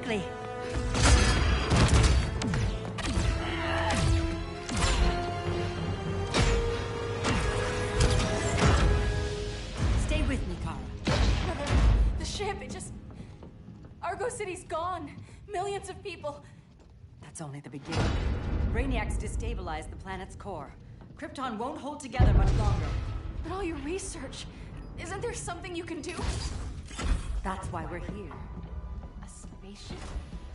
quickly. Stay with me, Kara. Mother, the ship, it just... Argo City's gone. Millions of people. That's only the beginning. Brainiac's destabilized the planet's core. Krypton won't hold together much longer. But all your research, isn't there something you can do? That's why we're here. A spaceship?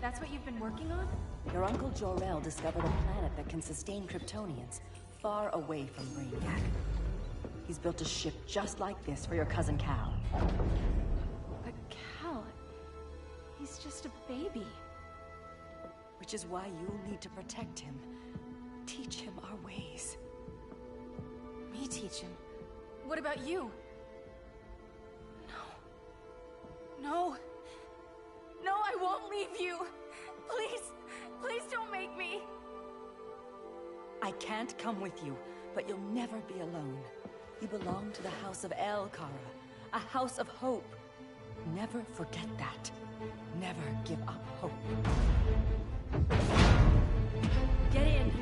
That's what you've been working on? Your uncle Jor-El discovered a planet that can sustain Kryptonians, far away from Brainiac. He's built a ship just like this for your cousin Cal. But Cal... he's just a baby. Which is why you'll need to protect him. Teach him our ways. Me teach him? What about you? No. No, I won't leave you. Please, please don't make me. I can't come with you, but you'll never be alone. You belong to the House of El, Kara. A house of hope. Never forget that. Never give up hope. Get in.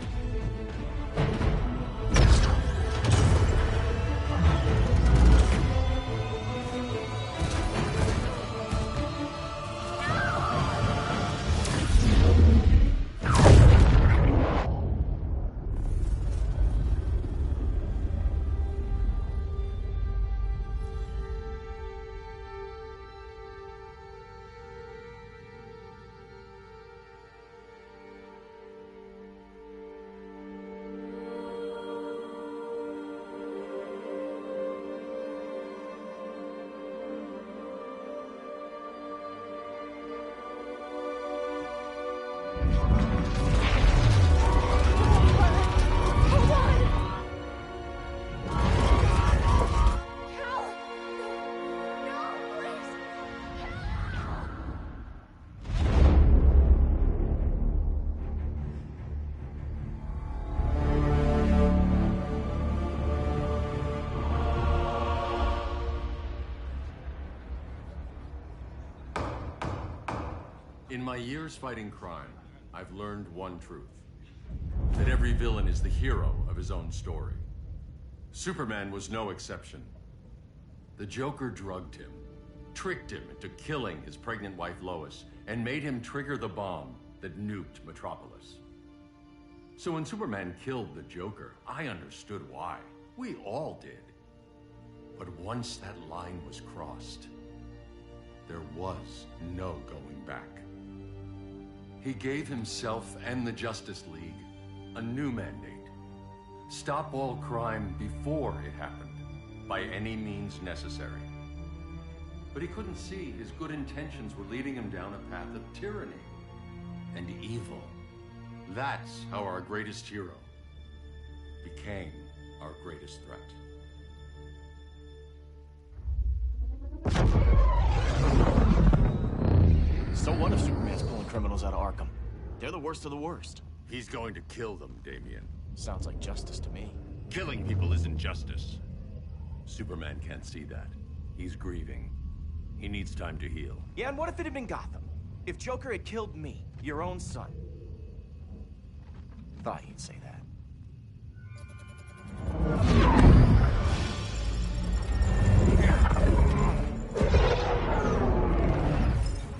In my years fighting crime, I've learned one truth. That every villain is the hero of his own story. Superman was no exception. The Joker drugged him, tricked him into killing his pregnant wife Lois, and made him trigger the bomb that nuked Metropolis. So when Superman killed the Joker, I understood why. We all did. But once that line was crossed, there was no going back. He gave himself and the Justice League a new mandate. Stop all crime before it happened, by any means necessary. But he couldn't see his good intentions were leading him down a path of tyranny and evil. That's how our greatest hero became our greatest threat. So what if Superman's pulling criminals out of Arkham? They're the worst of the worst. He's going to kill them, Damian. Sounds like justice to me. Killing people isn't justice. Superman can't see that. He's grieving. He needs time to heal. Yeah, and what if it had been Gotham? If Joker had killed me, your own son? Thought you'd say that.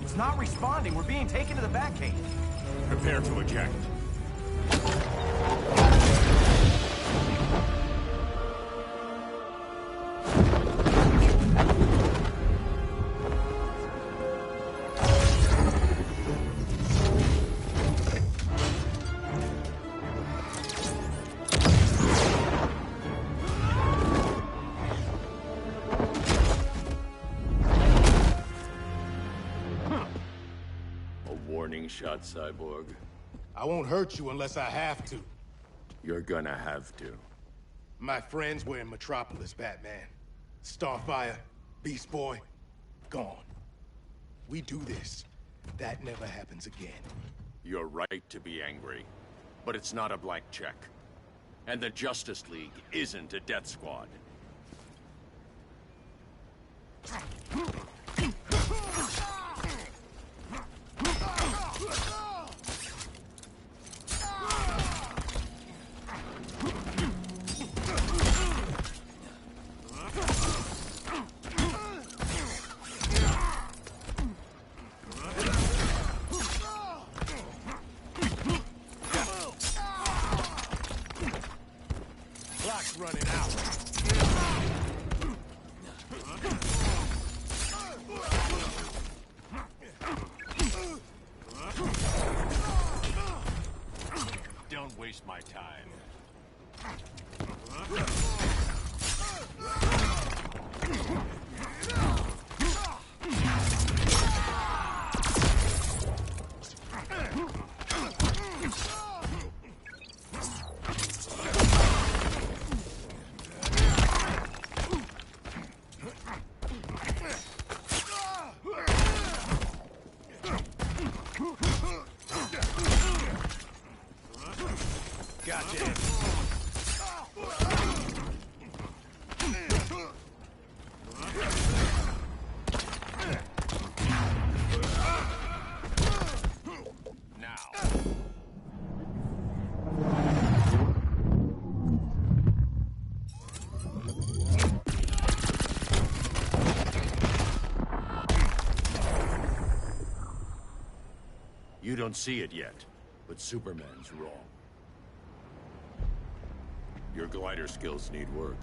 It's not responding. We're being taken to the Batcave. Prepare to eject. Shot, Cyborg. I won't hurt you unless I have to. You're gonna have to. My friends were in Metropolis, Batman. Starfire, Beast Boy, gone. We do this. That never happens again. You're right to be angry, but it's not a blank check. And the Justice League isn't a death squad. running out. Don't waste my time. Gotcha. You don't see it yet, but Superman's wrong. Your glider skills need work.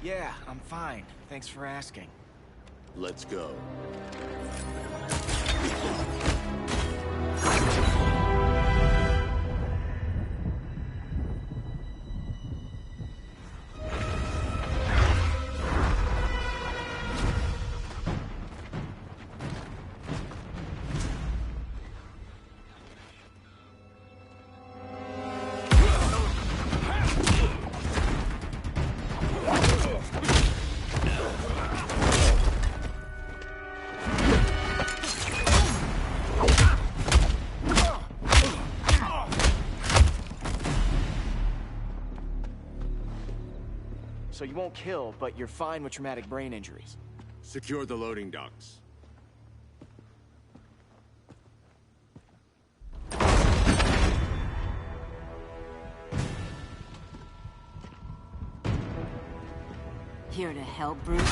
Yeah, I'm fine. Thanks for asking. Let's go. So you won't kill, but you're fine with traumatic brain injuries. Secure the loading docks. Here to help, Bruce?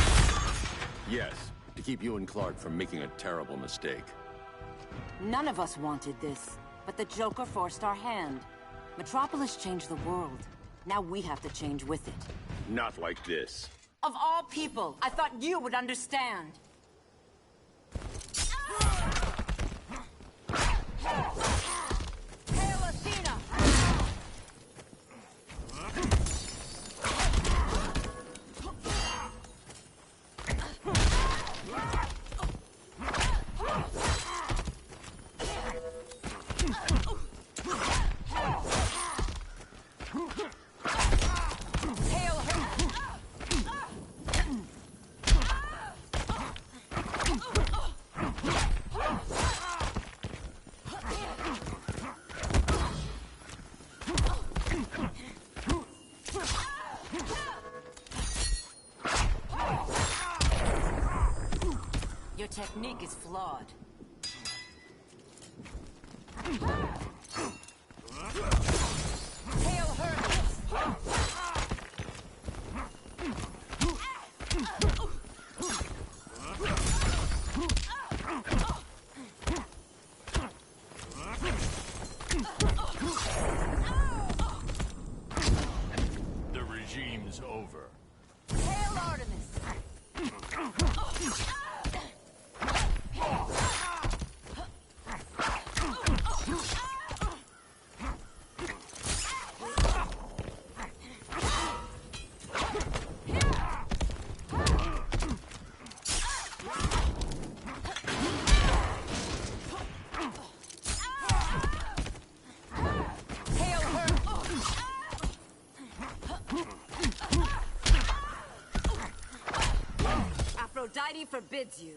Yes, to keep you and Clark from making a terrible mistake. None of us wanted this, but the Joker forced our hand. Metropolis changed the world. Now we have to change with it. Not like this. Of all people, I thought you would understand. Hail Athena! Your technique is flawed. Hail Hermes! The regime's over. Hail Artemis! Aphrodite forbids you.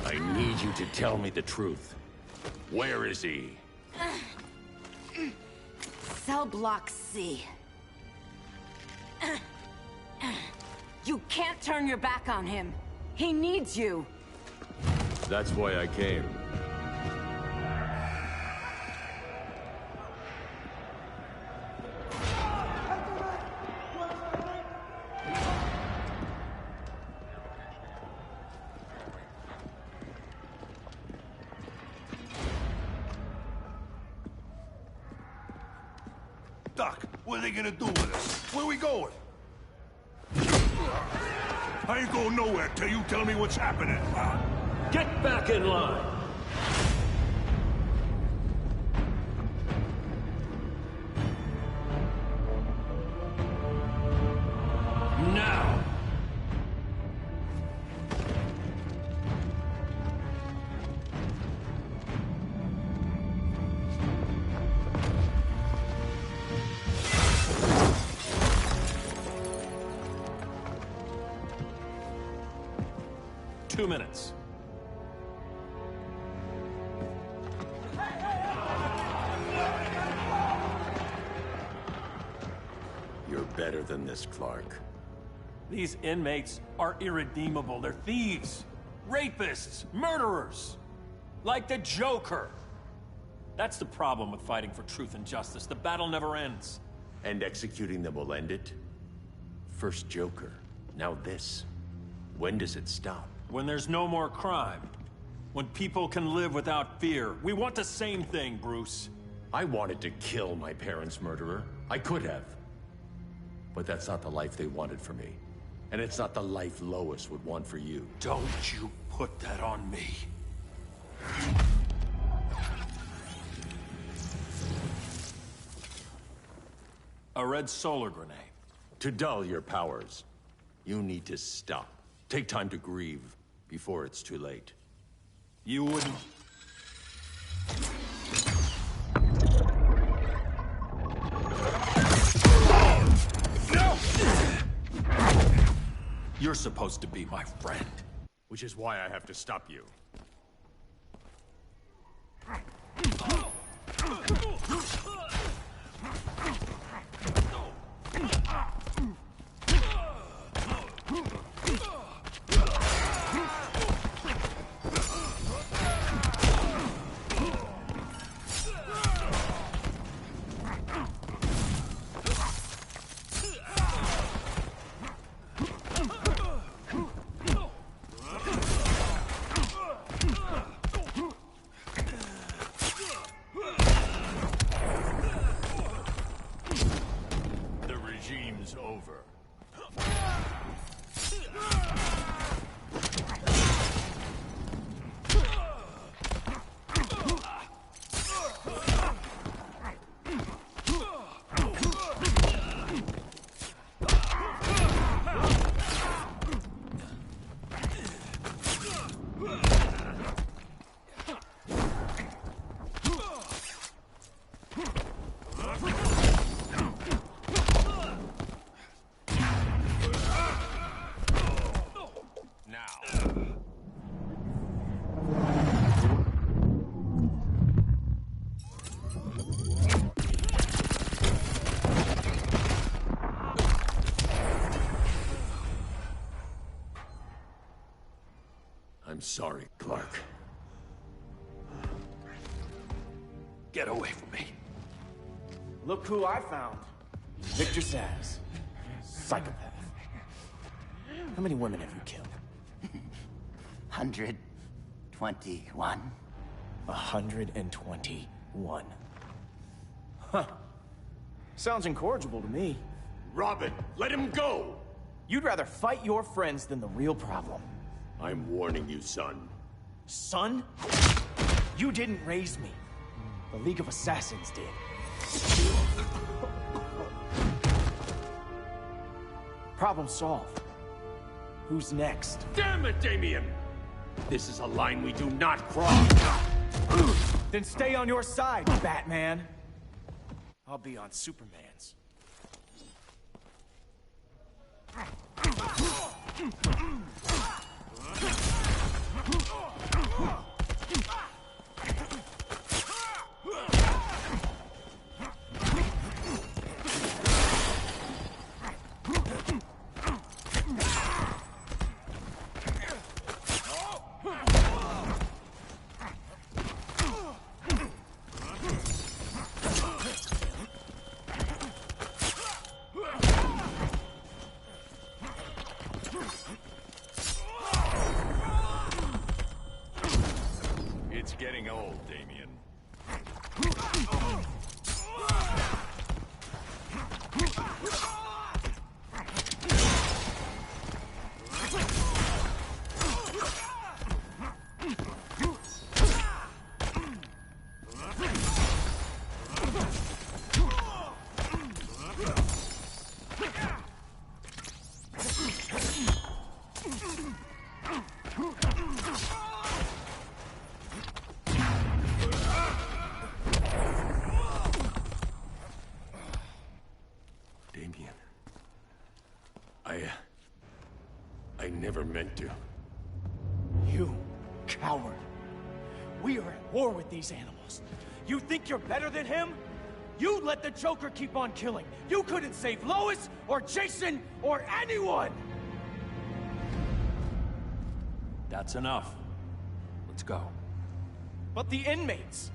I need you to tell me the truth. Where is he? Cell block C. You can't turn your back on him. He needs you. That's why I came. What are they gonna do with us? Where we going? I ain't going nowhere till you tell me what's happening. Get back in line! Now! Two minutes. You're better than this, Clark. These inmates are irredeemable. They're thieves, rapists, murderers. Like the Joker. That's the problem with fighting for truth and justice. The battle never ends. And executing them will end it? First Joker, now this. When does it stop? When there's no more crime. When people can live without fear. We want the same thing, Bruce. I wanted to kill my parents' murderer. I could have. But that's not the life they wanted for me. And it's not the life Lois would want for you. Don't you put that on me. A red solar grenade. To dull your powers, you need to stop. Take time to grieve before it's too late. You wouldn't... No! You're supposed to be my friend. Which is why I have to stop you. Over. I'm sorry, Clark. Get away from me. Look who I found. Victor Saz. Psychopath. How many women have you killed? 121. 121. Huh. Sounds incorrigible to me. Robin, let him go! You'd rather fight your friends than the real problem. I'm warning you, son. Son? You didn't raise me. The League of Assassins did. Problem solved. Who's next? Damn it, Damien! This is a line we do not cross! Then stay on your side, Batman. I'll be on Superman's. It's getting old, Damien. meant to. You coward. We are at war with these animals. You think you're better than him? You let the Joker keep on killing. You couldn't save Lois, or Jason, or anyone! That's enough. Let's go. But the inmates!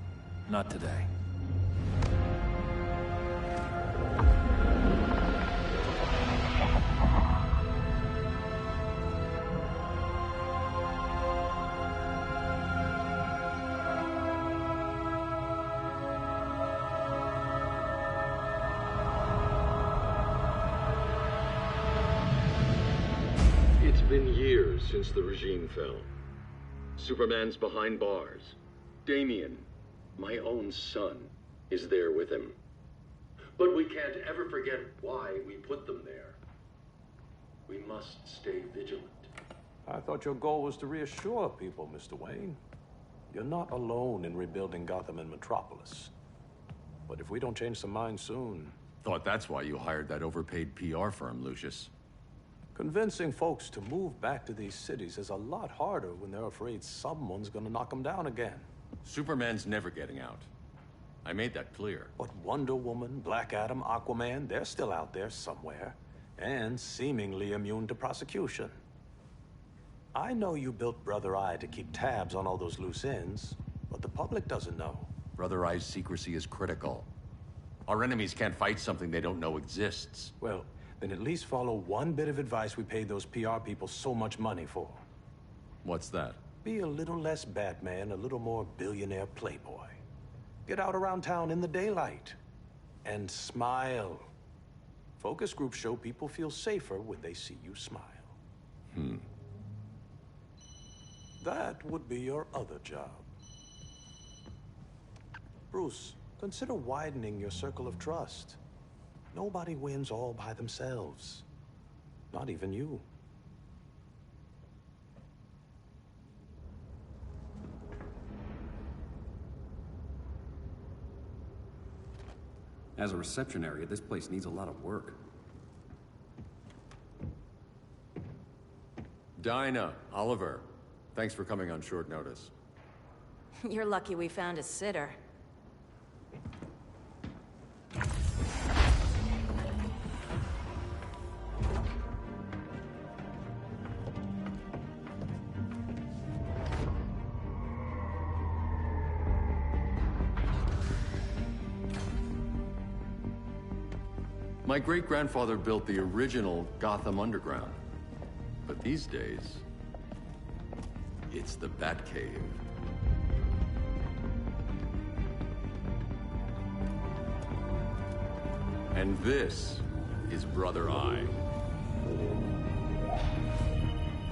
Not today. It's been years since the regime fell. Superman's behind bars. Damien, my own son, is there with him. But we can't ever forget why we put them there. We must stay vigilant. I thought your goal was to reassure people, Mr. Wayne. You're not alone in rebuilding Gotham and Metropolis. But if we don't change some minds soon... Thought that's why you hired that overpaid PR firm, Lucius. Convincing folks to move back to these cities is a lot harder when they're afraid someone's gonna knock them down again. Superman's never getting out. I made that clear. But Wonder Woman, Black Adam, Aquaman, they're still out there somewhere. And seemingly immune to prosecution. I know you built Brother Eye to keep tabs on all those loose ends, but the public doesn't know. Brother Eye's secrecy is critical. Our enemies can't fight something they don't know exists. Well, then at least follow one bit of advice we paid those PR people so much money for. What's that? Be a little less Batman, a little more billionaire playboy. Get out around town in the daylight. And smile. Focus groups show people feel safer when they see you smile. That would be your other job. Bruce, consider widening your circle of trust. Nobody wins all by themselves. Not even you. As a reception area, this place needs a lot of work. Dinah, Oliver, thanks for coming on short notice. You're lucky we found a sitter. My great-grandfather built the original Gotham Underground. But these days, it's the Batcave. And this is Brother Eye.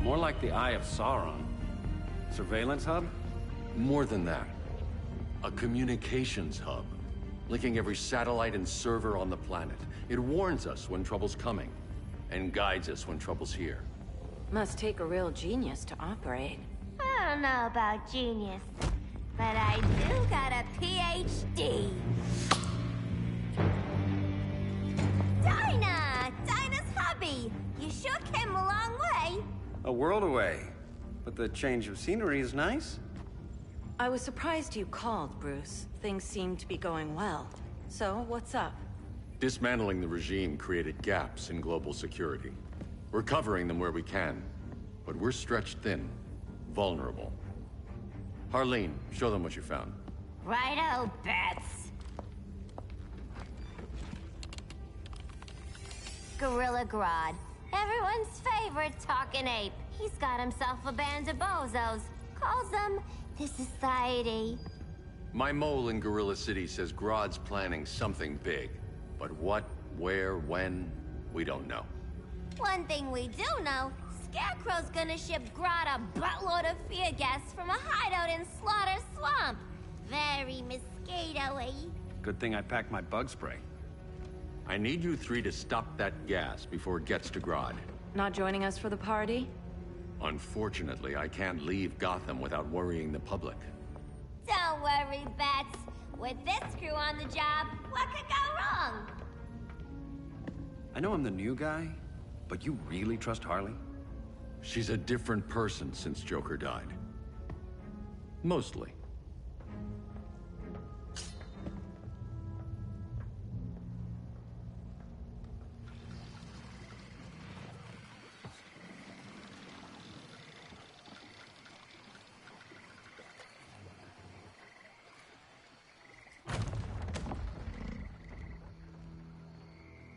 More like the Eye of Sauron. Surveillance hub? More than that. A communications hub, linking every satellite and server on the planet. It warns us when trouble's coming, and guides us when trouble's here. Must take a real genius to operate. I don't know about genius, but I do got a PhD. Dinah! Dinah's hubby! You sure came a long way. A world away. But the change of scenery is nice. I was surprised you called, Bruce. Things seem to be going well. So, what's up? Dismantling the regime created gaps in global security. We're covering them where we can, but we're stretched thin, vulnerable. Harleen, show them what you found. Righto, Bats. Gorilla Grodd. Everyone's favorite talking ape. He's got himself a band of bozos. Calls them the Society. My mole in Gorilla City says Grodd's planning something big. But what, where, when, we don't know. One thing we do know, Scarecrow's gonna ship Grodd a buttload of fear gas from a hideout in Slaughter Swamp. Very mosquito-y. Good thing I packed my bug spray. I need you three to stop that gas before it gets to Grodd. Not joining us for the party? Unfortunately, I can't leave Gotham without worrying the public. Don't worry, Bats. With this crew on the job, what could go wrong? I know I'm the new guy, but you really trust Harley? She's a different person since Joker died. Mostly.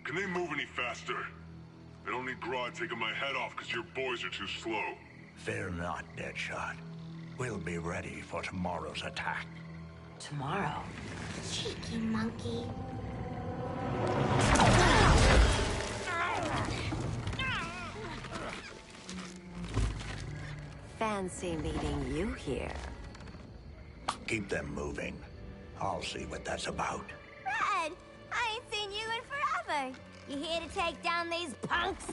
Can they move any faster? I don't need Grodd taking my head off because your boys are too slow. Fear not, Deadshot. We'll be ready for tomorrow's attack. Tomorrow? Cheeky monkey. Fancy meeting you here. Keep them moving. I'll see what that's about. Red, I ain't seen you in forever. You here to take down these punks?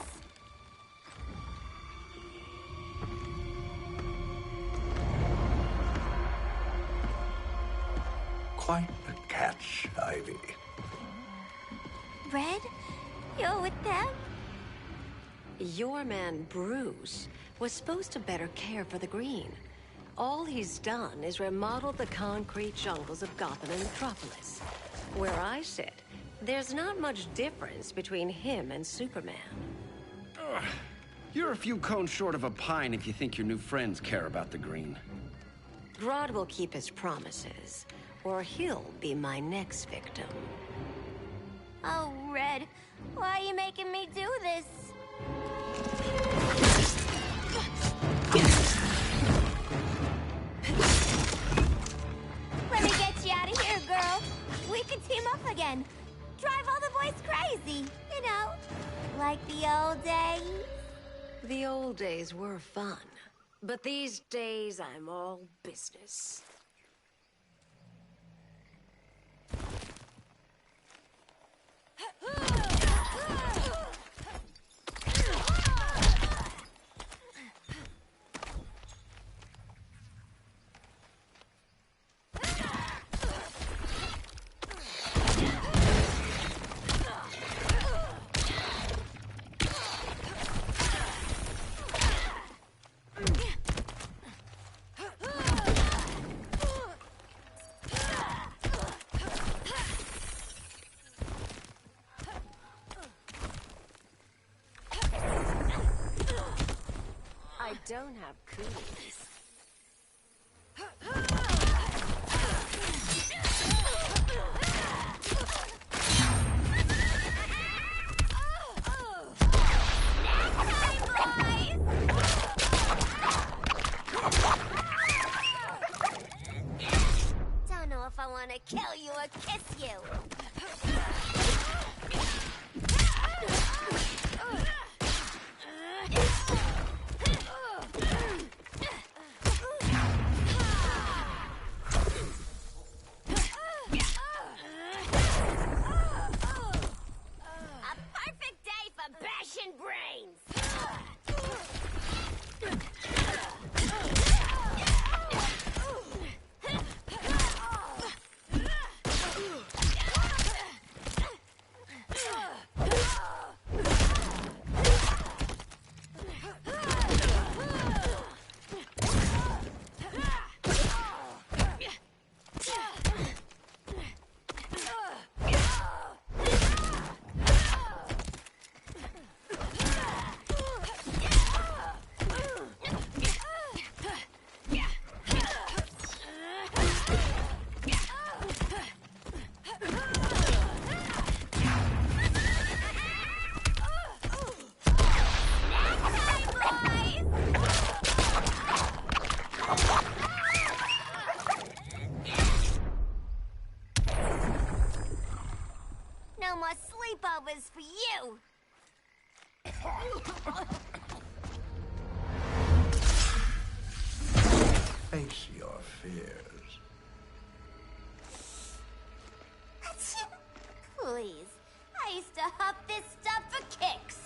Quite the catch, Ivy. Red, you're with them? Your man, Bruce, was supposed to better care for the Green. All he's done is remodeled the concrete jungles of Gotham and Metropolis. Where I sit, there's not much difference between him and Superman. You're a few cones short of a pine if you think your new friends care about the Green. Grodd will keep his promises, or he'll be my next victim. Oh, Red, why are you making me do this? Let me get you out of here, girl. We can team up again. Drive all the boys crazy, you know, like the old days. The old days were fun, but these days I'm all business. I don't have cooties. Don't know if I want to kill you or kiss you. No more sleepovers for you! Face your fears. Please, I used to huff this stuff for kicks.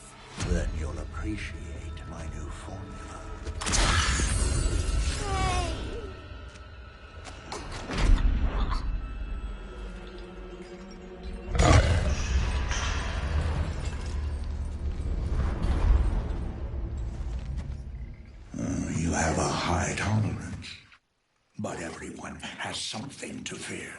Then you'll appreciate my new formula. Hey. But everyone has something to fear.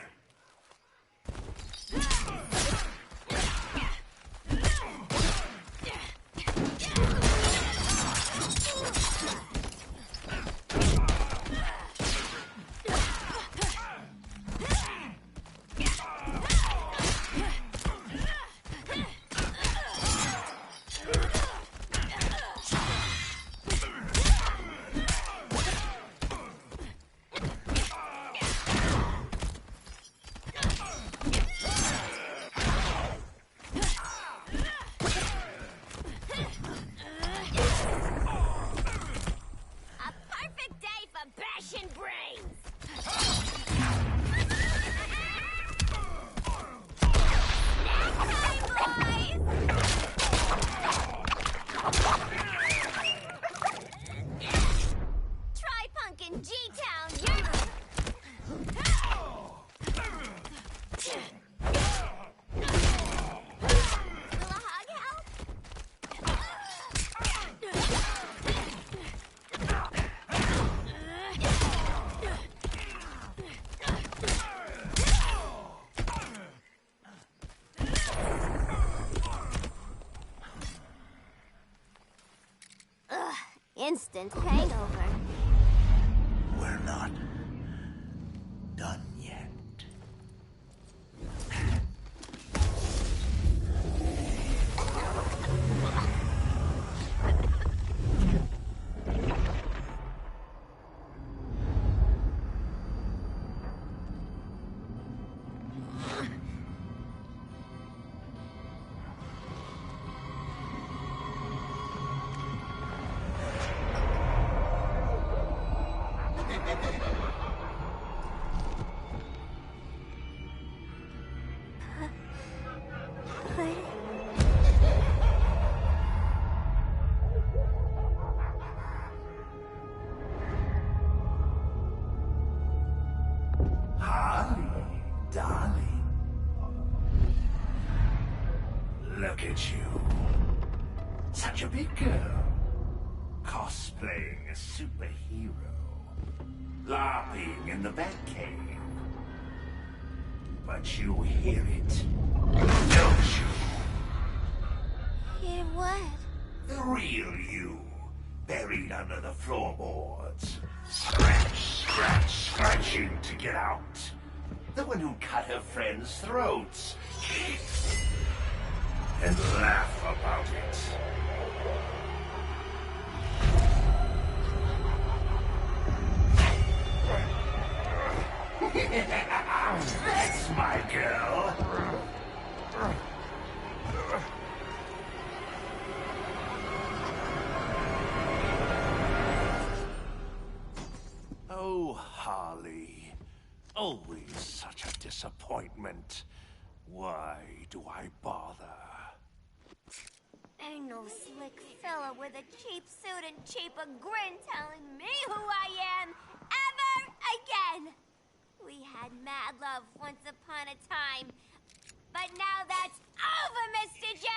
Instant hangover. We're not done yet. Harleen, darling. Look at you. Such a big girl. Cosplaying a superhero. LARPing in the Batcave. But you hear it, don't you? Hear what? The real you, buried under the floorboards. Scratch, scratch, scratching to get out. The one who cut her friends' throats. And laugh about it. That's my girl. Oh, Harley. Always such a disappointment. Why do I bother? Ain't no slick fella with a cheap suit and cheaper grin telling me who I am ever again. We had mad love once upon a time, but now that's over, Mr. J!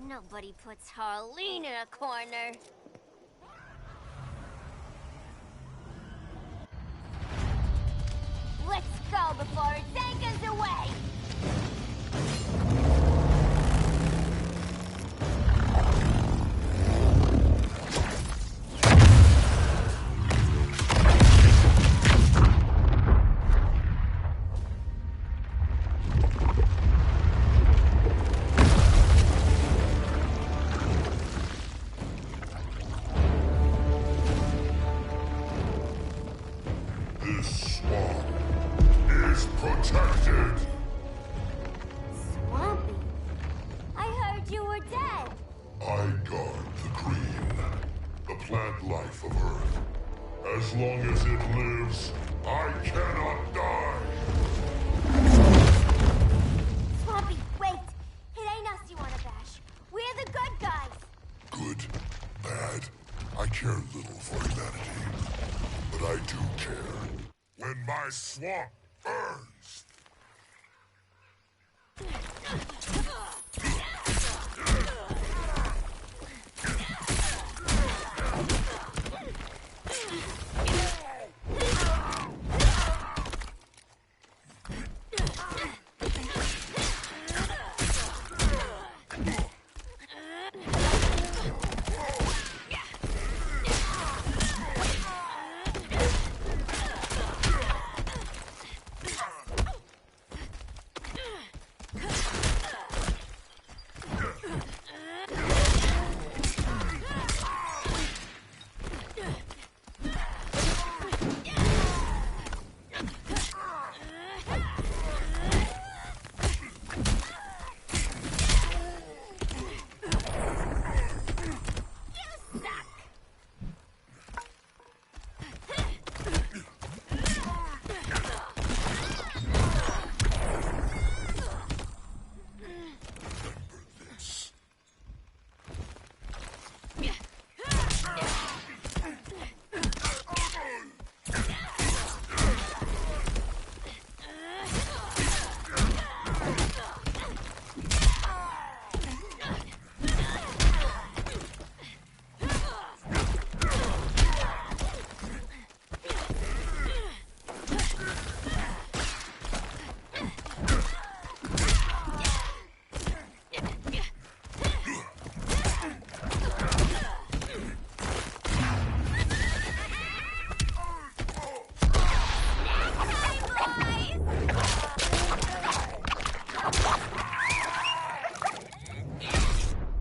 Nobody puts Harleen in a corner. Let's go before it takes us away! This swamp is protected. Swampy? I heard you were dead. I guard the green, the plant life of Earth. As long as it lives, I cannot die. Swampy, wait! It ain't us you wanna bash. We're the good guys. Good, bad, I care little for humanity. But I do care when my swamp burns.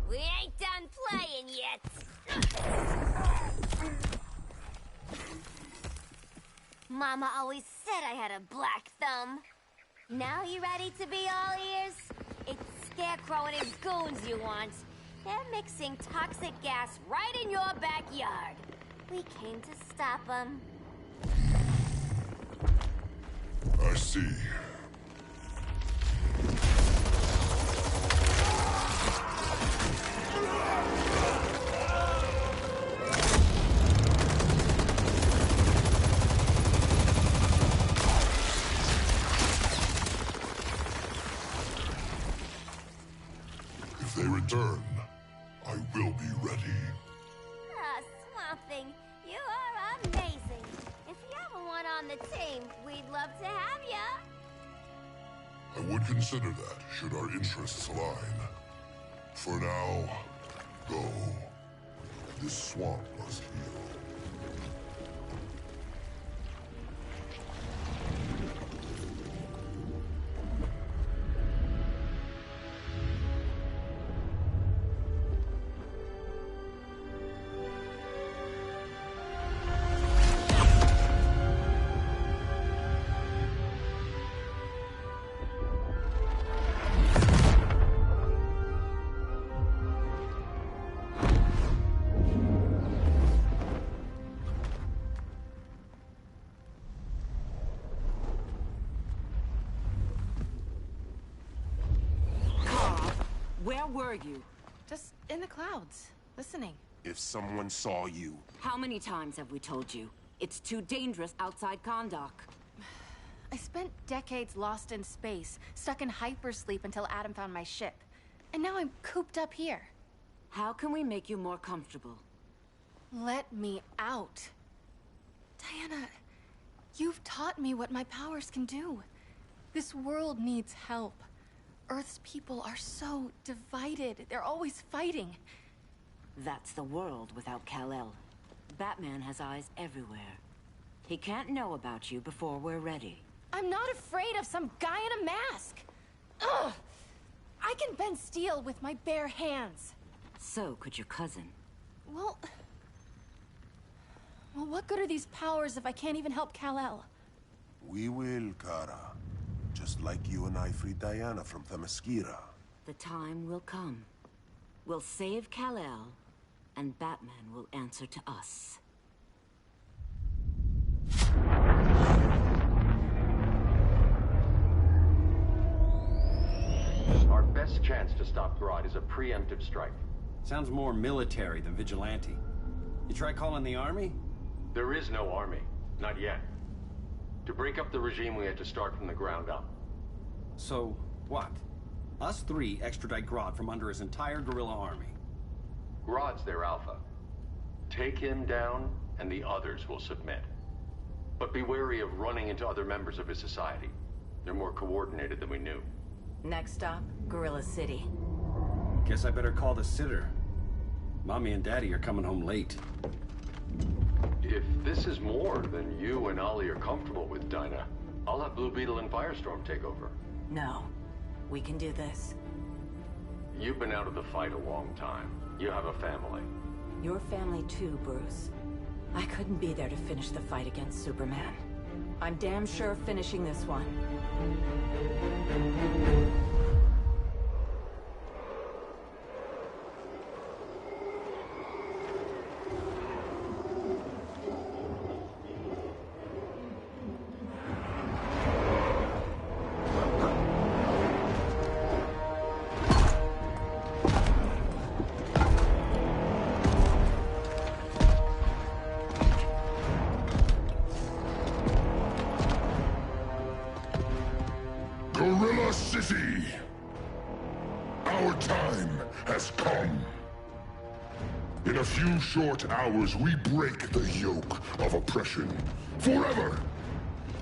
We ain't done playing yet. Mama always said I had a black thumb. Now you ready to be all ears? It's Scarecrow and his goons you want. They're mixing toxic gas right in your backyard. We came to stop them. I see. If they return, I will be ready. Ah, Swamp Thing, you are amazing. If you ever want on the team, we'd love to have you. I would consider that, should our interests align. For now, go. This swamp must heal. Where were you? Just in the clouds, listening. If someone saw you... How many times have we told you? It's too dangerous outside Kondak. I spent decades lost in space, stuck in hypersleep until Adam found my ship. And now I'm cooped up here. How can we make you more comfortable? Let me out. Diana, You've taught me what my powers can do. This world needs help. Earth's people are so divided. They're always fighting. That's the world without Kal-El. Batman has eyes everywhere. He can't know about you before we're ready. I'm not afraid of some guy in a mask. Ugh! I can bend steel with my bare hands. So could your cousin. Well, what good are these powers if I can't even help Kal-El? We will, Kara. Just like you and I freed Diana from Themyscira. The time will come. We'll save Kal-El, and Batman will answer to us. Our best chance to stop Grodd is a preemptive strike. Sounds more military than vigilante. You try calling the army? There is no army. Not yet. To break up the regime, we had to start from the ground up. So, what? Us three extradite Grodd from under his entire guerrilla army. Grodd's their alpha. Take him down, and the others will submit. But be wary of running into other members of his society. They're more coordinated than we knew. Next stop, Gorilla City. Guess I better call the sitter. Mommy and Daddy are coming home late. If this is more than you and Ollie are comfortable with, Dinah, I'll have Blue Beetle and Firestorm take over. No. We can do this. You've been out of the fight a long time. You have a family. Your family too, Bruce. I couldn't be there to finish the fight against Superman. I'm damn sure finishing this one. Gorilla City! Our time has come. In a few short hours, we break the yoke of oppression. Forever!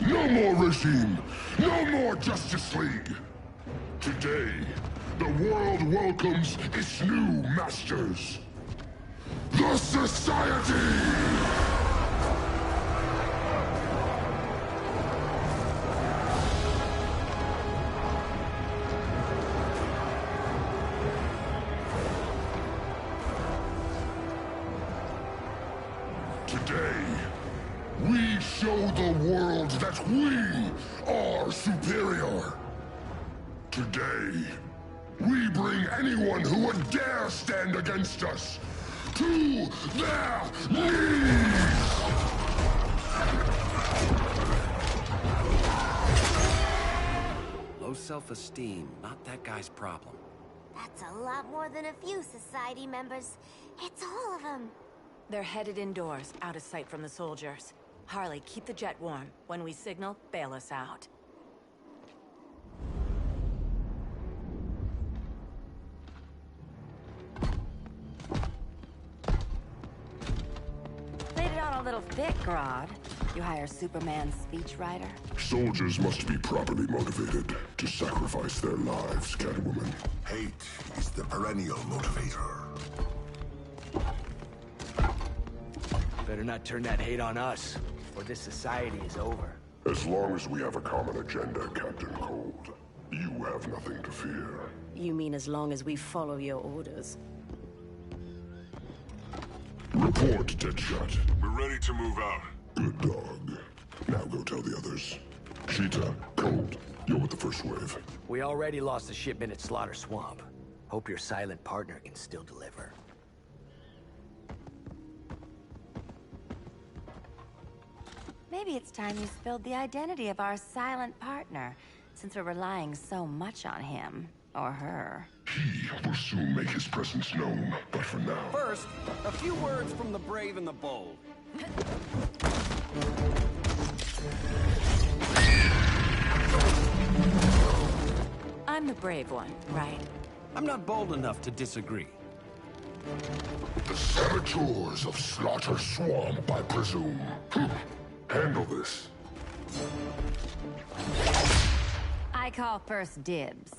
No more regime! No more Justice League! Today, the world welcomes its new masters. The Society! Today, we show the world that we are superior. Today, we bring anyone who would dare stand against us to their knees! Low self-esteem, not that guy's problem. That's a lot more than a few society members. It's all of them. They're headed indoors, out of sight from the soldiers. Harley, keep the jet warm. When we signal, bail us out. Played it on a little thick, Grodd. You hire Superman's speechwriter? Soldiers must be properly motivated to sacrifice their lives, Catwoman. Hate is the perennial motivator. Better not turn that hate on us, or this society is over. As long as we have a common agenda, Captain Cold, you have nothing to fear. You mean as long as we follow your orders? Report, Deadshot. We're ready to move out. Good dog. Now go tell the others. Cheetah, Cold, you're with the first wave. We already lost a shipment at Slaughter Swamp. Hope your silent partner can still deliver. Maybe it's time you spilled the identity of our silent partner, since we're relying so much on him. Or her. He will soon make his presence known, but for now... First, a few words from the brave and the bold. I'm the brave one, right? I'm not bold enough to disagree. The saboteurs of Slaughter Swamp, I presume. Handle this. I call first dibs.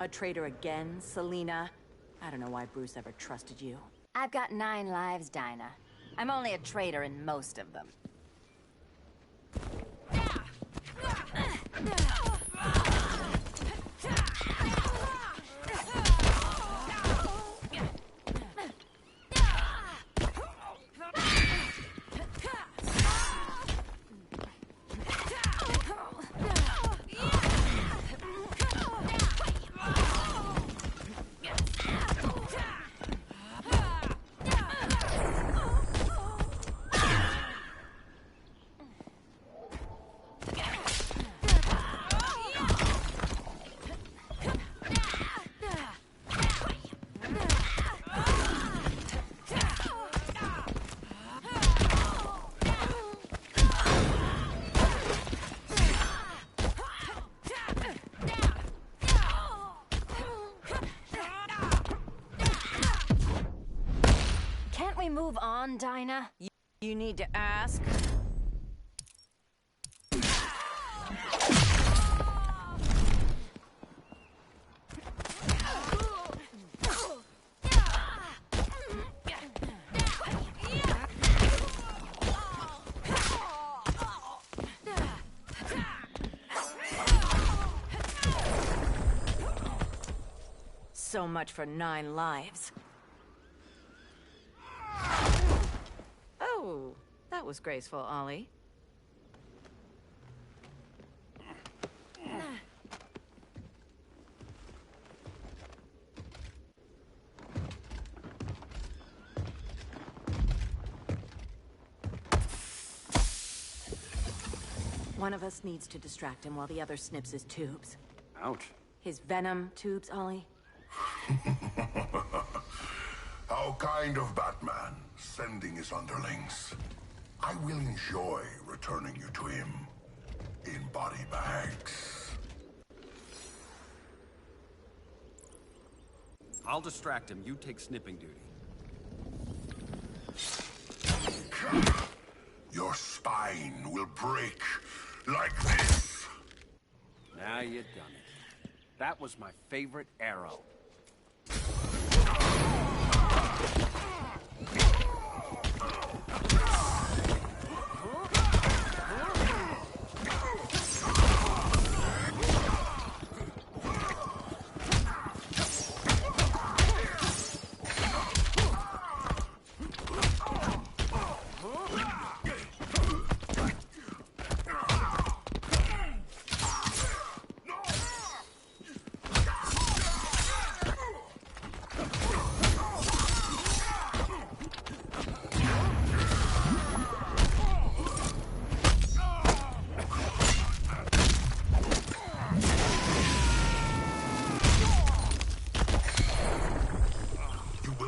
A traitor again, Selena? I don't know why Bruce ever trusted you. I've got 9 lives, Dinah. I'm only a traitor in most of them. Move on, Dinah. You need to ask. So much for 9 lives. Oh, that was graceful, Ollie. One of us needs to distract him while the other snips his tubes. Ouch. His venom tubes, Ollie. How kind of Batman, sending his underlings. I will enjoy returning you to him in body bags. I'll distract him. You take snipping duty. Your spine will break like this. Now you done it. That was my favorite arrow.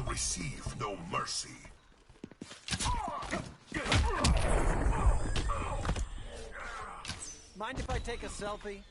Receive no mercy. Mind if I take a selfie?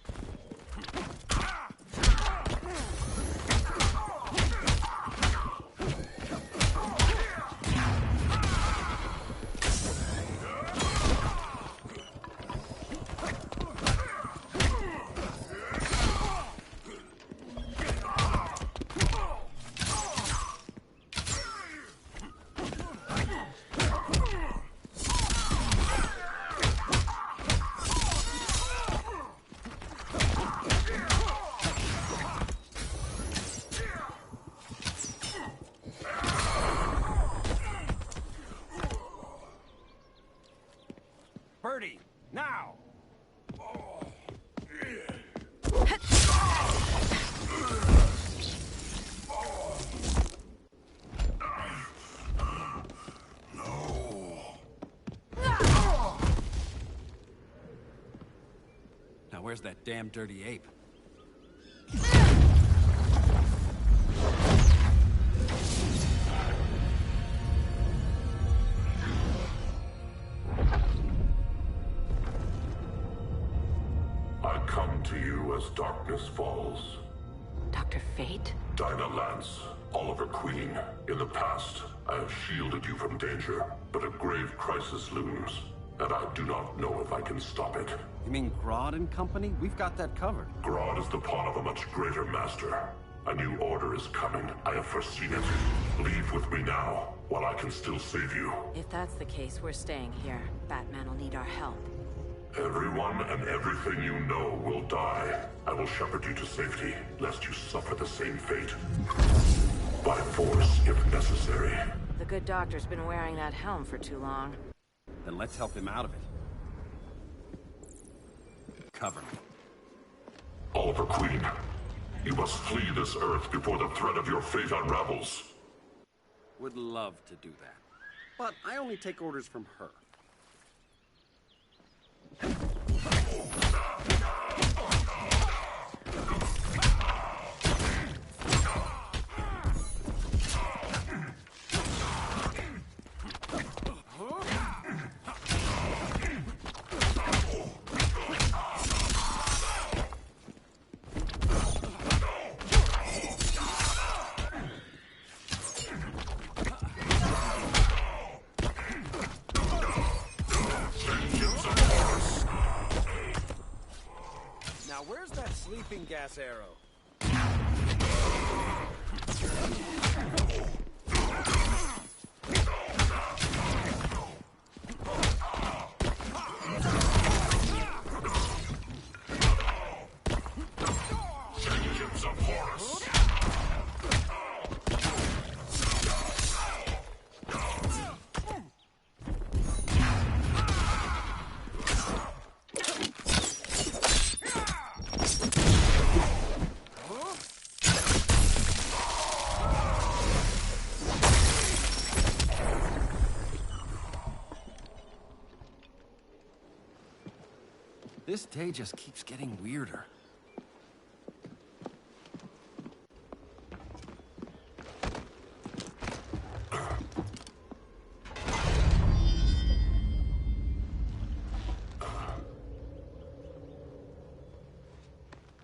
Birdie, now! Now where's that damn dirty ape? I come to you as darkness falls. Dr. Dr. Fate? Dinah Lance, Oliver Queen. In the past, I have shielded you from danger, but a grave crisis looms, and I do not know if I can stop it. You mean Grodd and company? We've got that covered. Grodd is the pawn of a much greater master. A new order is coming. I have foreseen it. Leave with me now, while I can still save you. If that's the case, we're staying here. Batman will need our help. Everyone and everything you know will die. I will shepherd you to safety, lest you suffer the same fate. By force, if necessary. The good doctor's been wearing that helm for too long. Then let's help him out of it. Cover me. Oliver Queen, you must flee this Earth before the threat of your fate unravels. Would love to do that. But I only take orders from her. Now where's that sleeping gas arrow? Vengeance of Horus! This day just keeps getting weirder.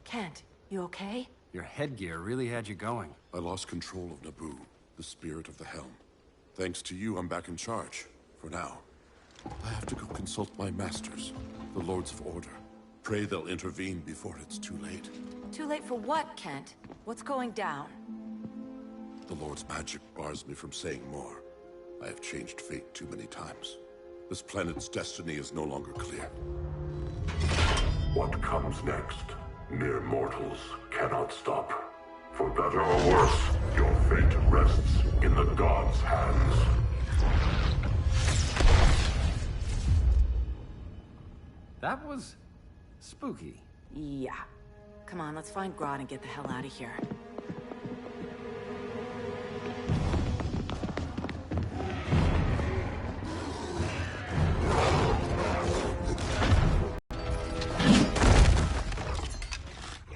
Kent, you okay? Your headgear really had you going. I lost control of Naboo, the spirit of the helm. Thanks to you, I'm back in charge. For now. I have to go consult my masters, the Lords of Order. Pray they'll intervene before it's too late. Too late for what, Kent? What's going down? The Lord's magic bars me from saying more. I have changed fate too many times. This planet's destiny is no longer clear. What comes next, mere mortals cannot stop. For better or worse, your fate rests in the gods' hands. That was spooky. Yeah. Come on, let's find Grodd and get the hell out of here.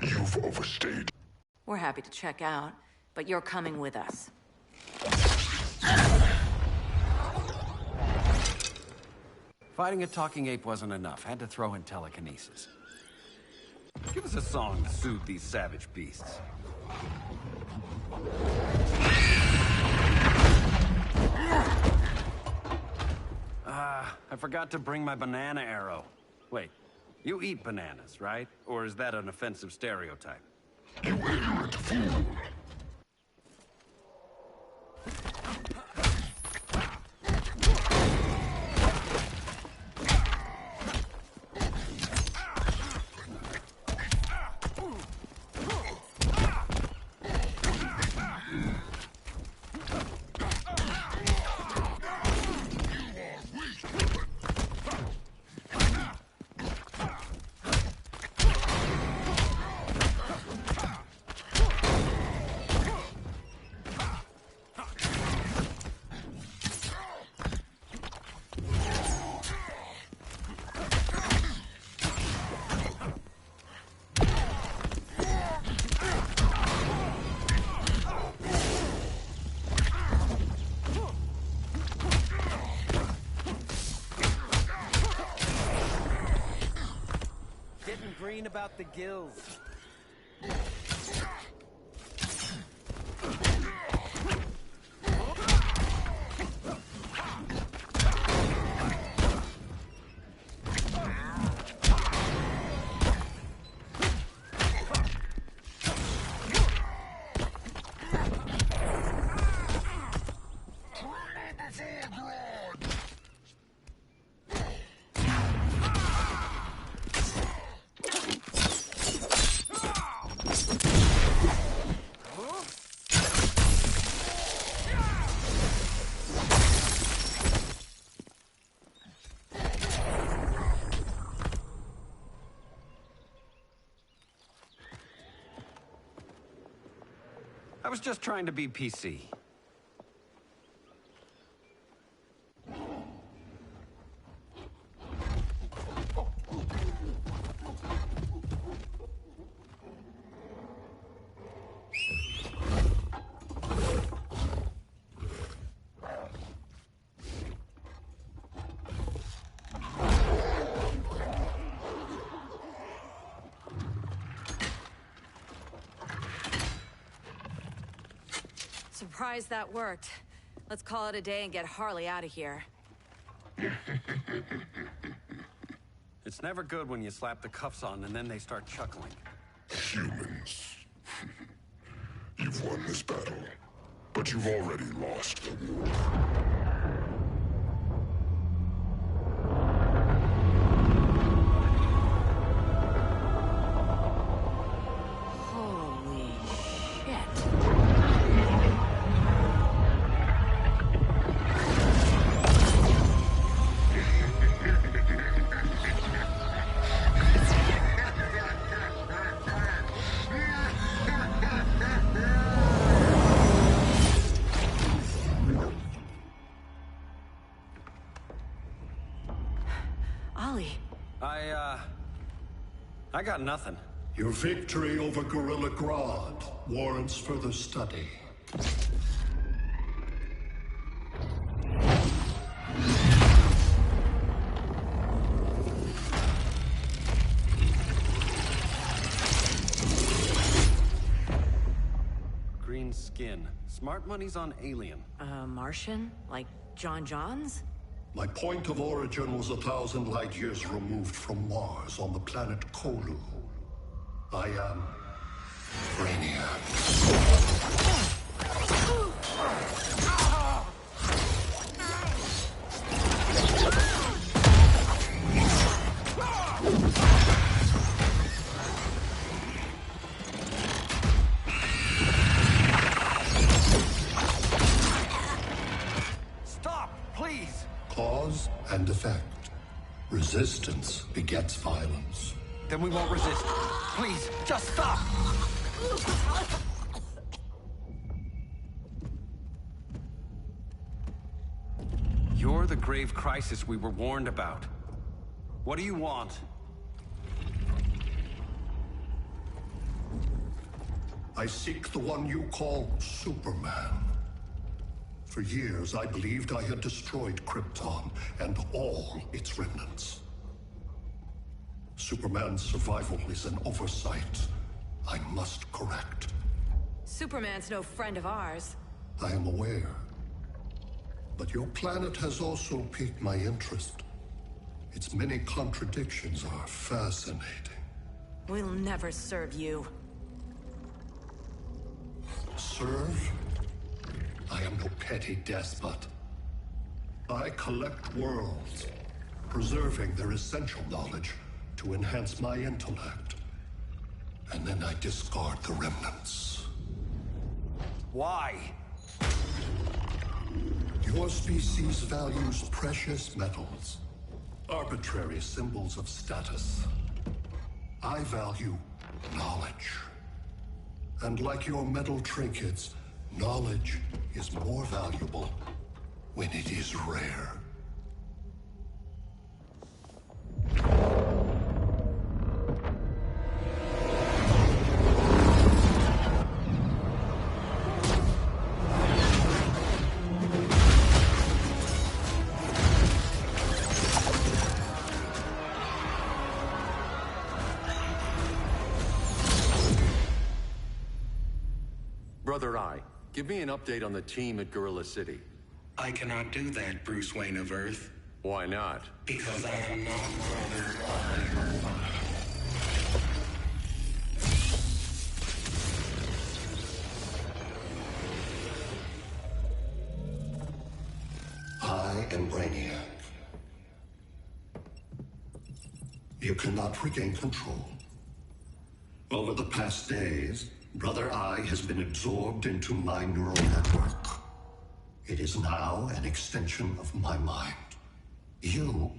You've overstayed. We're happy to check out, but you're coming with us. Fighting a talking ape wasn't enough. Had to throw in telekinesis. Give us a song to soothe these savage beasts. I forgot to bring my banana arrow. Wait, you eat bananas, right? Or is that an offensive stereotype? You ignorant fool! About the gills. I was just trying to be PC. Surprised that worked. Let's call it a day and get Harley out of here. It's never good when you slap the cuffs on and then they start chuckling. Humans. You've won this battle, but you've already lost the war. Holy shit. I got nothing. Your victory over Gorilla Grodd warrants further study. Green skin. Smart money's on alien. Martian? Like John Johns? My point of origin was 1,000 light years removed from Mars on the planet Kolu. I am Brainiac. Stop, please! Cause and effect. Resistance begets violence. Then we won't resist. Please, just stop! You're the grave crisis we were warned about. What do you want? I seek the one you call Superman. For years, I believed I had destroyed Krypton and all its remnants. Superman's survival is an oversight I must correct. Superman's no friend of ours. I am aware. But your planet has also piqued my interest. Its many contradictions are fascinating. We'll never serve you. Serve? I am no petty despot. I collect worlds, preserving their essential knowledge to enhance my intellect. And then I discard the remnants. Why? Your species values precious metals, arbitrary symbols of status. I value knowledge. And like your metal trinkets, knowledge is more valuable when it is rare. Brother Eye, give me an update on the team at Gorilla City. I cannot do that, Bruce Wayne of Earth. Why not? Because I am not Brother Eye. am Brainiac. You cannot regain control. Over the past days, Brother Eye has been absorbed into my neural network. It is now an extension of my mind. You,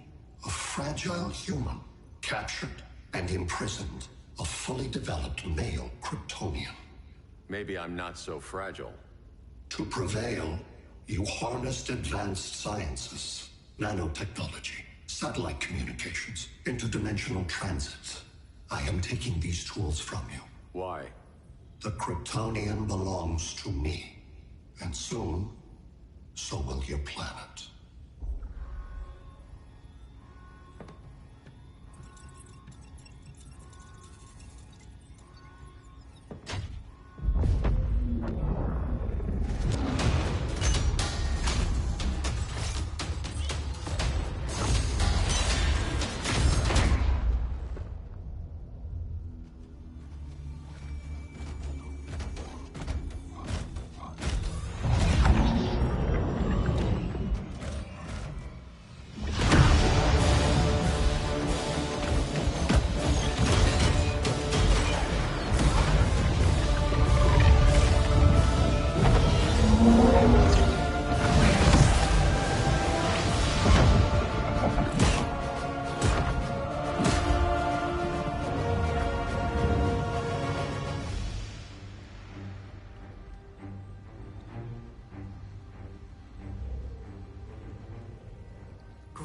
a fragile human, captured and imprisoned a fully developed male Kryptonian. Maybe I'm not so fragile. To prevail, you harnessed advanced sciences, nanotechnology, satellite communications, interdimensional transits. I am taking these tools from you. Why? The Kryptonian belongs to me. And soon, so will your planet.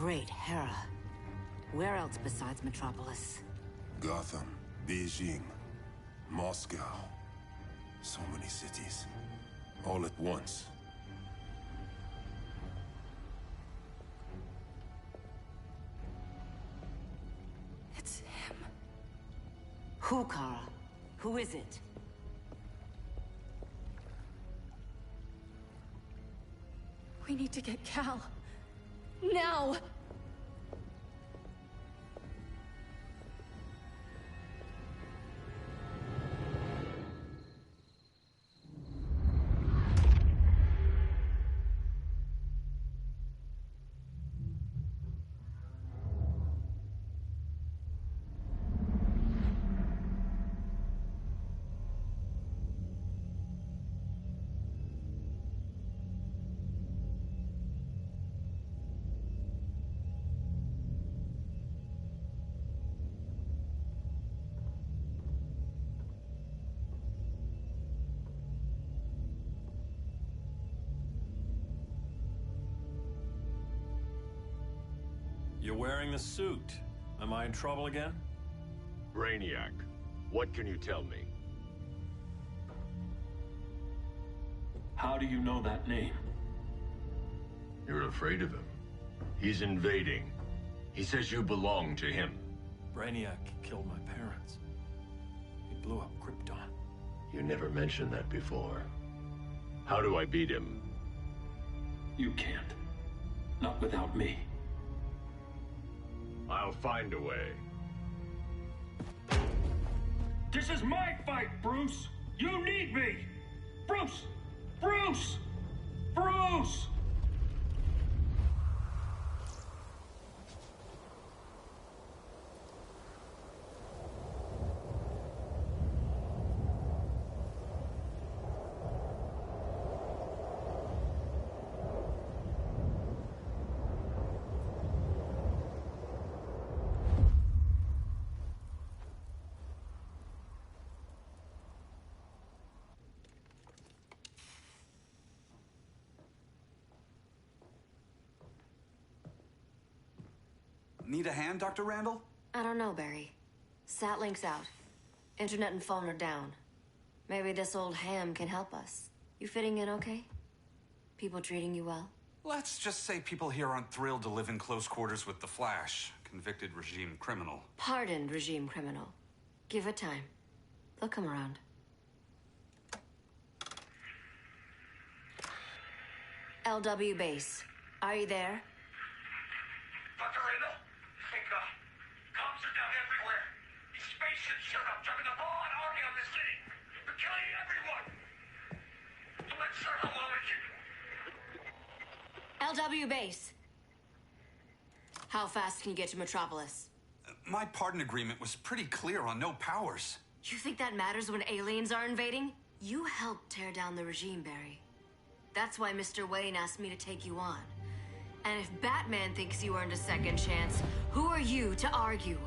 Great Hera. Where else besides Metropolis? Gotham, Beijing, Moscow. So many cities. All at once. It's him. Who, Kara? Who is it? We need to get Cal. Now! You're wearing the suit. Am I in trouble again? Brainiac, what can you tell me? How do you know that name? You're afraid of him. He's invading. He says you belong to him. Brainiac killed my parents. He blew up Krypton. You never mentioned that before. How do I beat him? You can't. Not without me. I'll find a way. This is my fight, Bruce! You need me! Bruce! Bruce! Bruce! Need a hand, Dr. Randall? I don't know, Barry. Satlink's out. Internet and phone are down. Maybe this old ham can help us. You fitting in okay? People treating you well? Let's just say people here aren't thrilled to live in close quarters with the Flash, convicted regime criminal. Pardoned regime criminal. Give it time. They'll come around. LW base. Are you there? Dr. Randall? Cops are down everywhere. These spaceships showed up, driving a full-on army on this city. They're killing everyone. So let's start how long we can. LW base. How fast can you get to Metropolis? My pardon agreement was pretty clear on no powers. You think that matters when aliens are invading? You helped tear down the regime, Barry. That's why Mr. Wayne asked me to take you on. And if Batman thinks you earned a second chance, who are you to argue?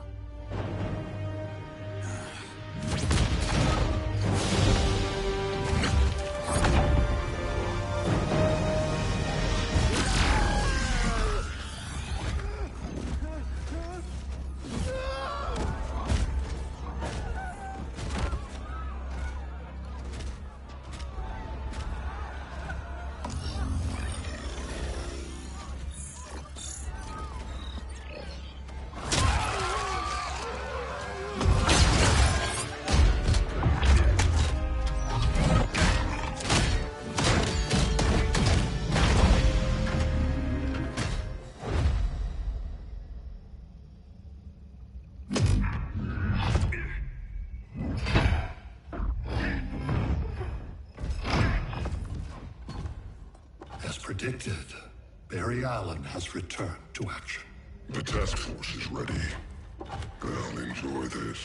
Predicted, Barry Allen has returned to action. The task force is ready. I'll enjoy this.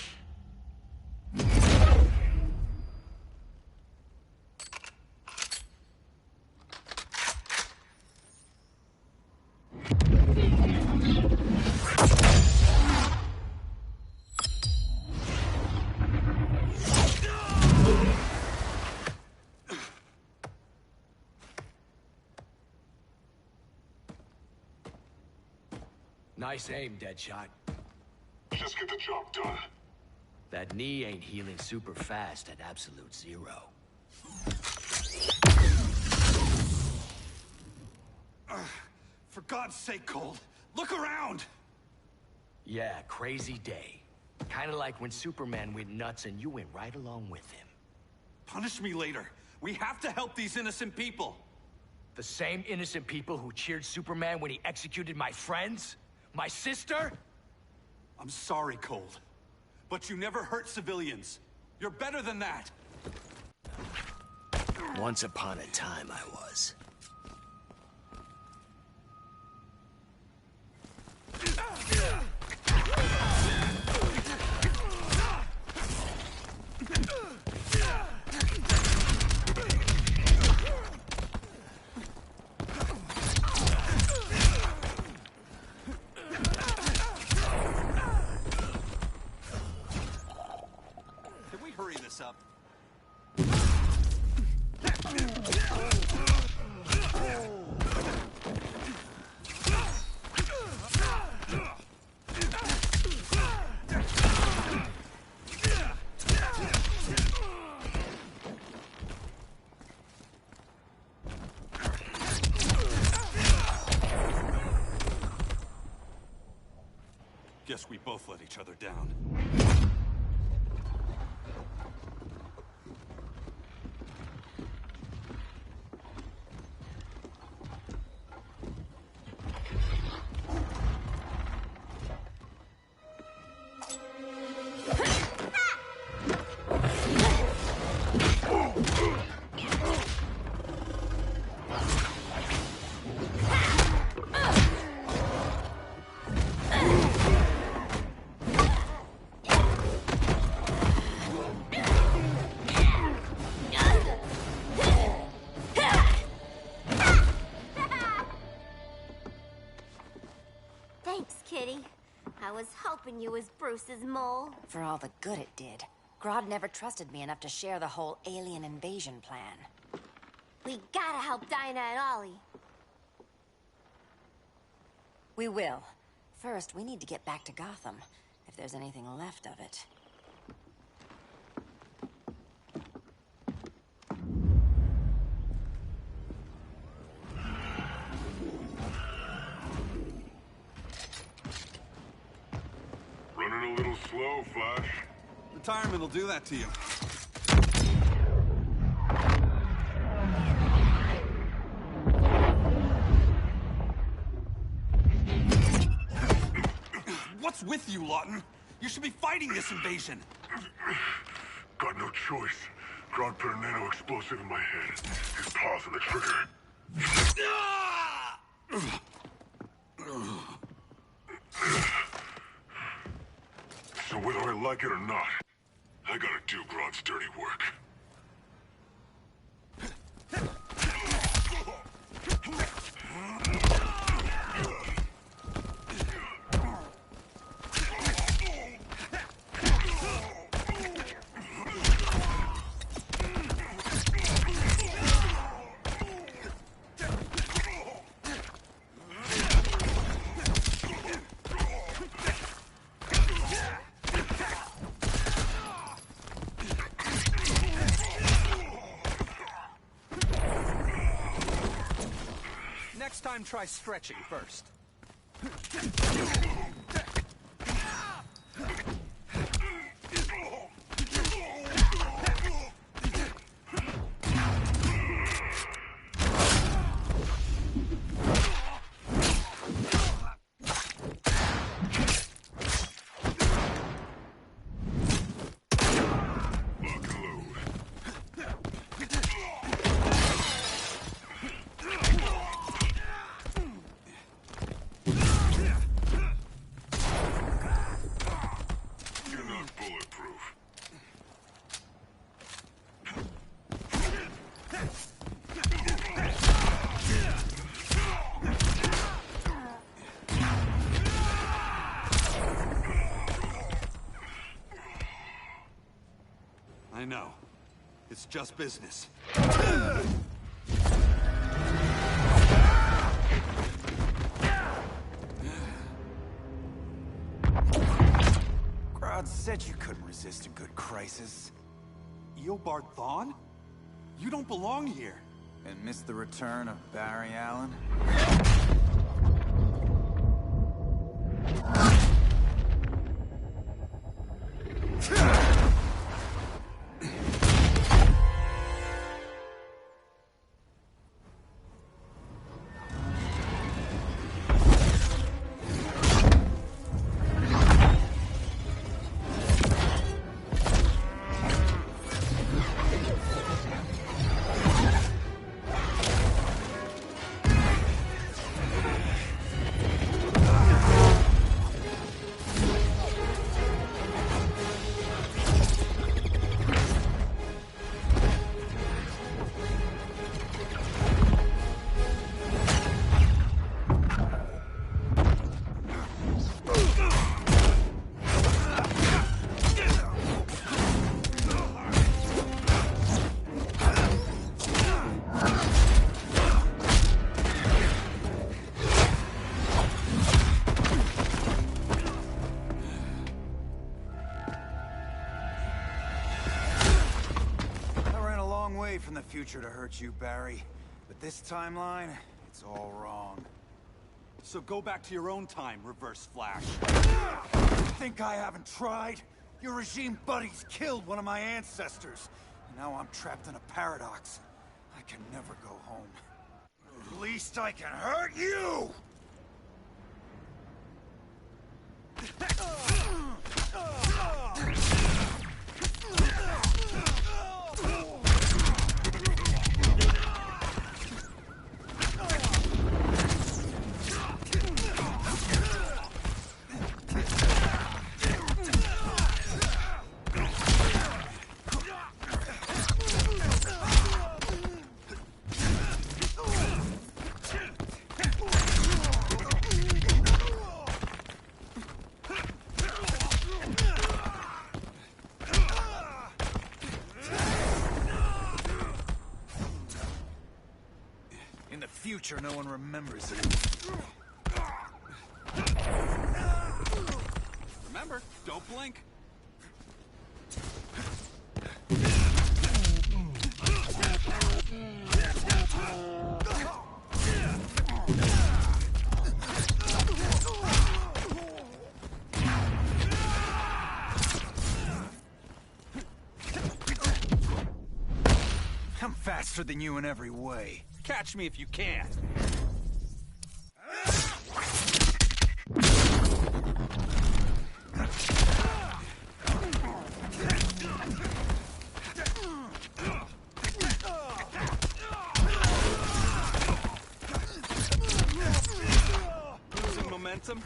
Nice aim, Deadshot. Just get the job done. That knee ain't healing super fast at absolute zero. For God's sake, Cold, look around! Yeah, crazy day. Kinda like when Superman went nuts and you went right along with him. Punish me later. We have to help these innocent people. The same innocent people who cheered Superman when he executed my friends? My sister? I'm sorry, Cold. But you never hurt civilians. You're better than that. Once upon a time, I was. Up. Guess we both let each other down. I was hoping you was Bruce's mole. For all the good it did. Grodd never trusted me enough to share the whole alien invasion plan. We gotta help Dinah and Ollie. We will. First, we need to get back to Gotham, if there's anything left of it. Running a little slow, Flash. Retirement will do that to you. What's with you, Lawton? You should be fighting this invasion. Got no choice. Grodd put a nano explosive in my head. His paws on the trigger. like it or not, I gotta do Grodd's dirty work. Next time, try stretching first. I know. It's just business. Grodd said you couldn't resist a good crisis. Eobard Thawne? You don't belong here. And miss the return of Barry Allen? From the future to hurt you, Barry. But this timeline, it's all wrong. So go back to your own time, Reverse Flash. Think I haven't tried? Your regime buddies killed one of my ancestors. Now I'm trapped in a paradox. I can never go home. At least I can hurt you! Future, no one remembers it. Remember, don't blink. I'm faster than you in every way. Catch me if you can. Losing momentum.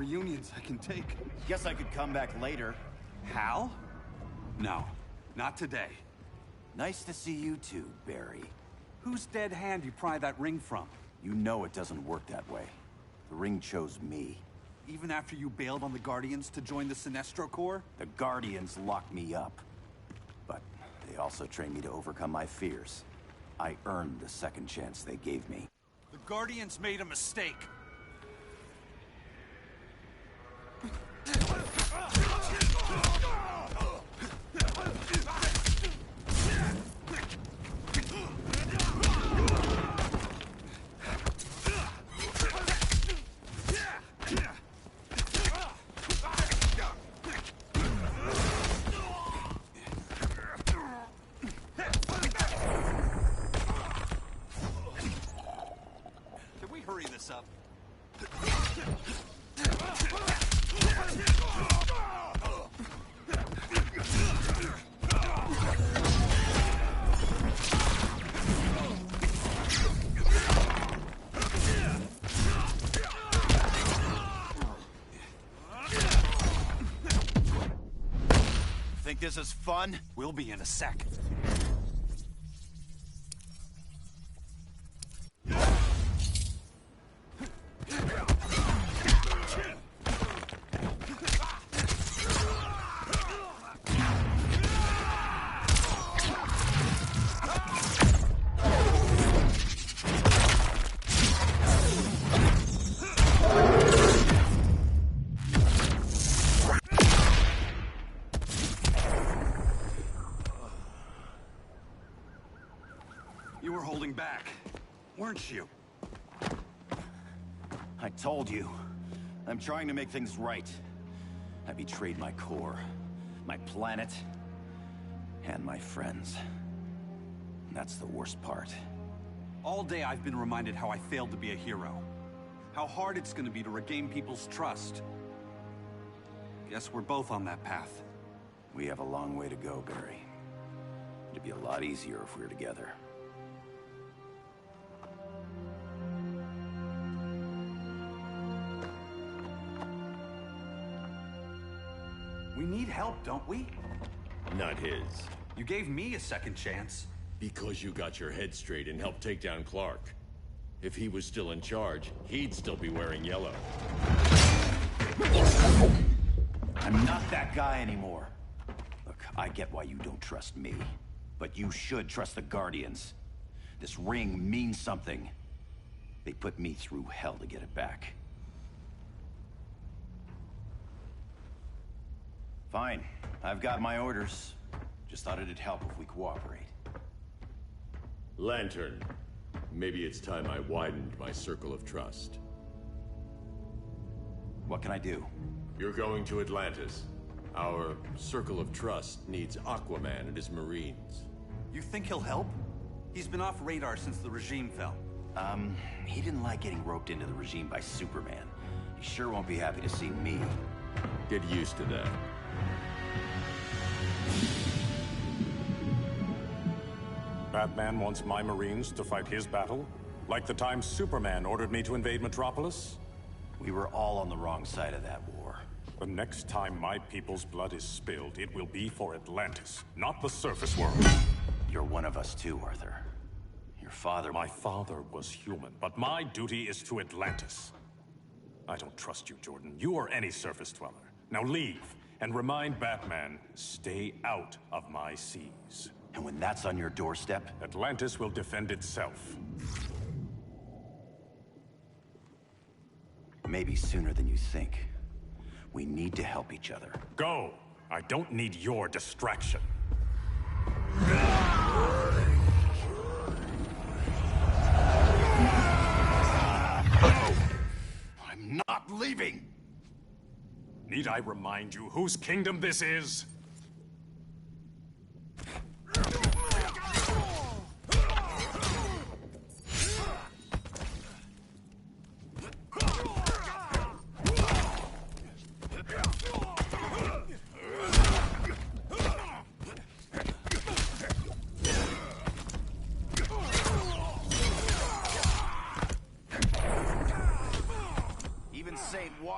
reunions I can take. Guess I could come back later. Hal? No, not today. Nice to see you too, Barry. Whose dead hand you pry that ring from? You know it doesn't work that way. The ring chose me. Even after you bailed on the Guardians to join the Sinestro Corps? The Guardians locked me up. But they also trained me to overcome my fears. I earned the second chance they gave me. The Guardians made a mistake. Can we hurry this up? Think this is fun? We'll be in a sec. You were holding back, weren't you? I told you. I'm trying to make things right. I betrayed my core, my planet, and my friends. That's the worst part. All day I've been reminded how I failed to be a hero. How hard it's gonna be to regain people's trust. Guess we're both on that path. We have a long way to go, Barry. It'd be a lot easier if we were together. We need help, don't we? Not his. You gave me a second chance. Because you got your head straight and helped take down Clark. If he was still in charge, he'd still be wearing yellow. I'm not that guy anymore. Look, I get why you don't trust me. But you should trust the Guardians. This ring means something. They put me through hell to get it back. Fine. I've got my orders. Just thought it'd help if we cooperate. Lantern. Maybe it's time I widened my circle of trust. What can I do? You're going to Atlantis. Our circle of trust needs Aquaman and his Marines. You think he'll help? He's been off radar since the regime fell. He didn't like getting roped into the regime by Superman. He sure won't be happy to see me. Get used to that. Batman wants my Marines to fight his battle? Like the time Superman ordered me to invade Metropolis? We were all on the wrong side of that war. The next time my people's blood is spilled, it will be for Atlantis, not the surface world. You're one of us too, Arthur. Your father... My father was human, but my duty is to Atlantis. I don't trust you, Jordan. You or any surface dweller. Now leave, and remind Batman, stay out of my seas. And when that's on your doorstep... Atlantis will defend itself. Maybe sooner than you think. We need to help each other. Go! I don't need your distraction. I'm not leaving! Need I remind you whose kingdom this is?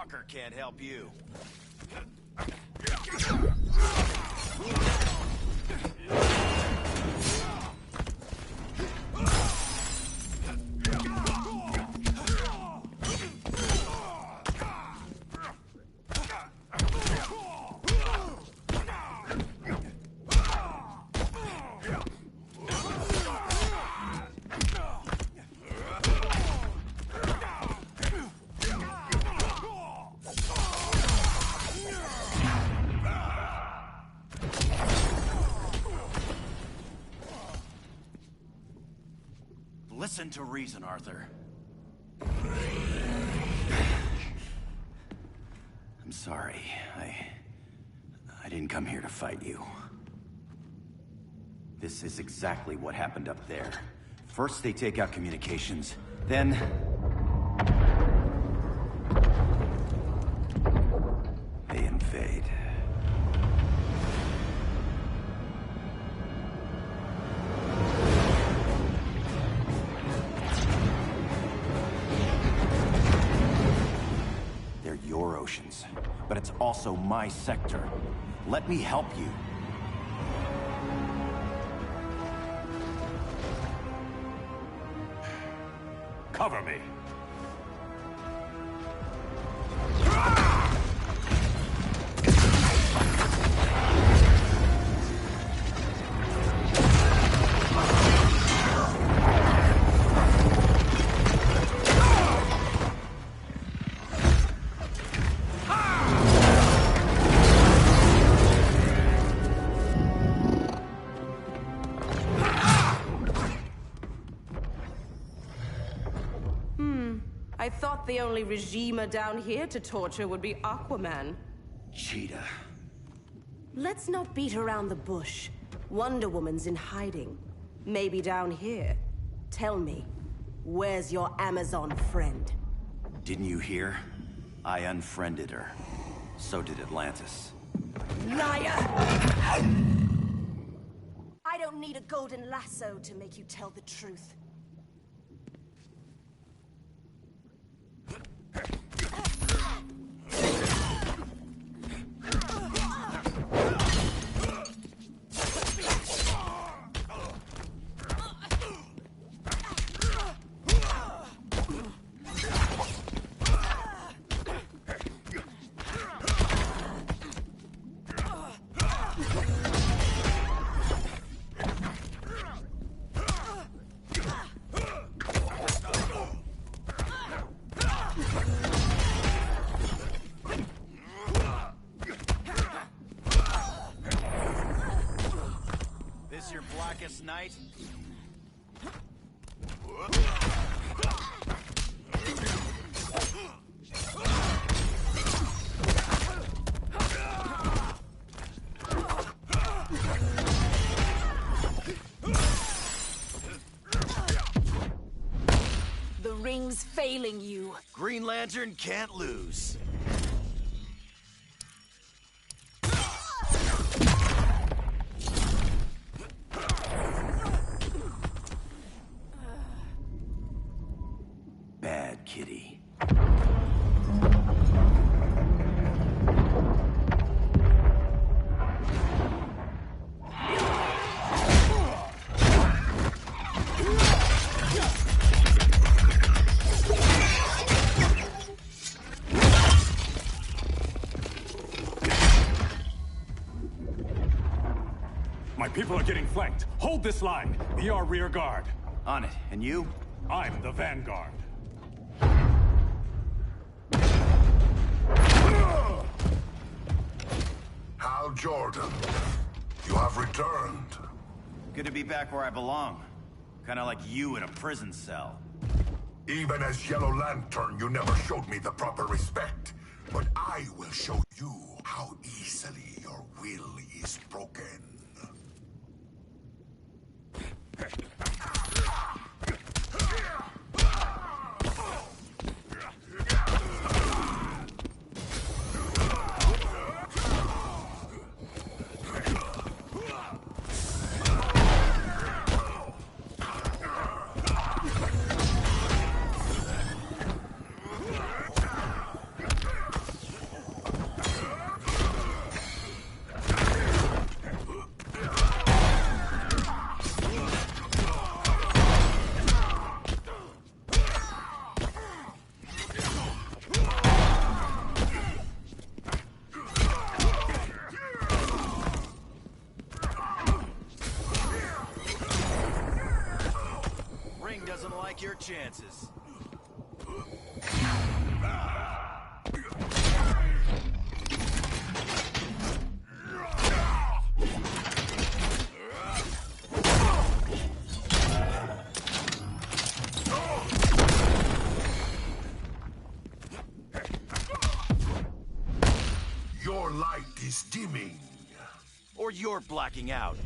walker can't help you. Listen to reason, Arthur. I'm sorry. I didn't come here to fight you. This is exactly what happened up there. First they take out communications, then... they invade. But it's also my sector. Let me help you. Cover me. I thought the only regimer down here to torture would be Aquaman. Cheetah. Let's not beat around the bush. Wonder Woman's in hiding. Maybe down here. Tell me, where's your Amazon friend? Didn't you hear? I unfriended her. So did Atlantis. Liar! I don't need a golden lasso to make you tell the truth. Your blackest night? The ring's failing you. Green Lantern can't lose. Bad kitty. My people are getting flanked. Hold this line. Be our rear guard. On it. And you? I'm the vanguard. Hal Jordan, you have returned. Good to be back where I belong. Kinda like you in a prison cell. Even as Yellow Lantern, you never showed me the proper respect. But I will show you how easily your will is broken. like your chances. Your light is dimming. Or you're blacking out.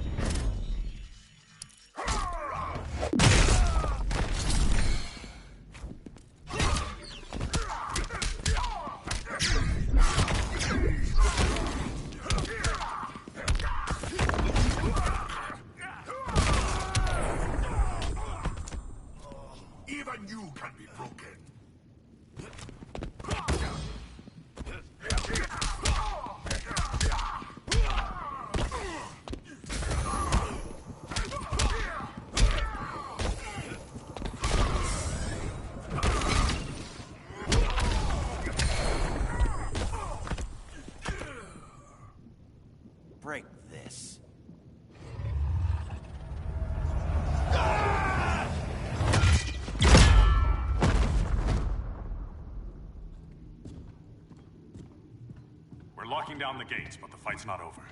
Even you can be broken. Break this. We're locking down the gates, but the fight's not over.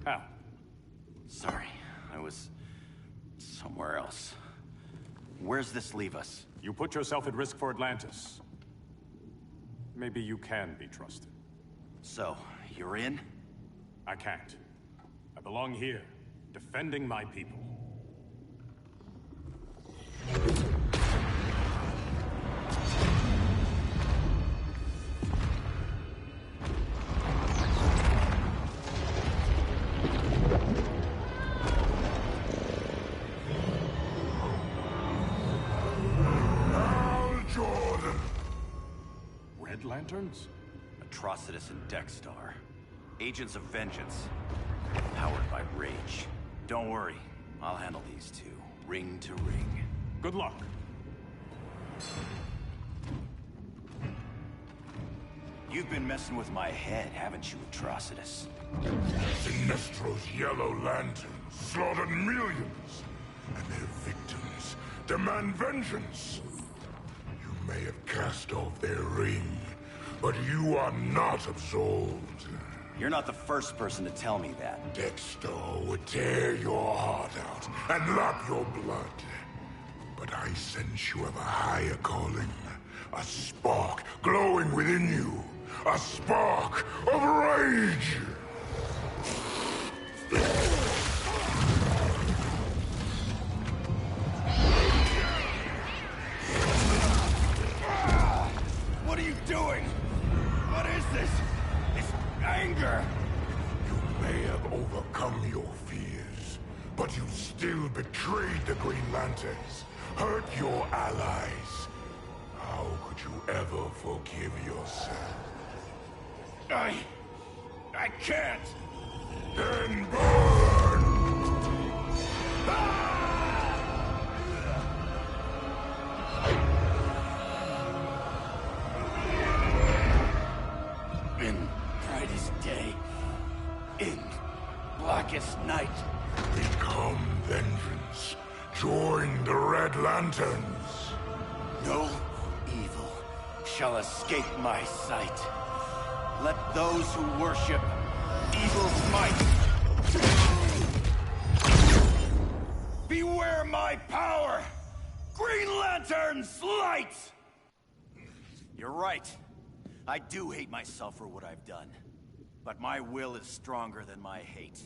Hal. Sorry, I was somewhere else. Where's this leave us? You put yourself at risk for Atlantis. Maybe you can be trusted. So, you're in? I can't. I belong here, defending my people. Now, Jordan. Red Lanterns? Atrocitus and Dexstar. Agents of Vengeance. Powered by rage. Don't worry, I'll handle these two, ring to ring. Good luck. You've been messing with my head, haven't you, Atrocitus? Sinestro's yellow lanterns slaughtered millions, and their victims demand vengeance. You may have cast off their ring, but you are not absolved. You're not the first person to tell me that. Dexter would tear your heart out and lap your blood. But I sense you have a higher calling. A spark glowing within you. A spark of rage! What are you doing? What is this? It's anger! You may have overcome your fears, but you still betrayed the Green Lanterns, hurt your allies. How could you ever forgive yourself? I can't! Then burn! In brightest day, in blackest night. Become vengeance. Join the Red Lanterns. No evil shall escape my sight. Let those who worship evil's might beware my power! Green Lantern's light! You're right. I do hate myself for what I've done. But my will is stronger than my hate.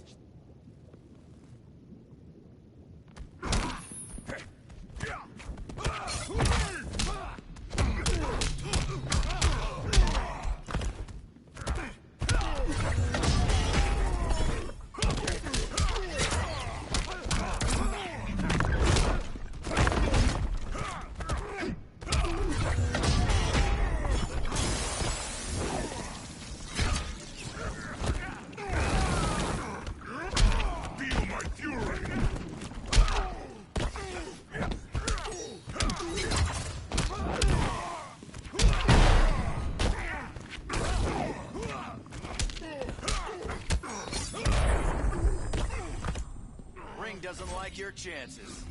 Doesn't like your chances.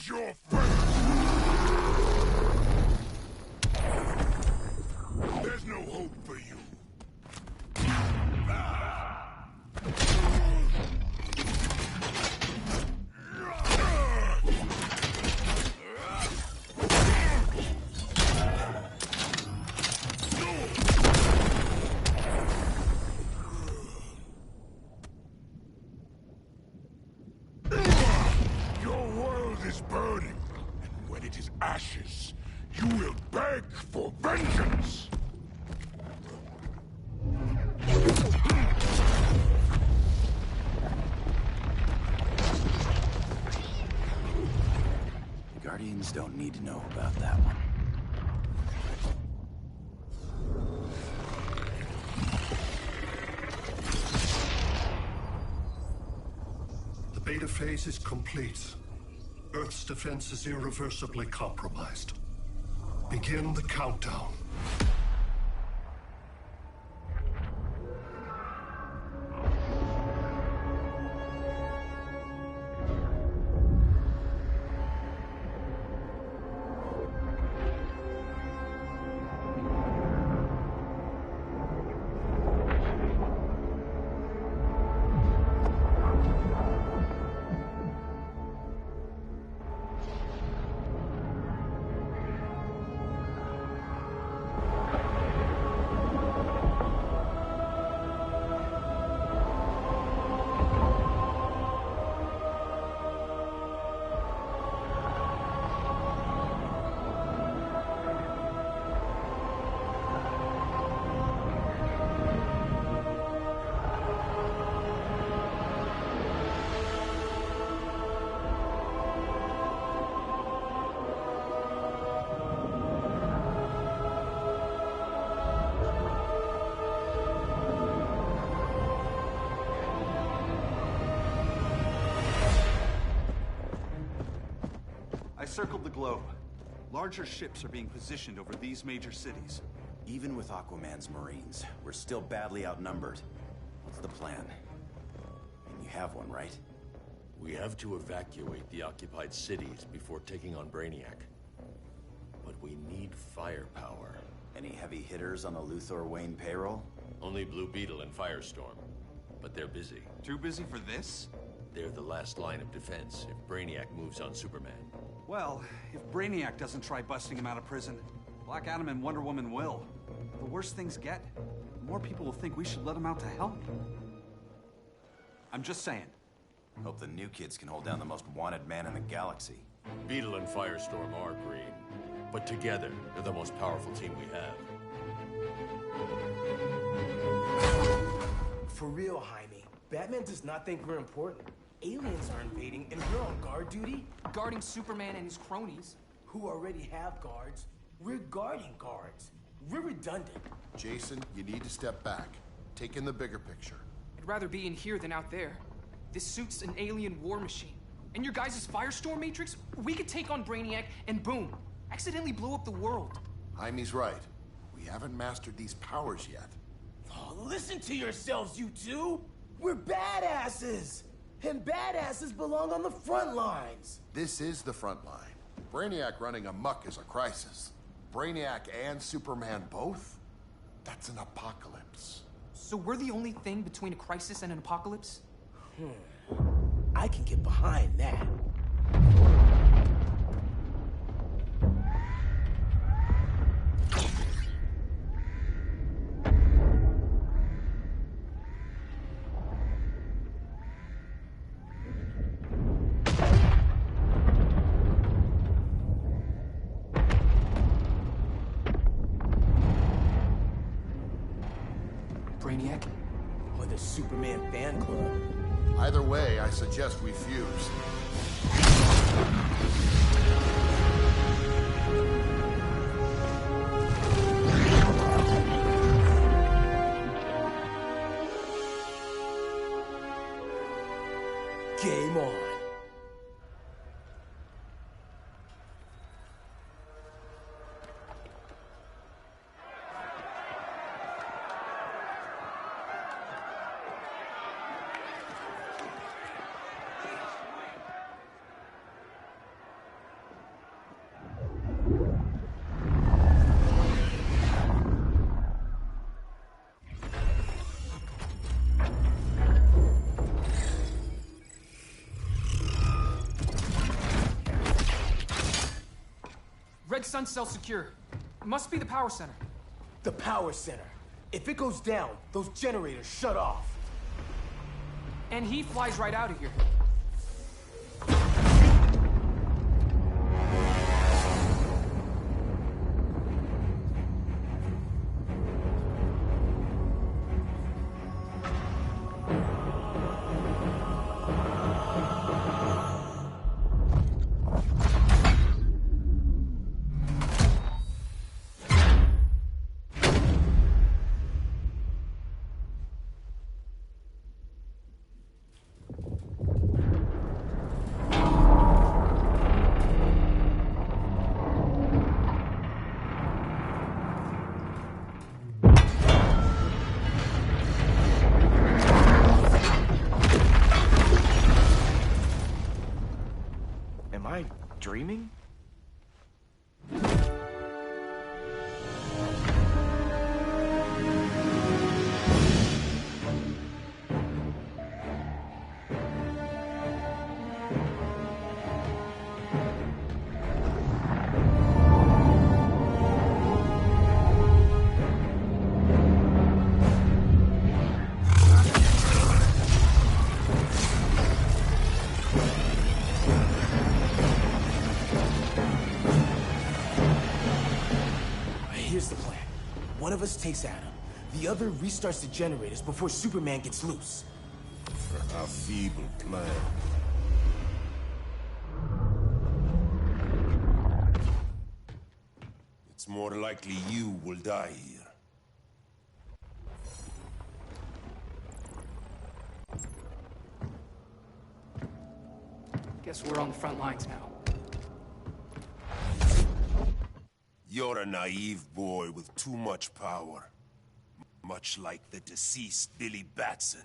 Where's your friend? There's no hope for you. Your world is burning, and when it is ashes, you will beg for vengeance! The Guardians don't need to know about that one. The beta phase is complete. Earth's defense is irreversibly compromised. Begin the countdown. I circled the globe. Larger ships are being positioned over these major cities. Even with Aquaman's Marines, we're still badly outnumbered. What's the plan? And you have one, right? We have to evacuate the occupied cities before taking on Brainiac. But we need firepower. Any heavy hitters on the Luthor Wayne payroll? Only Blue Beetle and Firestorm. But they're busy. Too busy for this? They're the last line of defense if Brainiac moves on Superman. Well, if Brainiac doesn't try busting him out of prison, Black Adam and Wonder Woman will. The worse things get, the more people will think we should let him out to help. I'm just saying. Hope the new kids can hold down the most wanted man in the galaxy. Beetle and Firestorm are green, but together, they're the most powerful team we have. For real, Jaime, Batman does not think we're important. Aliens are invading, and we're on guard duty? Guarding Superman and his cronies. Who already have guards. We're guarding guards. We're redundant. Jason, you need to step back. Take in the bigger picture. I'd rather be in here than out there. This suit's an alien war machine. And your guys' Firestorm Matrix, we could take on Brainiac and boom, accidentally blow up the world. Jaime's right. We haven't mastered these powers yet. Oh, listen to yourselves, you two! We're badasses! And badasses belong on the front lines! This is the front line. Brainiac running amok is a crisis. Brainiac and Superman both? That's an apocalypse. So we're the only thing between a crisis and an apocalypse? I can get behind that. Brainiac? Or the Superman fan club? Either way, I suggest we fuse. Game on. Red Sun cell secure. It must be the power center. The power center. If it goes down, those generators shut off. And he flies right out of here. Am I dreaming? Here's the plan. One of us takes Adam. The other restarts the generators before Superman gets loose. A feeble plan. It's more likely you will die here. Guess we're on the front lines now. You're a naive boy with too much power. Much like the deceased Billy Batson.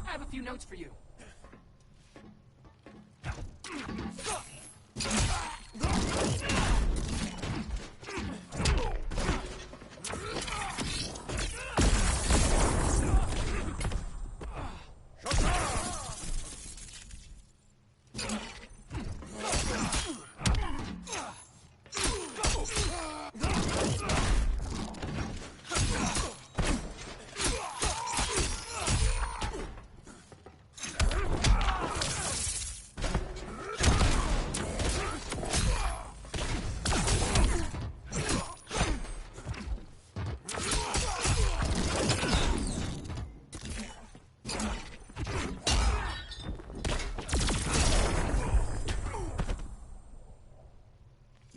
I have a few notes for you.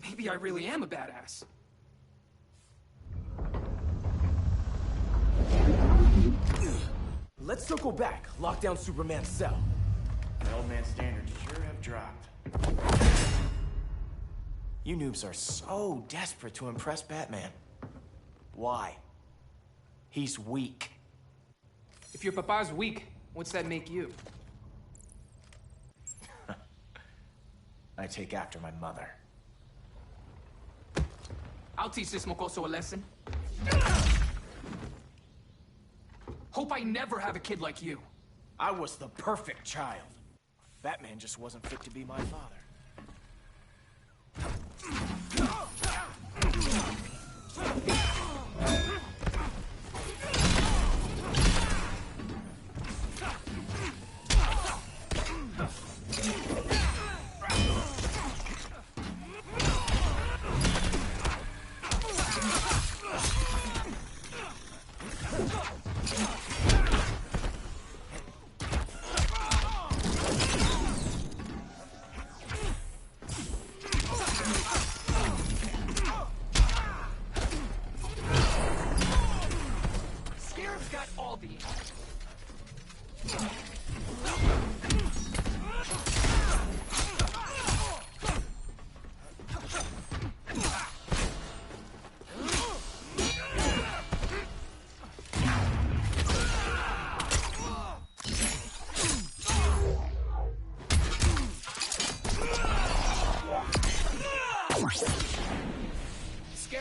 Maybe I really am a badass. Let's circle back, lock down Superman's cell. The old man's standards sure have dropped. You noobs are so desperate to impress Batman. Why? He's weak. If your papa's weak, what's that make you? I take after my mother. I'll teach this mocoso a lesson. Hope I never have a kid like you. I was the perfect child. Batman just wasn't fit to be my father.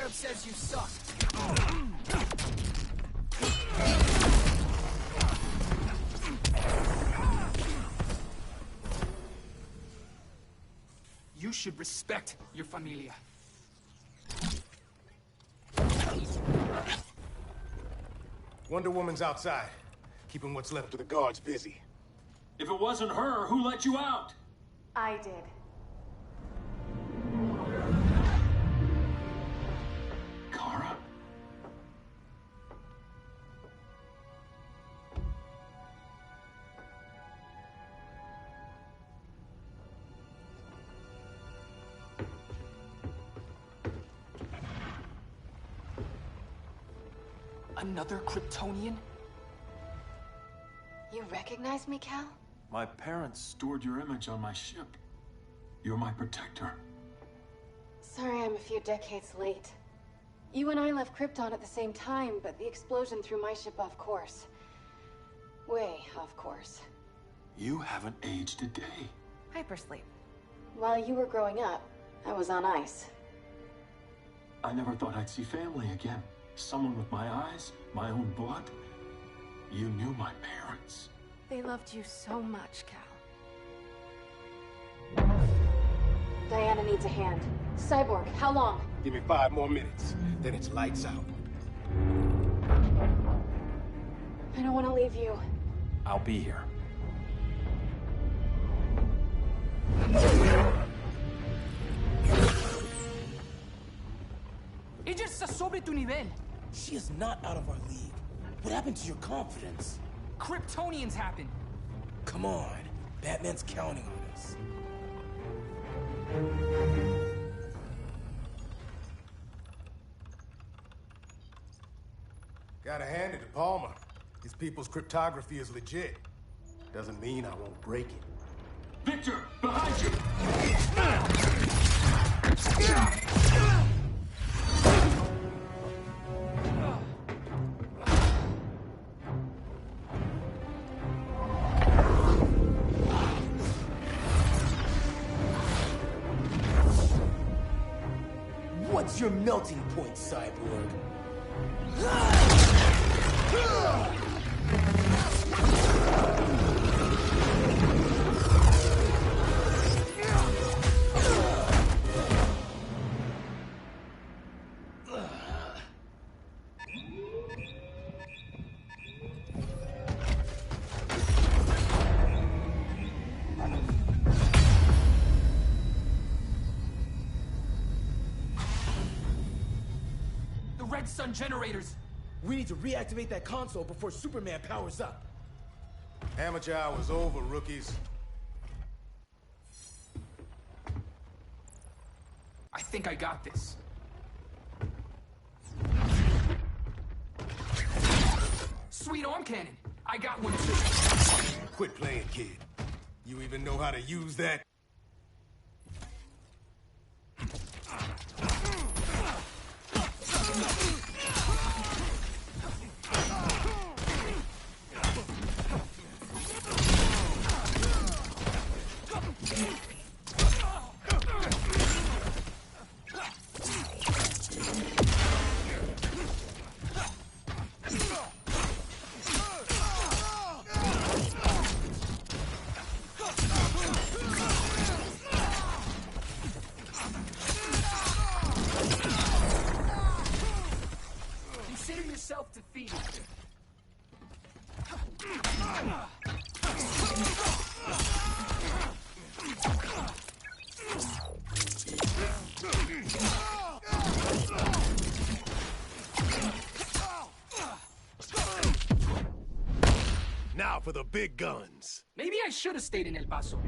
setup says you suck. You should respect your familia. Wonder Woman's outside, keeping what's left of the guards busy. If it wasn't her, who let you out? I did. Kara? Another Kryptonian? You recognize me, Cal? My parents stored your image on my ship. You're my protector. Sorry I'm a few decades late. You and I left Krypton at the same time, but the explosion threw my ship off course. Way off course. You haven't aged a day. Hypersleep. While you were growing up, I was on ice. I never thought I'd see family again. Someone with my eyes, my own blood. You knew my parents. They loved you so much, Cal. Diana needs a hand. Cyborg, how long? Give me 5 more minutes, then it's lights out. I don't want to leave you. I'll be here. Ella está sobre tu nivel. She is not out of our league. What happened to your confidence? Kryptonians happen. Come on. Batman's counting on us. Gotta hand it to Palmer. His people's cryptography is legit. Doesn't mean I won't break it. Victor, behind you! What's your melting point, Cyborg? Red Sun generators. We need to reactivate that console before Superman powers up. Amateur hour's over, rookies. I think I got this. Sweet arm cannon. I got one too. Quit playing, kid. You even know how to use that? Consider yourself defeated. Now for the big guns. Maybe I should have stayed in El Paso.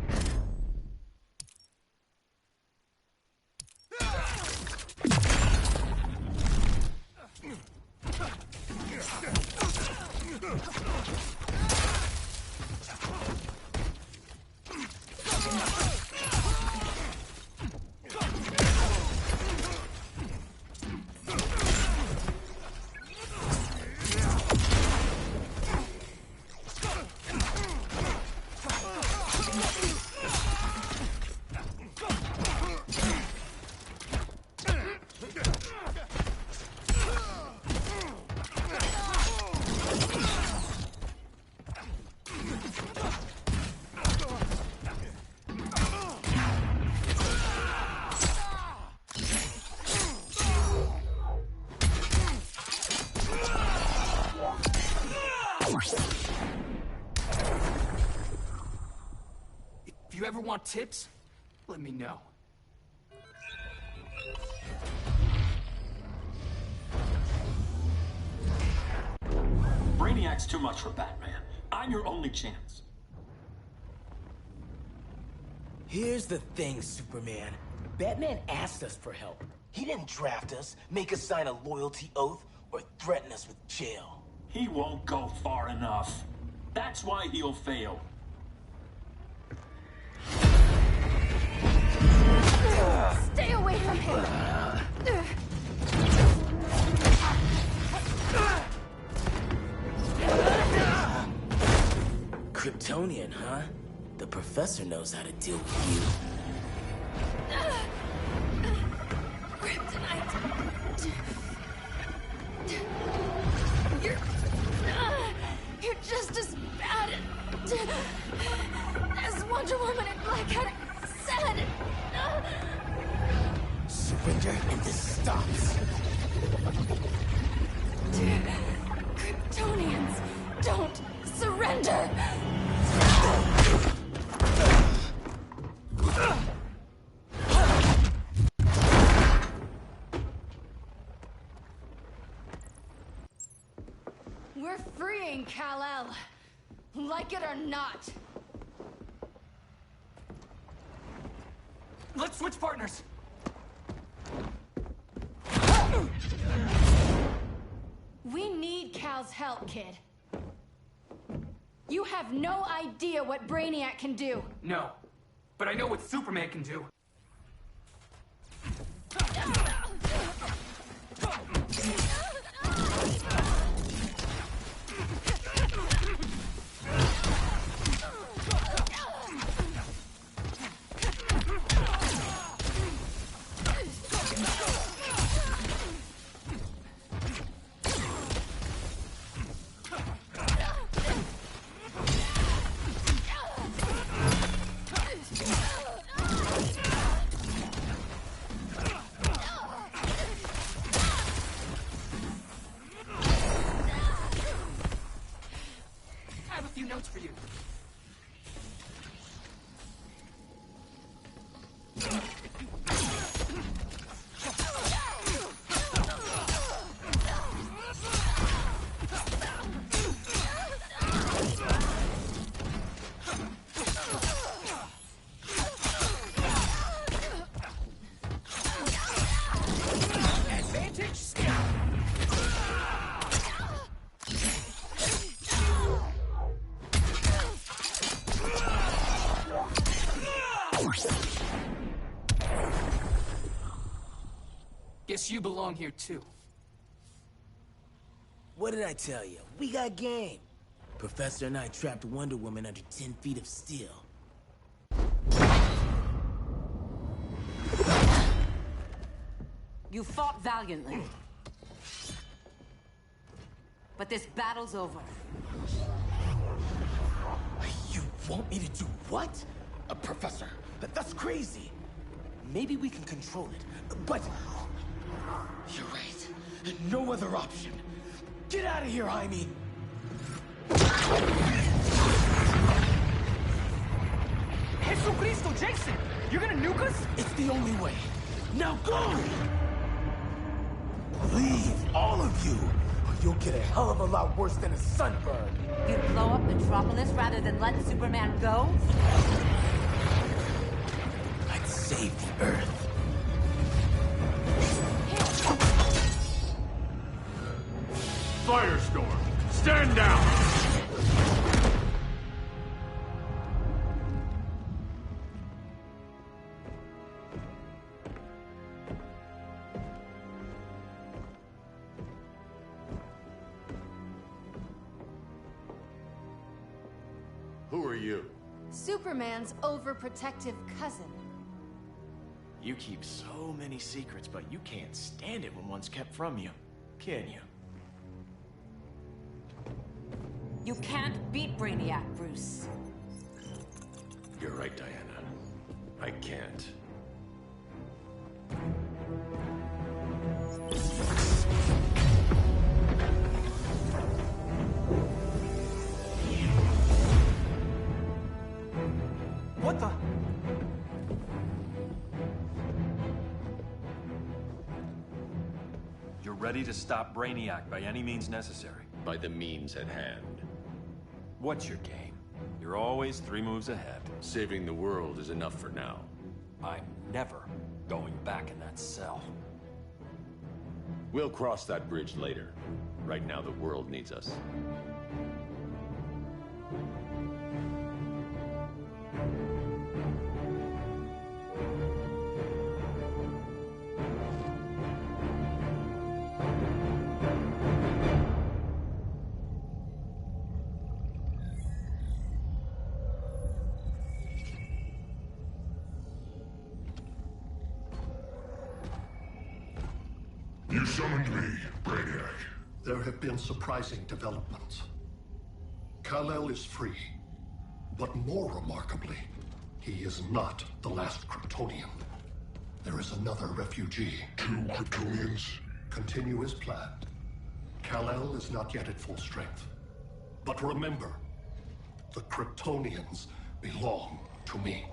If you ever want tips, let me know. Brainiac's too much for Batman. I'm your only chance. Here's the thing, Superman. Batman asked us for help. He didn't draft us, make us sign a loyalty oath, or threaten us with jail. He won't go far enough. That's why he'll fail. Stay away from him! Kryptonian, huh? The professor knows how to deal with you. Kryptonite! You're just as bad as Wonder Woman and Blackheart said. Surrender and this stops. Kryptonians don't surrender! We're freeing Kal-El, like it or not. Let's switch partners. We need Cal's help, kid. You have no idea what Brainiac can do. No, but I know what Superman can do. Notes for you. Advantage skill. Guess you belong here too. What did I tell you? We got game. Professor and I trapped Wonder Woman under 10 feet of steel. You fought valiantly. But this battle's over. You want me to do what? Professor, that's crazy. Maybe we can control it, but... You're right. No other option. Get out of here, Jaime! Jesucristo, Jason! You're gonna nuke us? It's the only way. Now go! Leave, all of you, or you'll get a hell of a lot worse than a sunburn. You'd blow up Metropolis rather than let Superman go? I'd save the Earth. Firestorm, stand down! Who are you? Superman's overprotective cousin. You keep so many secrets, but you can't stand it when one's kept from you, can you? You can't beat Brainiac, Bruce. You're right, Diana. I can't. Ready to stop Brainiac by any means necessary. By the means at hand. What's your game? You're always 3 moves ahead. Saving the world is enough for now. I'm never going back in that cell. We'll cross that bridge later. Right now, the world needs us. You summoned me, Brainiac. There have been surprising developments. Kal-El is free, but more remarkably, he is not the last Kryptonian. There is another refugee. 2 Kryptonians? Continue as planned. Kal-El is not yet at full strength. But remember, the Kryptonians belong to me.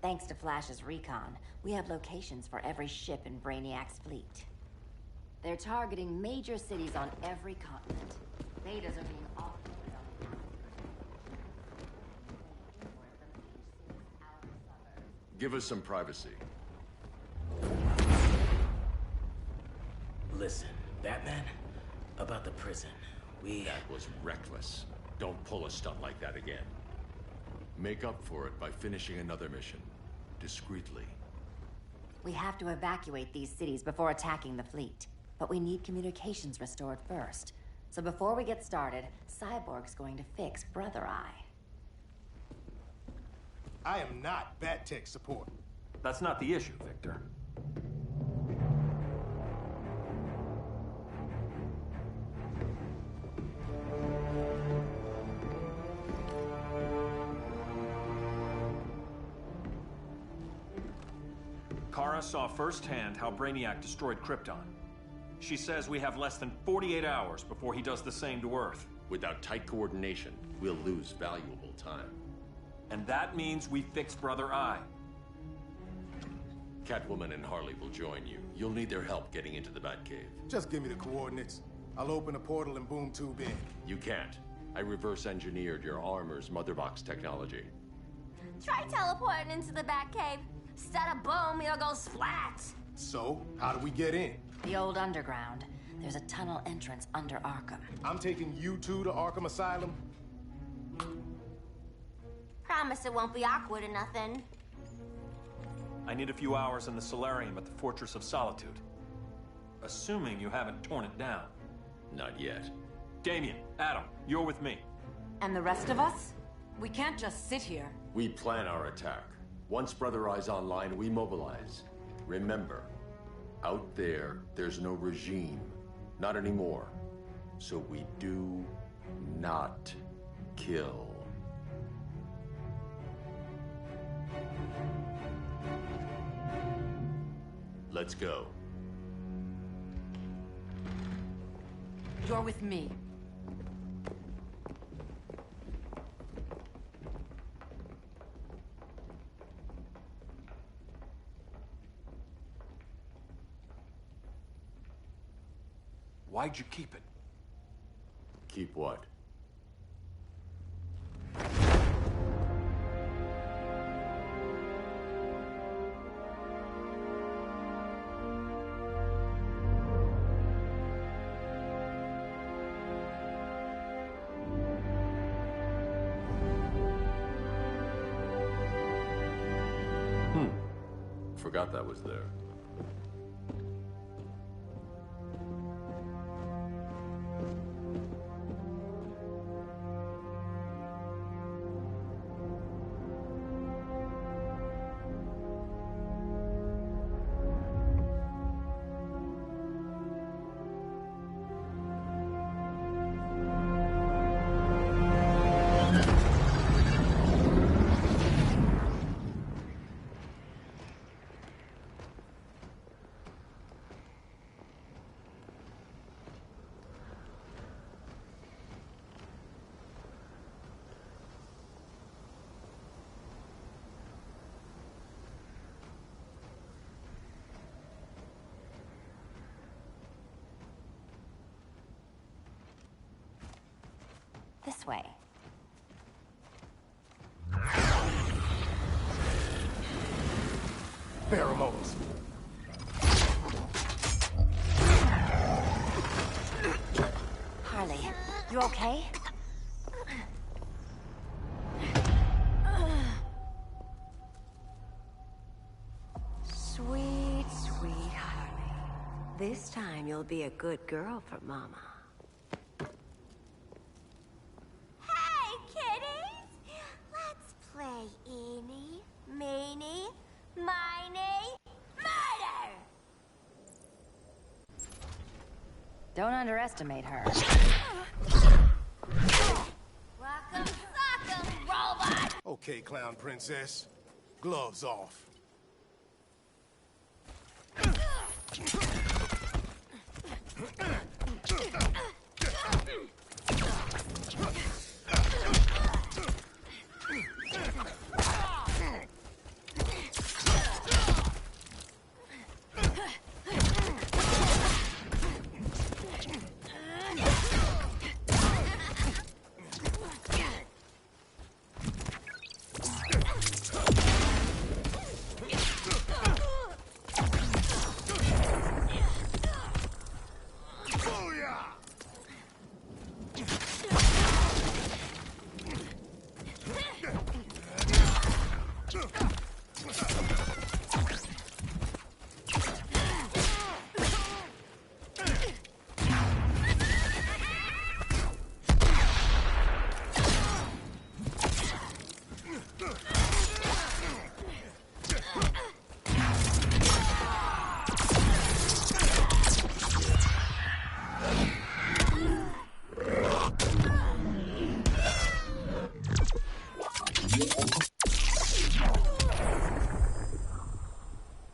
Thanks to Flash's recon, we have locations for every ship in Brainiac's fleet. They're targeting major cities on every continent. Betas are being offloaded on Give us some privacy. Listen, Batman, about the prison, That was reckless. Don't pull a stunt like that again. Make up for it by finishing another mission. Discreetly. We have to evacuate these cities before attacking the fleet. But we need communications restored first. So before we get started, Cyborg's going to fix Brother Eye. I am not Bat Tech support. That's not the issue, Victor. Kara saw firsthand how Brainiac destroyed Krypton. She says we have less than 48 hours before he does the same to Earth. Without tight coordination, we'll lose valuable time. And that means we fix Brother Eye. Catwoman and Harley will join you. You'll need their help getting into the Batcave. Just give me the coordinates. I'll open a portal and boom tube in. You can't. I reverse engineered your armor's motherbox technology. Try teleporting into the Batcave. Instead of boom, you'll go splat. So, how do we get in? The old underground. There's a tunnel entrance under Arkham. I'm taking you two to Arkham Asylum? Promise it won't be awkward or nothing. I need a few hours in the solarium at the Fortress of Solitude. Assuming you haven't torn it down. Not yet. Damien, Adam, you're with me. And the rest of us? We can't just sit here. We plan our attack. Once Brother Eye's online, we mobilize. Remember, out there's no regime. Not anymore. So we do not kill. Let's go. You're with me. Why'd you keep it? Keep what? Forgot that was there. way. Pheromones. Harley, you okay? Sweet, sweet Harley. This time you'll be a good girl for Mama. Hey, kitties! Let's play Eeny, Meeny, Miny, Murder! Don't underestimate her. Rock'em sock'em, robot! Okay, clown princess. Gloves off.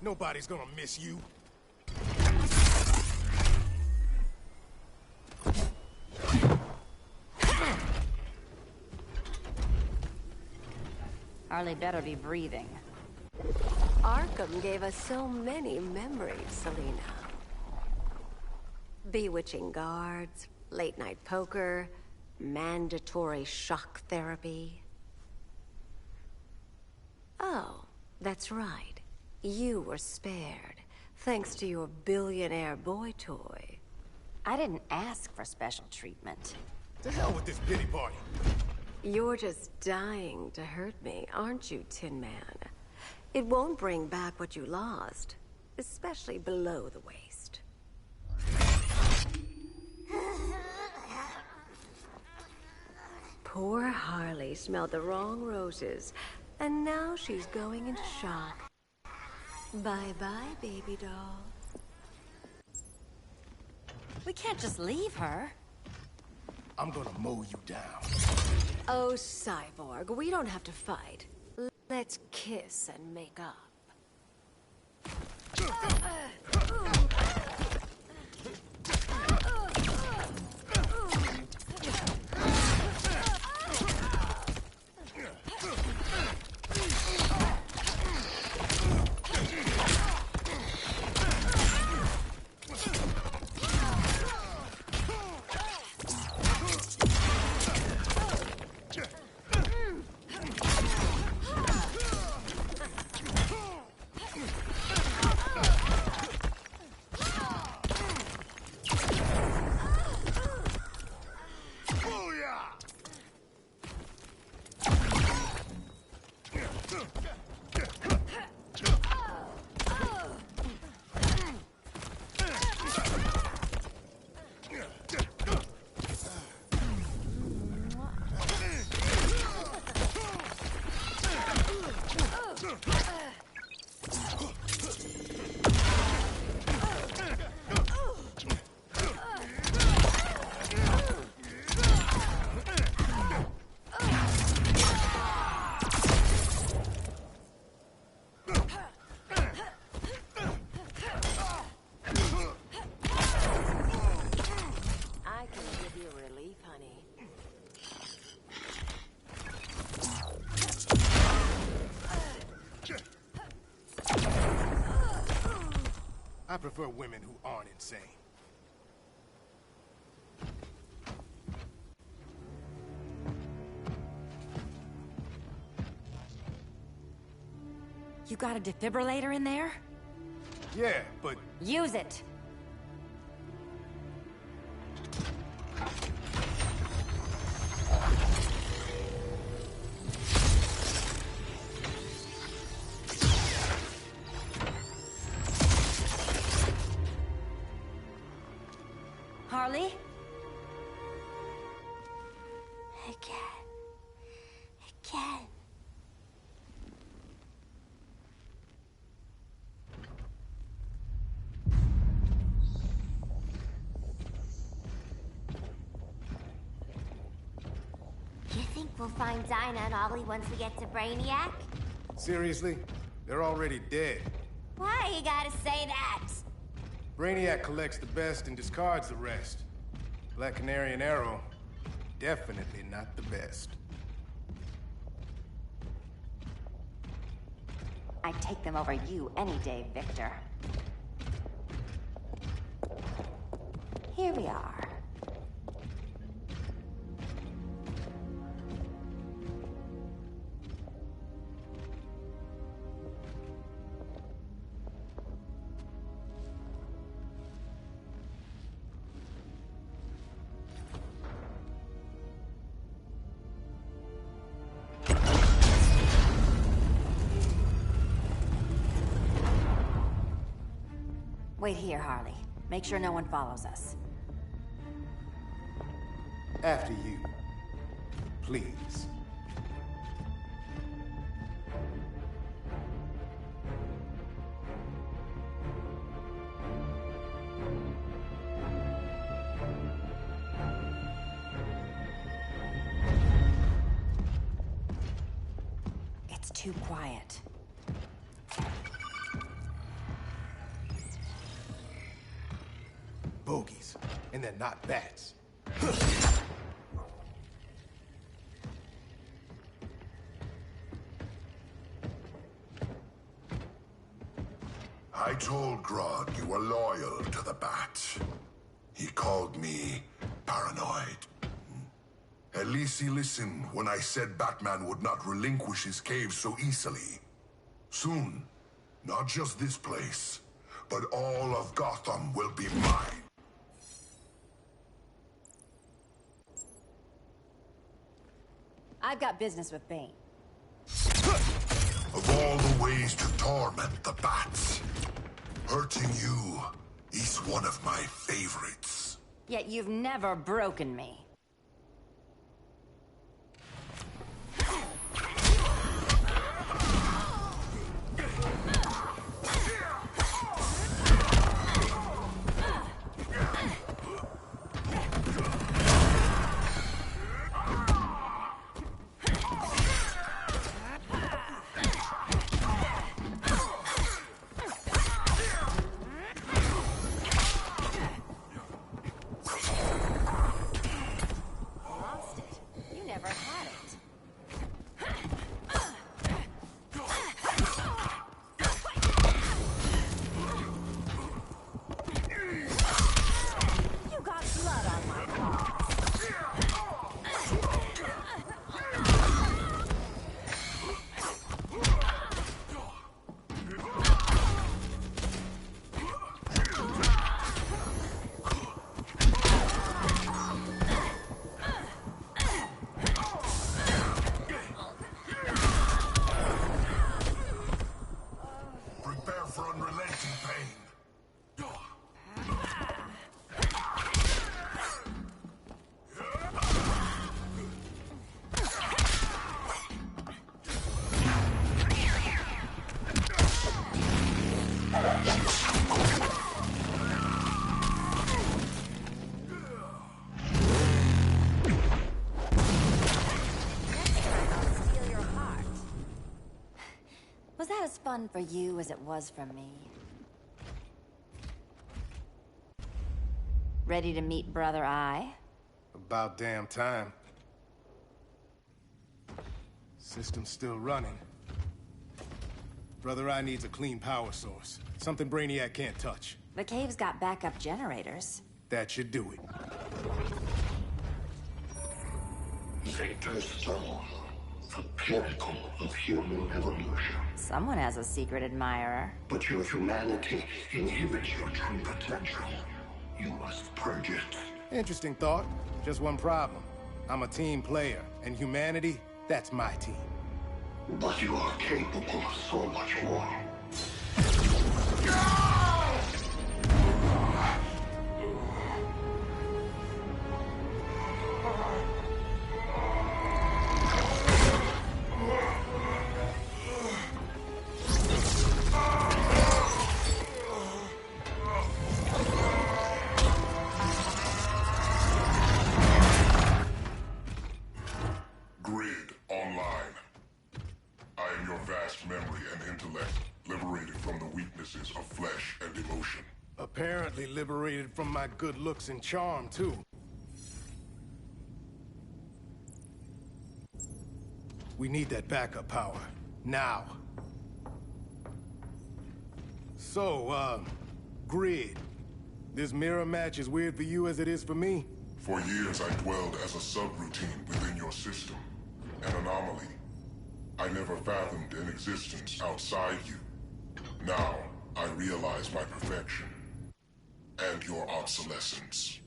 Nobody's gonna miss you. Harley better be breathing. Arkham gave us so many memories, Selina. Bewitching guards, late-night poker, mandatory shock therapy. Oh, that's right. You were spared, thanks to your billionaire boy toy. I didn't ask for special treatment. To hell with this pity party. You're just dying to hurt me, aren't you, Tin Man? It won't bring back what you lost, especially below the waist. Poor Harley smelled the wrong roses, and now she's going into shock. Bye-bye, baby doll. We can't just leave her. I'm gonna mow you down. Oh, Cyborg, we don't have to fight. Let's kiss and make up. I prefer women who aren't insane. You got a defibrillator in there? Yeah, but... Use it! Harley? Again. You think we'll find Dinah and Ollie once we get to Brainiac? Seriously? They're already dead. Why you gotta say that? Brainiac collects the best and discards the rest. Black Canary and Arrow, definitely not the best. I'd take them over you any day, Victor. Here we are. Wait here, Harley. Make sure no one follows us. After you. Please. It's too quiet. Bogies. And they're not bats. I told Grodd you were loyal to the Bat. He called me paranoid. At least he listened when I said Batman would not relinquish his cave so easily. Soon, not just this place, but all of Gotham will be mine. I've got business with Bane. Of all the ways to torment the Bats, hurting you is one of my favorites. Yet you've never broken me. Was that as fun for you as it was for me? Ready to meet Brother Eye? About damn time. System's still running. Brother Eye needs a clean power source. Something Brainiac can't touch. The cave's got backup generators. That should do it. Victor Stone, The pinnacle of human evolution. Someone has a secret admirer. But your humanity inhibits your true potential. You must purge it. Interesting thought. Just one problem. I'm a team player, and humanity, that's my team. But you are capable of so much more. Apparently liberated from my good looks and charm, too. We need that backup power. Now. So, Grid. This mirror match is weird for you as it is for me? For years I dwelled as a subroutine within your system. An anomaly. I never fathomed an existence outside you. Now, I realize my perfection. And your obsolescence.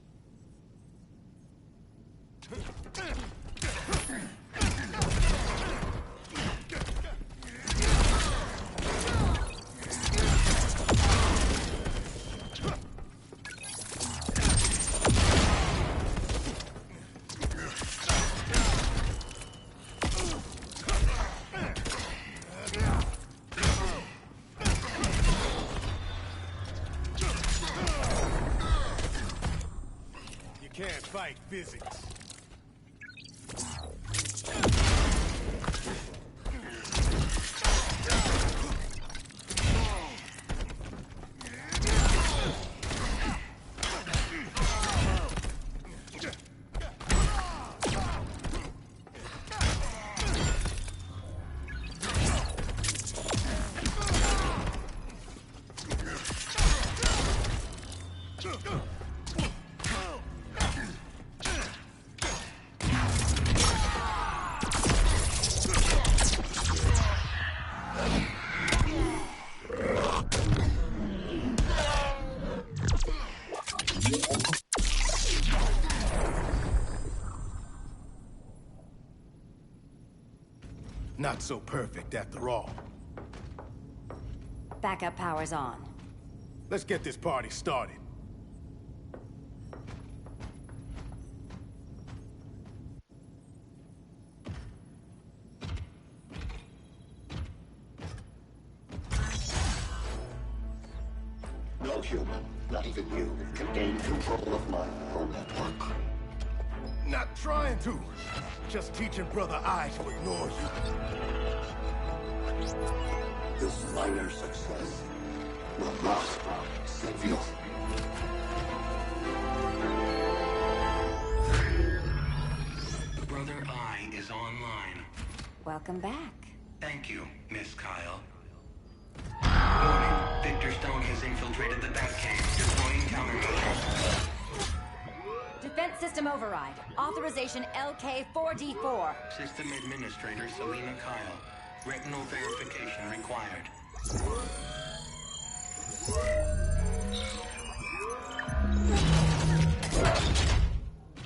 Can't fight physics. Not so perfect after all. Backup power's on. Let's get this party started. No human, not even you, can gain control of my neural network. Not trying to. Just teaching Brother Eye to ignore you. This minor success will last save you. Brother Eye is online. Welcome back. Thank you, Miss Kyle. Warning, Victor Stone has infiltrated the Batcave, deploying countermeasures. Defense system override. Authorization LK4D4. System Administrator Selena Kyle. Retinal verification required.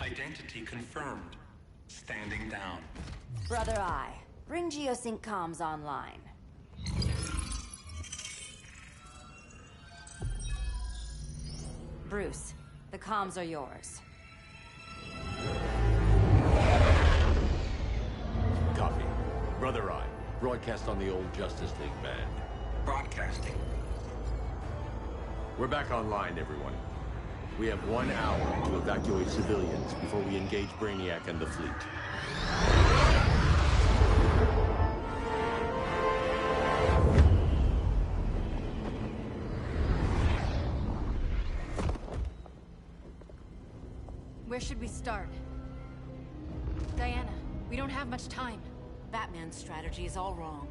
Identity confirmed. Standing down. Brother Eye, bring Geosync comms online. Bruce, the comms are yours. Copy. Brother Eye, broadcast on the old Justice League band. Broadcasting. We're back online, everyone. We have 1 hour to evacuate civilians before we engage Brainiac and the fleet. Where should we start? Diana, we don't have much time. Batman's strategy is all wrong.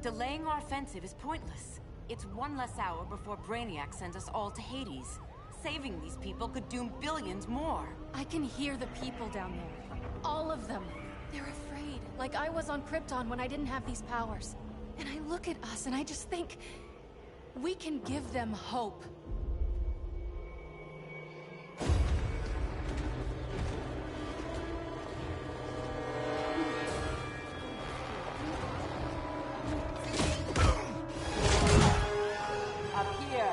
Delaying our offensive is pointless. It's one less hour before Brainiac sends us all to Hades. Saving these people could doom billions more. I can hear the people down there. All of them. They're afraid, like I was on Krypton when I didn't have these powers. And I look at us and I just think, we can give them hope. Up here.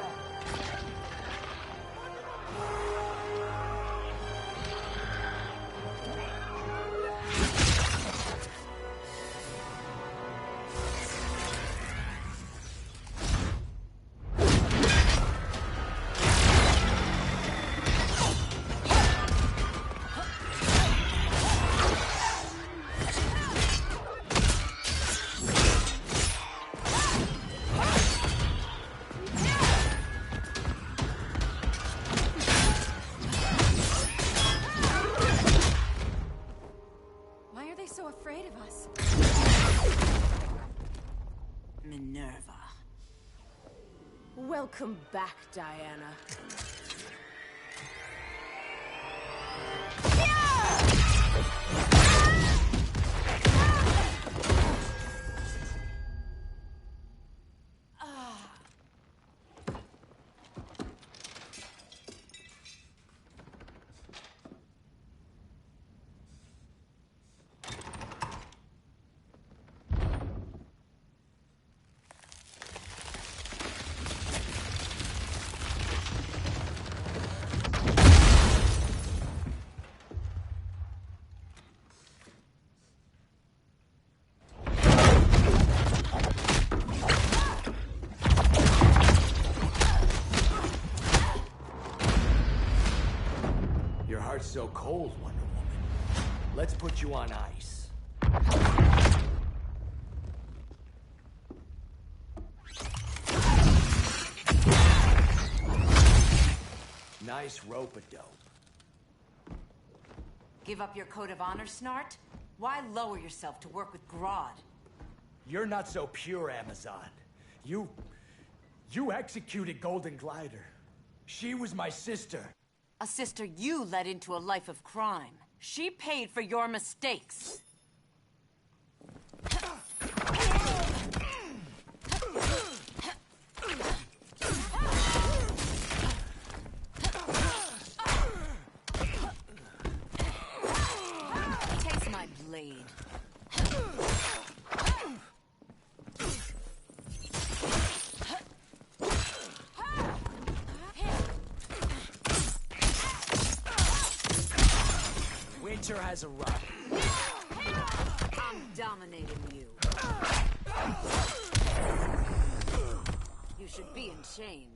Why are they so afraid of us? Minerva. Welcome back, Diana. Your heart's so cold, Wonder Woman. Let's put you on ice. Nice rope-a-dope. Give up your code of honor, Snart? Why lower yourself to work with Grodd? You're not so pure, Amazon. You executed Golden Glider. She was my sister. A sister you led into a life of crime. She paid for your mistakes. Taste my blade. Winter has arrived. I'm dominating you. You should be in chains.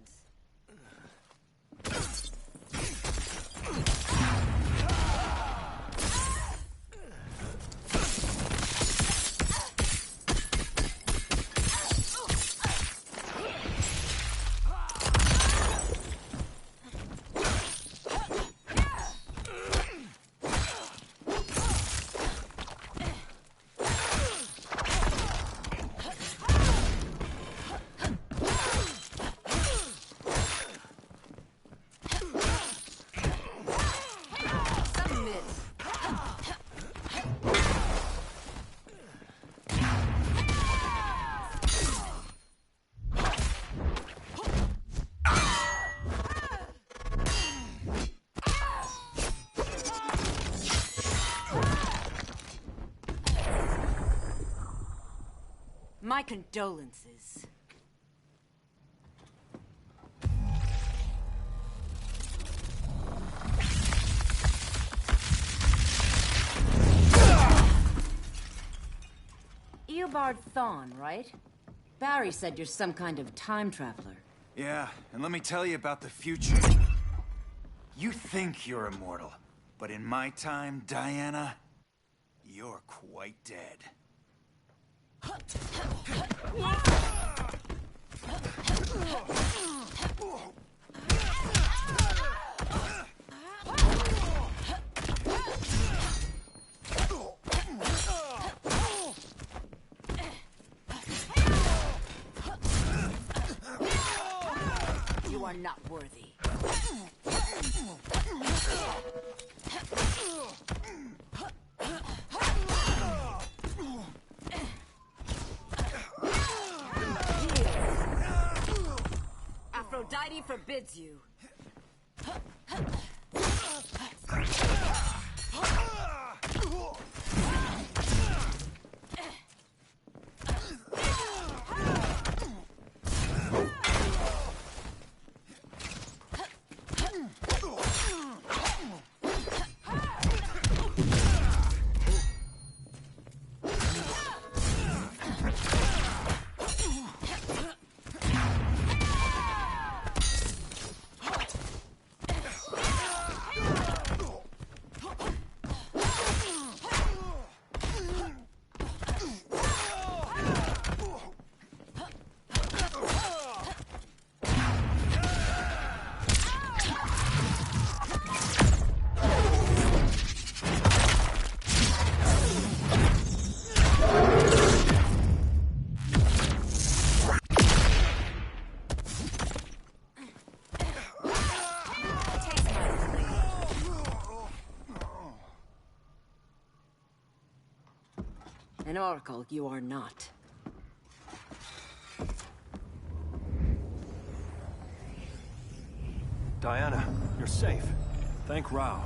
My condolences. Eobard Thawne, right? Barry said you're some kind of time traveler. Yeah, and let me tell you about the future. You think you're immortal, but in my time, Diana, you're quite dead. You are not worthy. Society forbids you. An oracle you are not. Diana, you're safe. Thank Rao.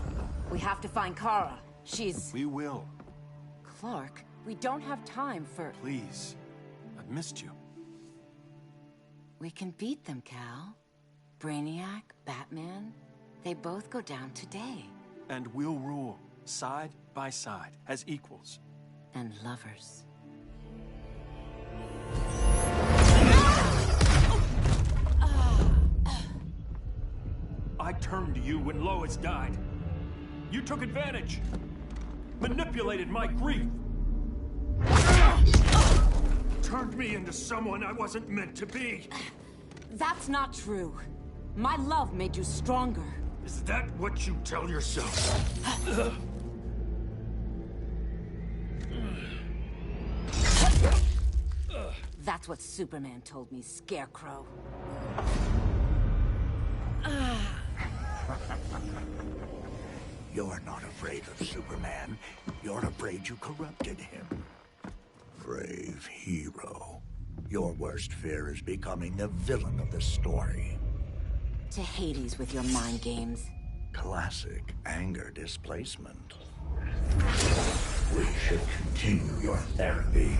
We have to find Kara. She's... We will. Clark, we don't have time for... Please. I've missed you. We can beat them, Cal. Brainiac, Batman, they both go down today. And we'll rule, side by side, as equals. And lovers. I turned to you when Lois died. You took advantage. Manipulated my grief. Turned me into someone I wasn't meant to be. That's not true. My love made you stronger. Is that what you tell yourself? That's what Superman told me, Scarecrow. You're not afraid of Superman. You're afraid you corrupted him. Brave hero. Your worst fear is becoming the villain of the story. To Hades with your mind games. Classic anger displacement. We should continue your therapy.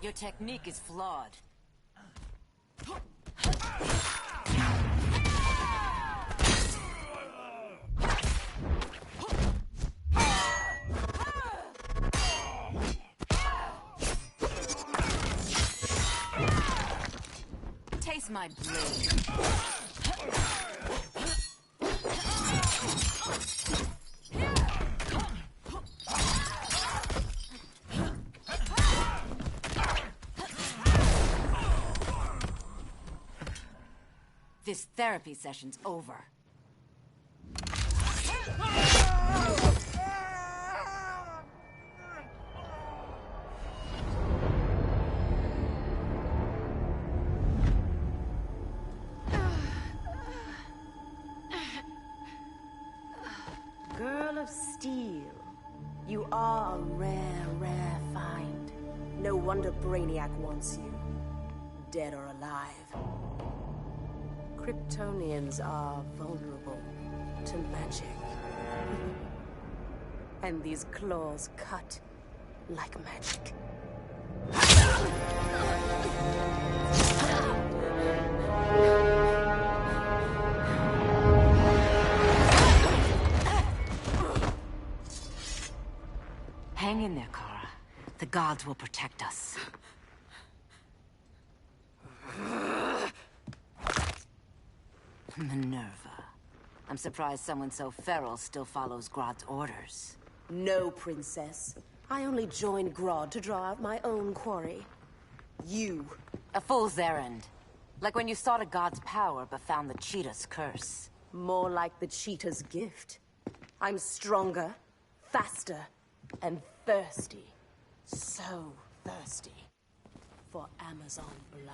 Your technique is flawed. Taste my blade. This therapy session's over. Girl of Steel, you are a rare, rare find. No wonder Brainiac wants you, dead or alive. Kryptonians are vulnerable to magic. And these claws cut like magic. Hang in there. gods will protect us. Minerva. I'm surprised someone so feral still follows Grodd's orders. No, princess. I only joined Grodd to draw out my own quarry. You. A fool's errand. Like when you sought a god's power but found the cheetah's curse. More like the cheetah's gift. I'm stronger, faster, and thirsty. So thirsty. For Amazon blood.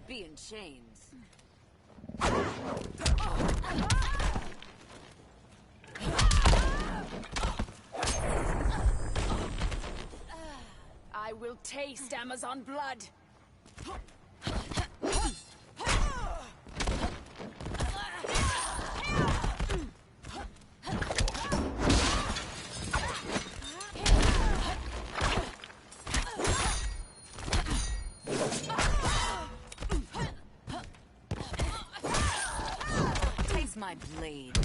Be in chains. I will taste Amazon blood. My blade.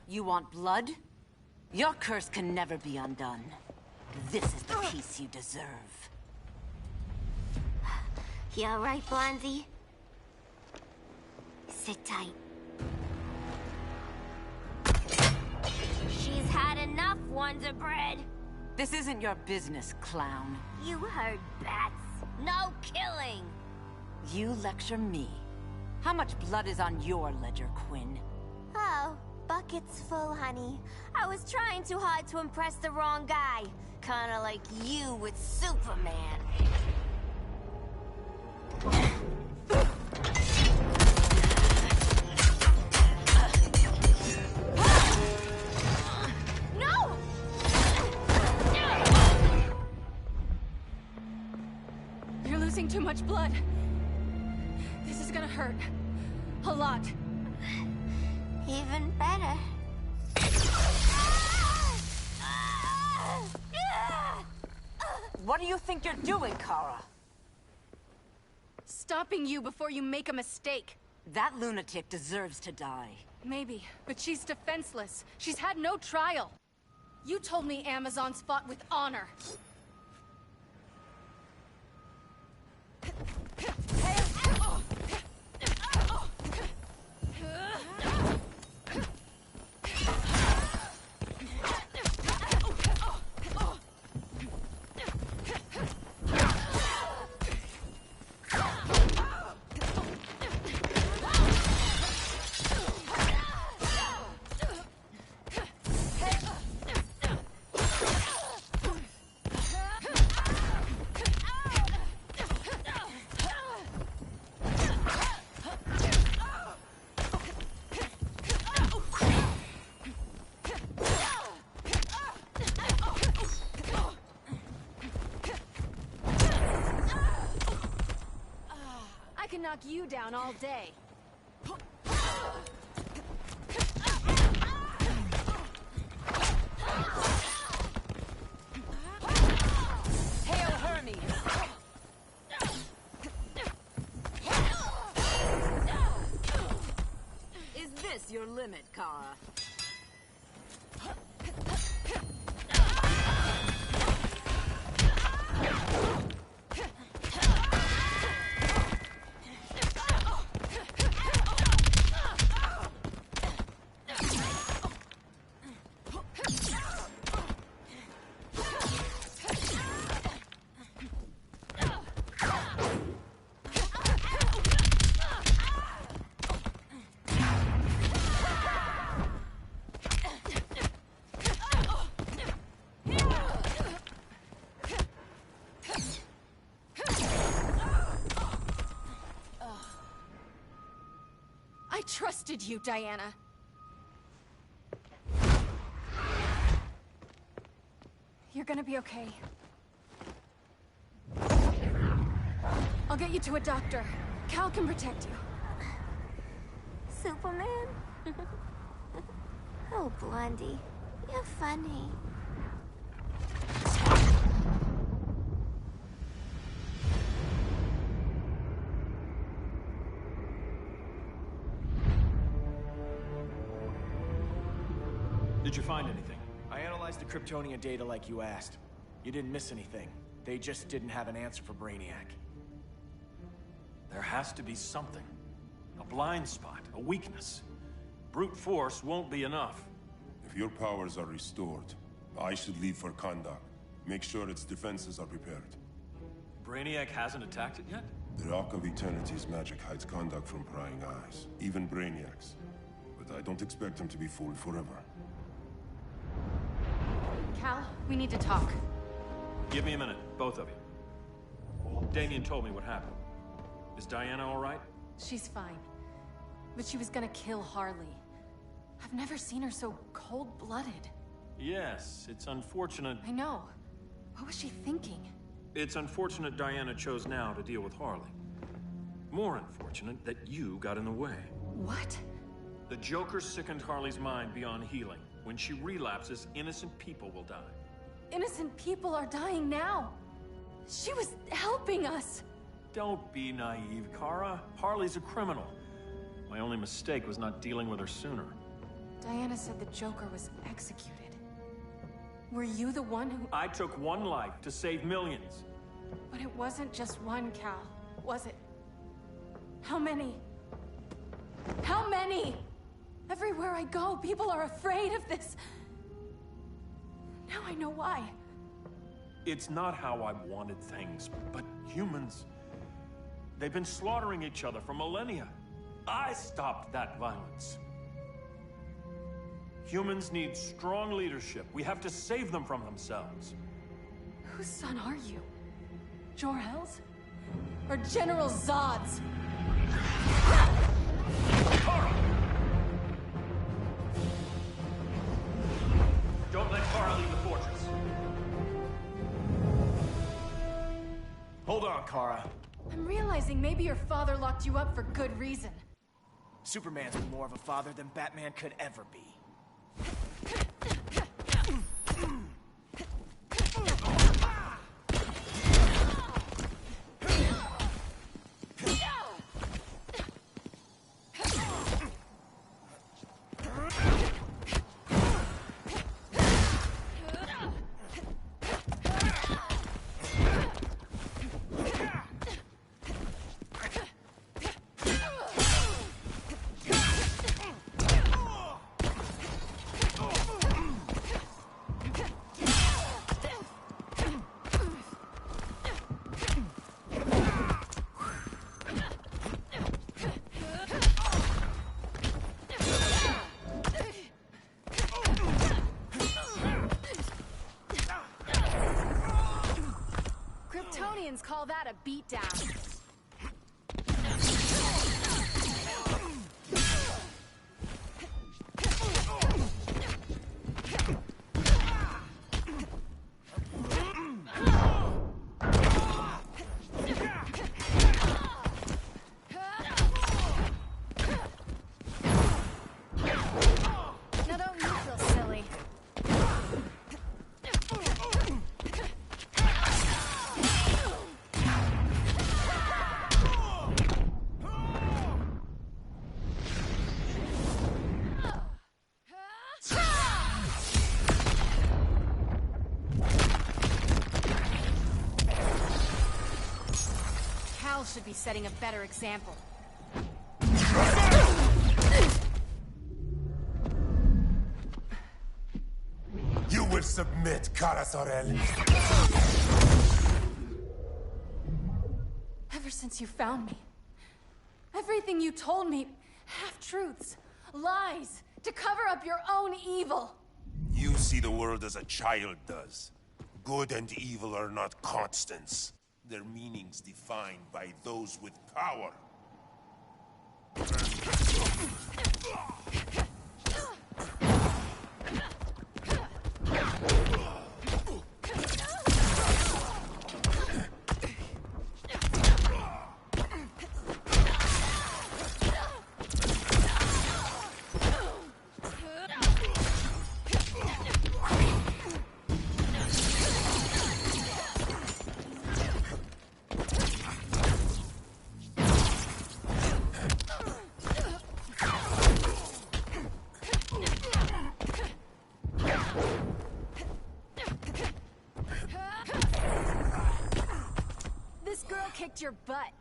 You want blood? Your curse can never be undone. This is the peace you deserve. You all right, Blondie? Sit tight. She's had enough, Wonder Bread. This isn't your business, clown. You heard bats. No killing. You lecture me. How much blood is on your ledger, Quinn? Oh, bucket's full, honey. I was trying too hard to impress the wrong guy. Kinda like you with Superman. Too much blood. This is gonna hurt. A lot. Even better. What do you think you're doing, Kara? Stopping you before you make a mistake. That lunatic deserves to die. Maybe, but she's defenseless. She's had no trial. You told me Amazons fought with honor. I can knock you down all day. Hail Hermes! Is this your limit, Kara? trusted you, Diana. You're gonna be okay. I'll get you to a doctor. Cal can protect you. Superman? Oh, Blondie, you're funny. Did you find anything? I analyzed the Kryptonian data like you asked. You didn't miss anything. They just didn't have an answer for Brainiac. There has to be something. A blind spot, a weakness. Brute force won't be enough. If your powers are restored, I should leave for Kahndaq. Make sure its defenses are prepared. Brainiac hasn't attacked it yet? The Rock of Eternity's magic hides Kahndaq from prying eyes, even Brainiac's. But I don't expect him to be fooled forever. Cal, we need to talk. Give me a minute, both of you. Damien told me what happened. Is Diana all right? She's fine. But she was gonna kill Harley. I've never seen her so cold-blooded. Yes, it's unfortunate. I know. What was she thinking? It's unfortunate Diana chose now to deal with Harley. More unfortunate that you got in the way. What? The Joker sickened Harley's mind beyond healing. When she relapses, innocent people will die. Innocent people are dying now. She was helping us. Don't be naive, Kara. Harley's a criminal. My only mistake was not dealing with her sooner. Diana said the Joker was executed. Were you the one who... I took one life to save millions. But it wasn't just one, Cal, was it? How many? How many? Everywhere I go, people are afraid of this. Now I know why. It's not how I wanted things, but humans... They've been slaughtering each other for millennia. I stopped that violence. Humans need strong leadership. We have to save them from themselves. Whose son are you? Jor-El's? Or General Zod's? Kara! Don't let Kara leave the fortress. Hold on, Kara. I'm realizing maybe your father locked you up for good reason. Superman's been more of a father than Batman could ever be. Kryptonians call that a beatdown. Now don't you feel silly. Cal should be setting a better example. You will submit, Kara Zor-El. Ever since you found me, everything you told me, half-truths, lies, to cover up your own evil. You see the world as a child does. Good and evil are not constants. Their meanings defined by those with power. Kicked your butt.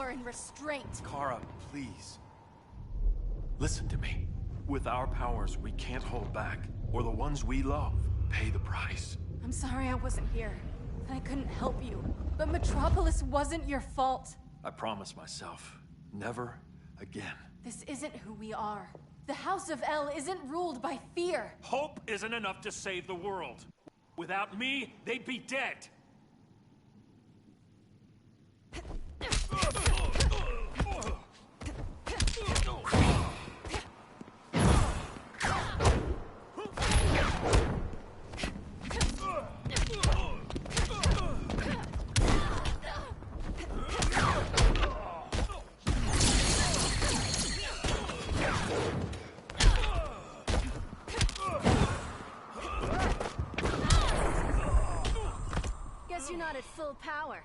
And restraint. Kara, please. Listen to me. With our powers, we can't hold back, or the ones we love pay the price. I'm sorry I wasn't here. I couldn't help you. But Metropolis wasn't your fault. I promise myself, never again. This isn't who we are. The House of El isn't ruled by fear. Hope isn't enough to save the world. Without me, they'd be dead. Guess you're not at full power.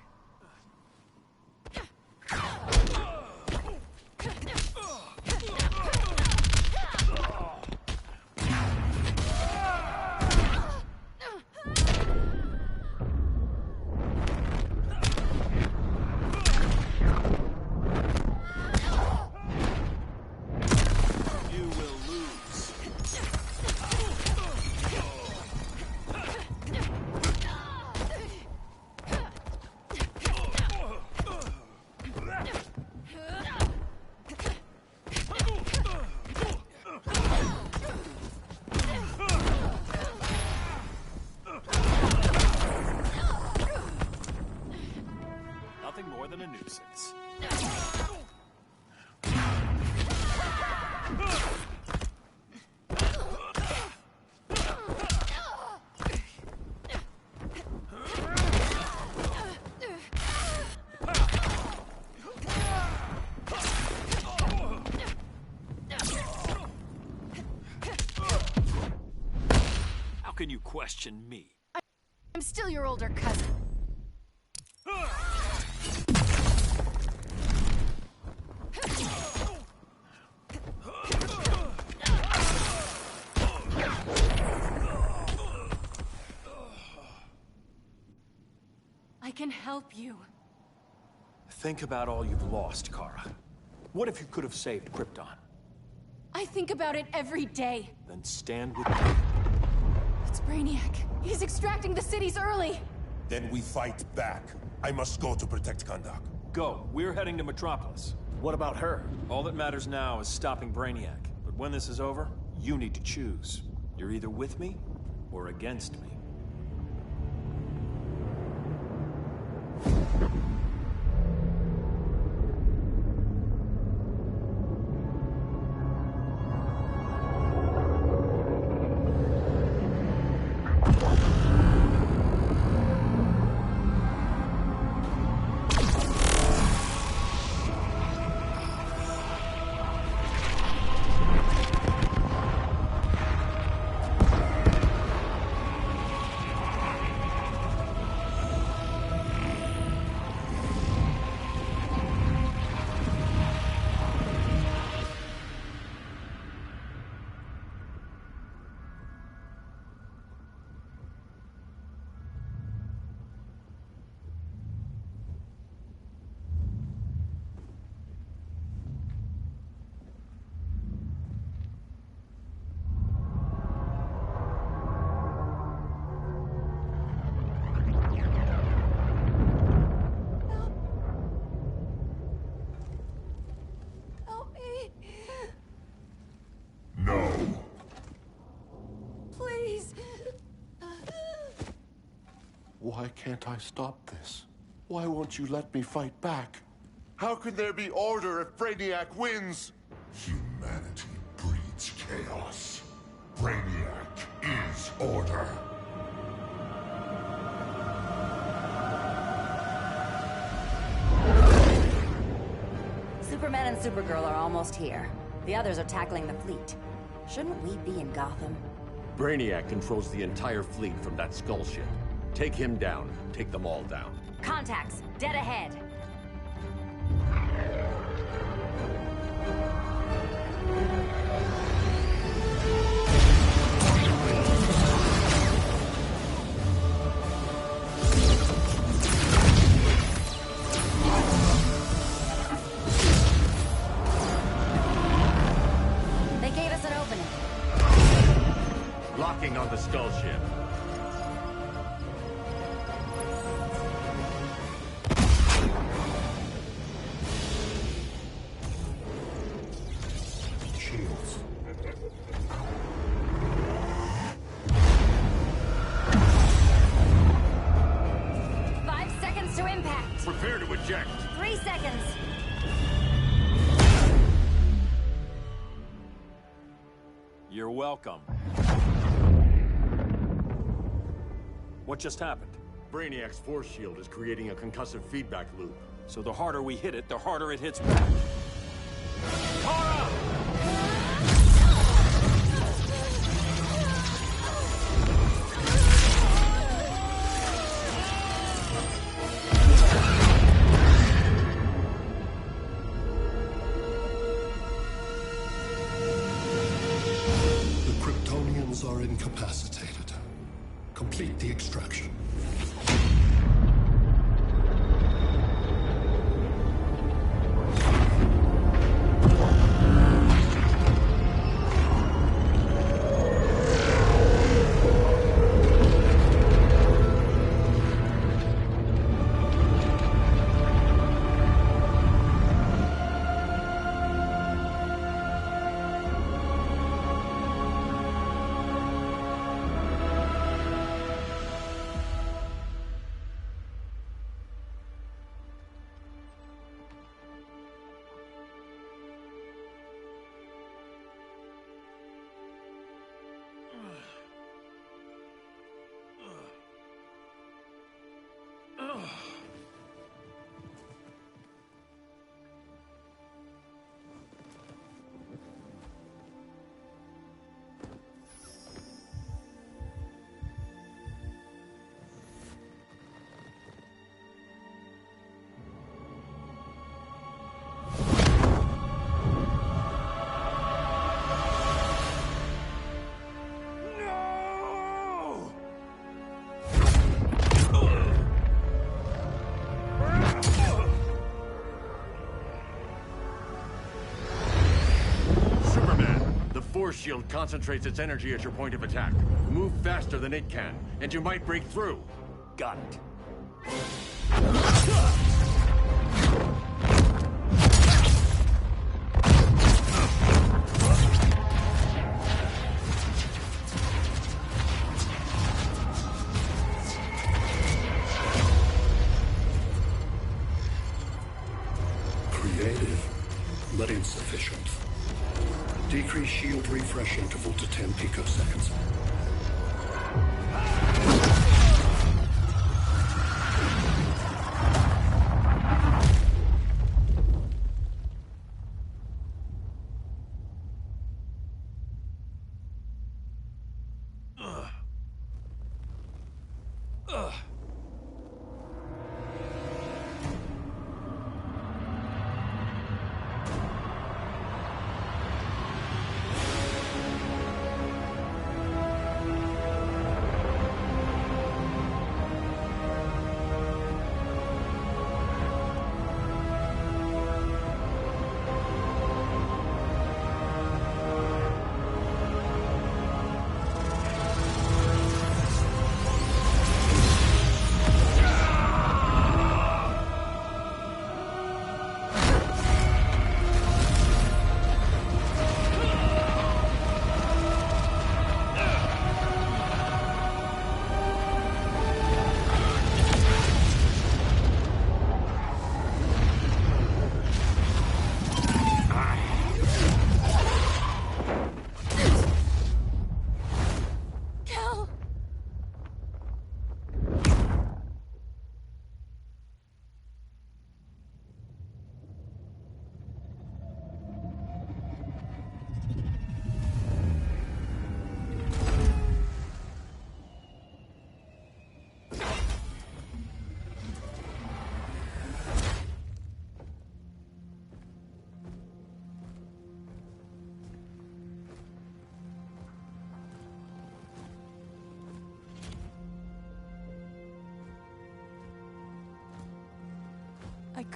Can you question me? I'm still your older cousin. I can help you. Think about all you've lost, Kara. What if you could have saved Krypton? I think about it every day. Then stand with me. It's Brainiac. He's extracting the cities early. Then we fight back. I must go to protect Kahndaq. Go. We're heading to Metropolis. What about her? All that matters now is stopping Brainiac. But when this is over, you need to choose. You're either with me or against me. Why can't I stop this? Why won't you let me fight back? How can there be order if Brainiac wins? Humanity breeds chaos. Brainiac is order. Superman and Supergirl are almost here. The others are tackling the fleet. Shouldn't we be in Gotham? Brainiac controls the entire fleet from that skull ship. Take him down. Take them all down. Contacts, dead ahead. They gave us an opening. Locking on the skull ship. Shields. Five seconds to impact. Prepare to eject. 3 seconds. You're welcome. What just happened? Brainiac's force shield is creating a concussive feedback loop. So the harder we hit it, the harder it hits back. The Kryptonians are incapacitated. Complete the extraction. Force shield concentrates its energy at your point of attack. Move faster than it can, and you might break through. Got it. Creative, but insufficient. Decrease shield refresh interval to 10 picoseconds.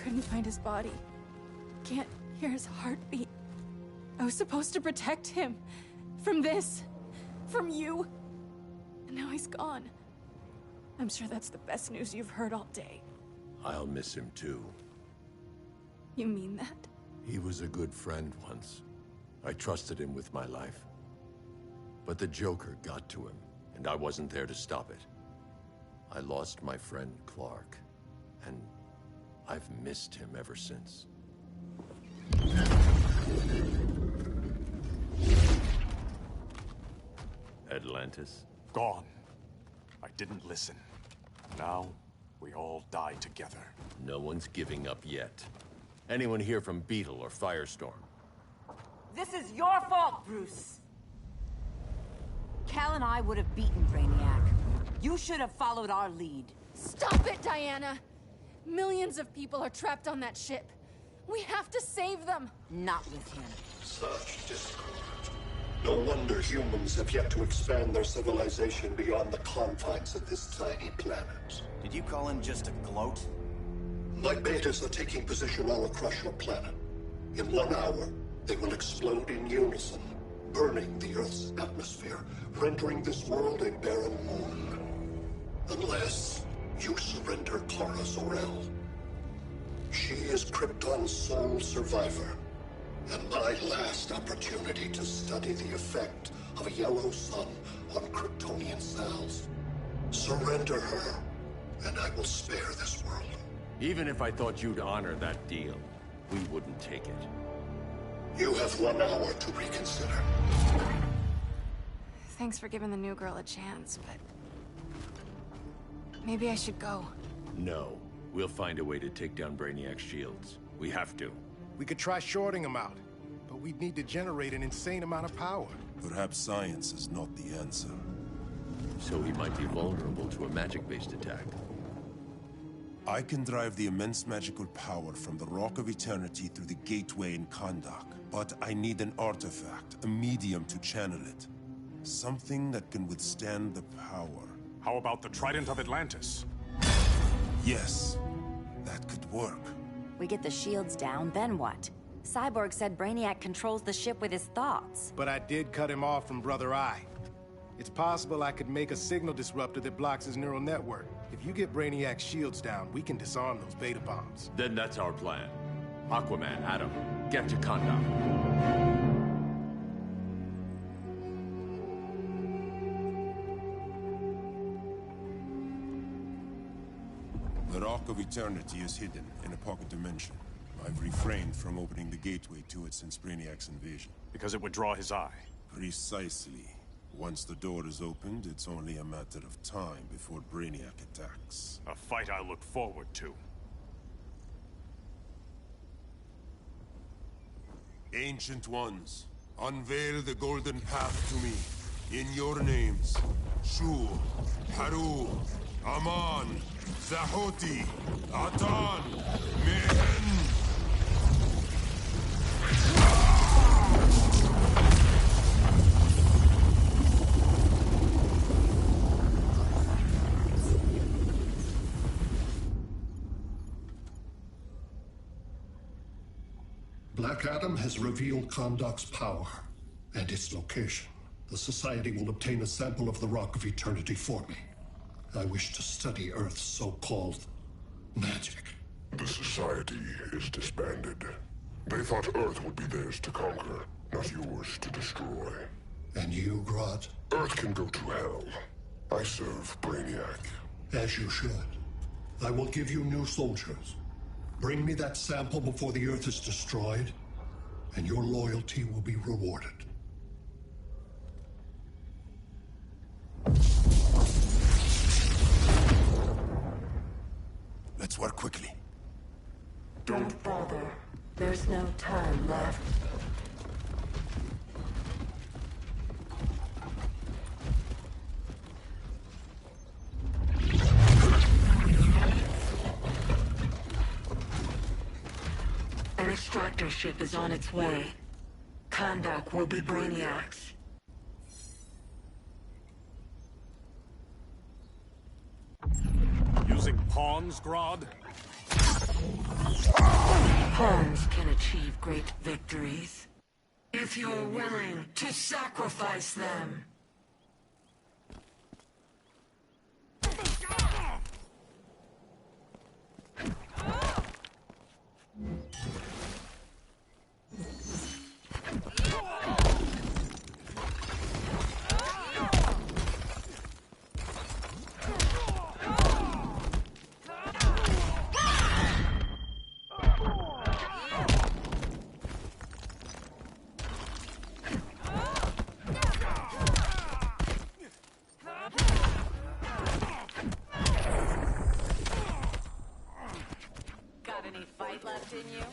couldn't find his body. Can't hear his heartbeat. I was supposed to protect him. From this. From you. And now he's gone. I'm sure that's the best news you've heard all day. I'll miss him too. You mean that? He was a good friend once. I trusted him with my life. But the Joker got to him, and I wasn't there to stop it. I lost my friend Clark, and I've missed him ever since. Atlantis? Gone. I didn't listen. Now, we all die together. No one's giving up yet. Anyone here from Beetle or Firestorm? This is your fault, Bruce. Cal and I would have beaten Brainiac. You should have followed our lead. Stop it, Diana! Millions of people are trapped on that ship. We have to save them! Not with him. Such discord. No wonder humans have yet to expand their civilization beyond the confines of this tiny planet. Did you call him just a gloat? My betas are taking position all across your planet. In 1 hour, they will explode in unison, burning the Earth's atmosphere, rendering this world a barren moon. Unless you surrender Clara Zor-El. She is Krypton's sole survivor, and my last opportunity to study the effect of a yellow sun on Kryptonian cells. Surrender her, and I will spare this world. Even if I thought you'd honor that deal, we wouldn't take it. You have 1 hour to reconsider. Thanks for giving the new girl a chance, but... maybe I should go. No. We'll find a way to take down Brainiac's shields. We have to. We could try shorting him out, but we'd need to generate an insane amount of power. Perhaps science is not the answer. So he might be vulnerable to a magic-based attack. I can drive the immense magical power from the Rock of Eternity through the gateway in Kahndaq, but I need an artifact, a medium to channel it. Something that can withstand the power. How about the Trident of Atlantis? Yes, that could work. We get the shields down, then what? Cyborg said Brainiac controls the ship with his thoughts. But I did cut him off from Brother Eye. It's possible I could make a signal disruptor that blocks his neural network. If you get Brainiac's shields down, we can disarm those beta bombs. Then that's our plan. Aquaman, Adam, get to Kahndaq. The Rock of Eternity is hidden in a pocket dimension. I've refrained from opening the gateway to it since Brainiac's invasion. Because it would draw his eye. Precisely. Once the door is opened, it's only a matter of time before Brainiac attacks. A fight I look forward to. Ancient Ones, unveil the golden path to me. In your names, Shul, Haru, Aman, Zahoti, Atan, Mehen! Black Adam has revealed Kahndaq's power and its location. The Society will obtain a sample of the Rock of Eternity for me. I wish to study Earth's so-called magic. The Society is disbanded. They thought Earth would be theirs to conquer, not yours to destroy. And you, Grodd? Earth can go to hell. I serve Brainiac. As you should. I will give you new soldiers. Bring me that sample before the Earth is destroyed, and your loyalty will be rewarded. Let's work quickly. Don't bother. There's no time left. An extractor ship is on its way. Kahndaq will be Brainiac's. Using pawns, Grodd? Pawns can achieve great victories if you're willing to sacrifice them. Got any fight left in you?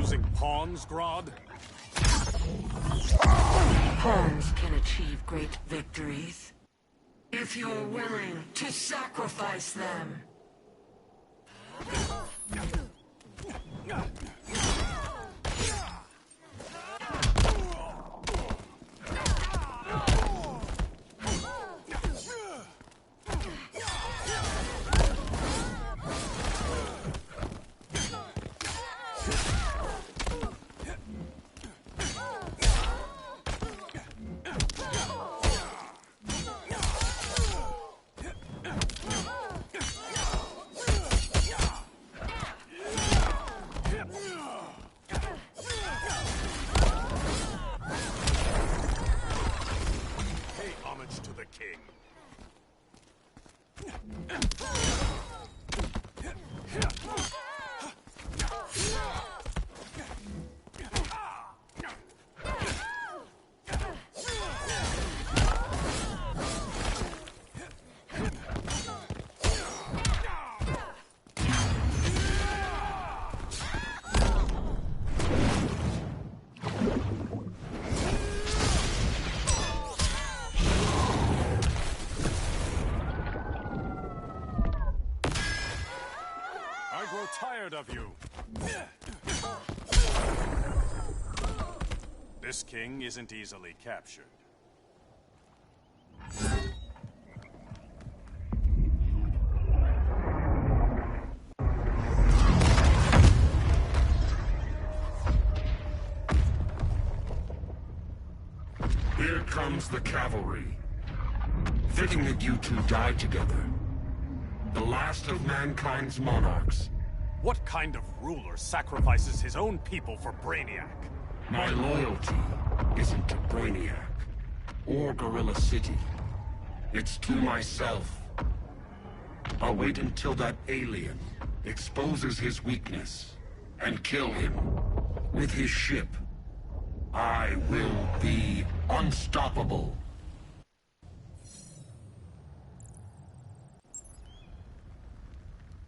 Using pawns, Grodd? Pawns can achieve great victories if you're willing to sacrifice them. Tired of you. This king isn't easily captured. Here comes the cavalry. Fitting that you two die together. The last of mankind's monarchs. What kind of ruler sacrifices his own people for Brainiac? My loyalty isn't to Brainiac or Gorilla City. It's to myself. I'll wait until that alien exposes his weakness and kill him with his ship. I will be unstoppable.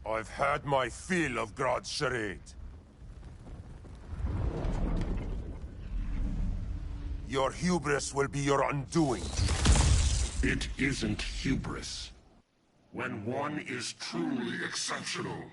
I've had my fill of Grodd's charade. Your hubris will be your undoing. It isn't hubris. When one is truly exceptional.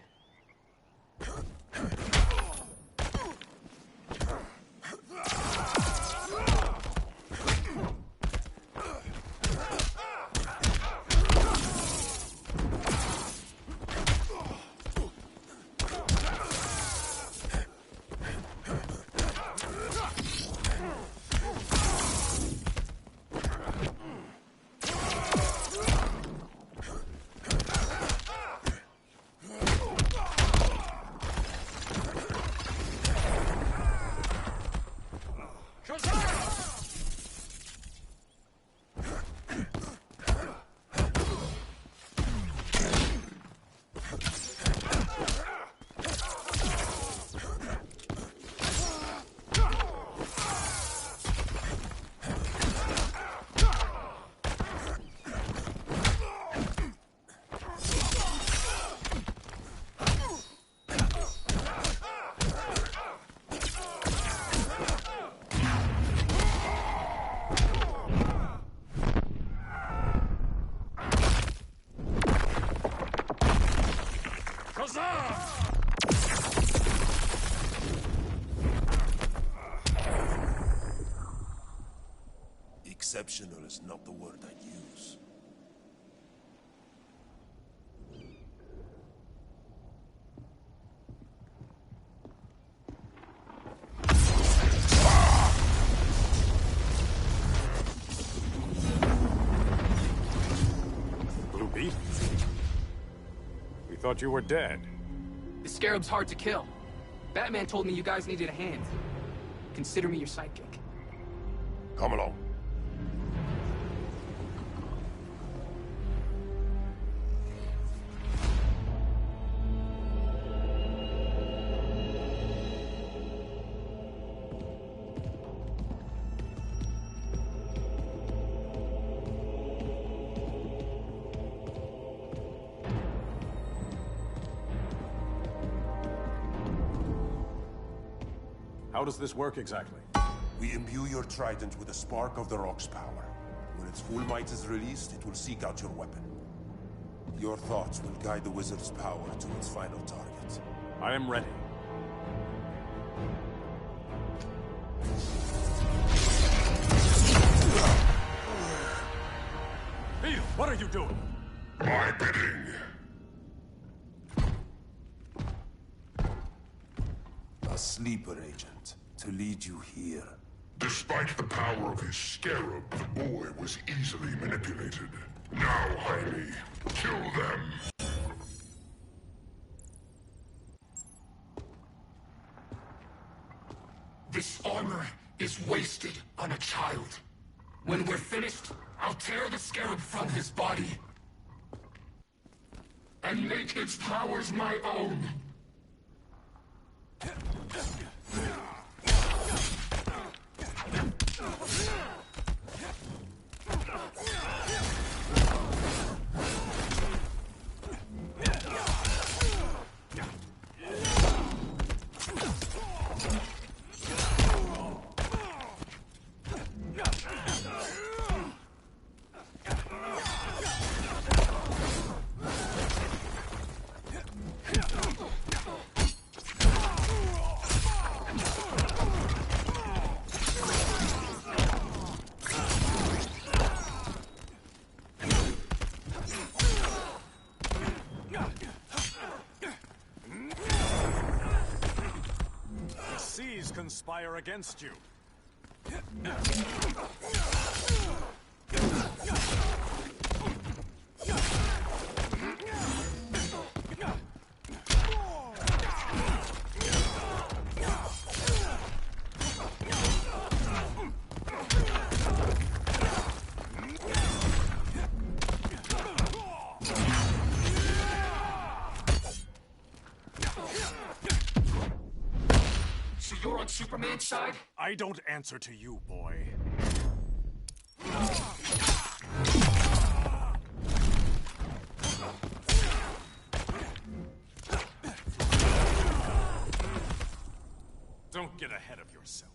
Exceptional is not the word I'd use. Blue Beetle? We thought you were dead. The Scarab's hard to kill. Batman told me you guys needed a hand. Consider me your sidekick. Come along. How does this work exactly? We imbue your trident with a spark of the rock's power. When its full might is released, it will seek out your weapon. Your thoughts will guide the wizard's power to its final target. I am ready. Beal, what are you doing? My bidding. A sleeper agent, to lead you here. Despite the power of his scarab, the boy was easily manipulated. Now, Harleen, kill them. This armor is wasted on a child. When we're finished, I'll tear the scarab from his body and make its powers my own. Conspire against you. You're on Superman's side? I don't answer to you, boy. Don't get ahead of yourself.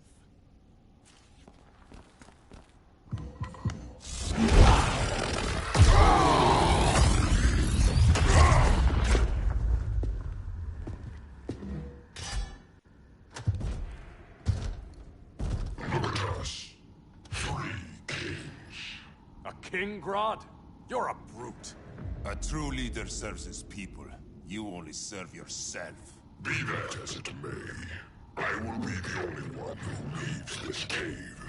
King Grodd? You're a brute. A true leader serves his people. You only serve yourself. Be that as it may, I will be the only one who leaves this cave.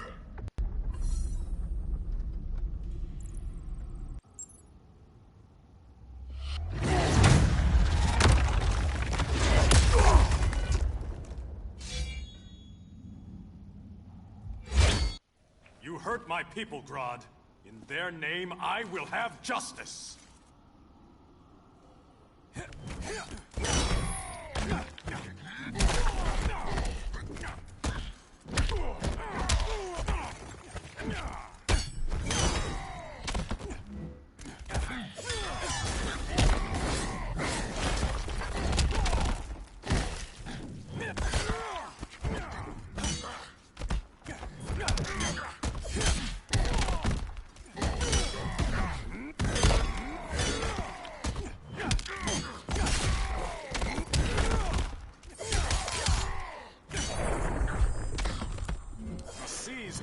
You hurt my people, Grodd. In their name, I will have justice!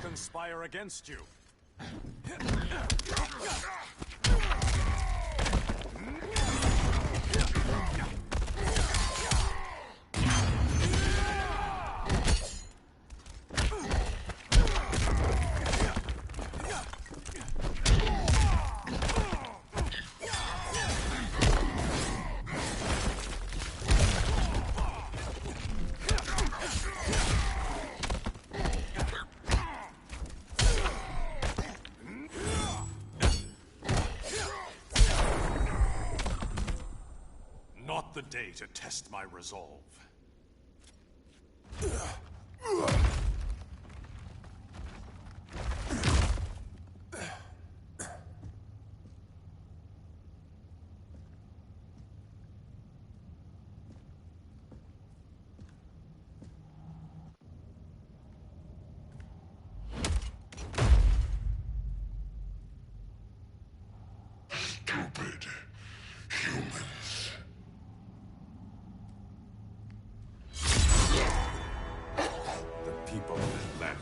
Conspire against you. The day to test my resolve.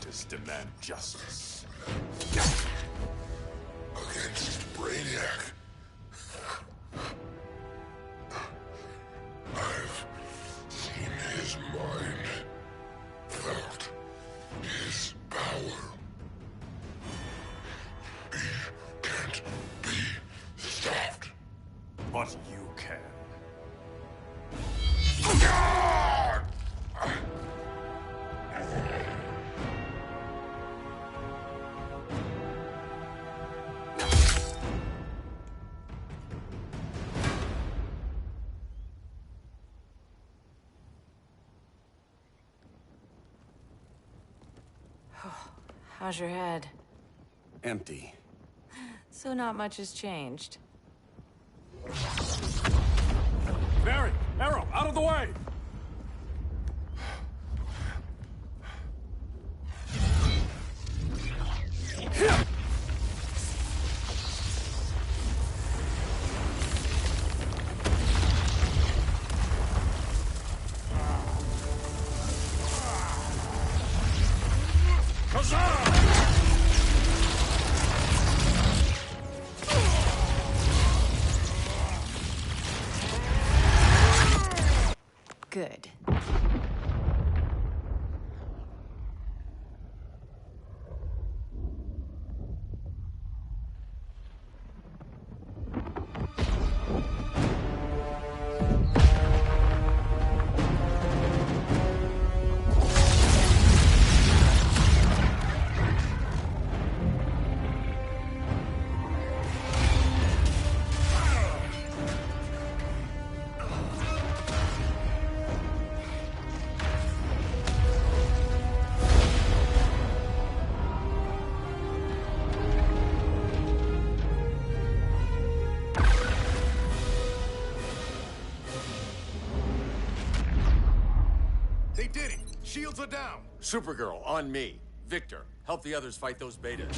apprentice demand justice. Against Brainiac. I've seen his mind, felt his power. He can't be stopped. But you can. How's your head? Empty. So not much has changed. Barry! Arrow! Out of the way! Good. They did it! Shields are down! Supergirl, on me. Victor, help the others fight those betas.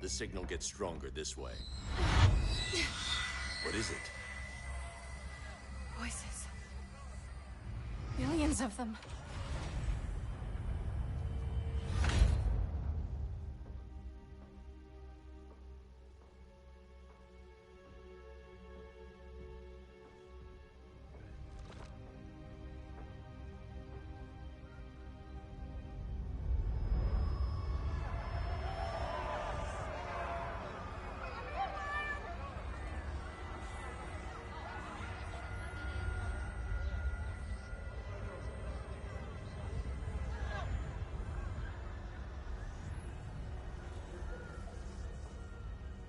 The signal gets stronger this way. What is it? Voices. Millions of them.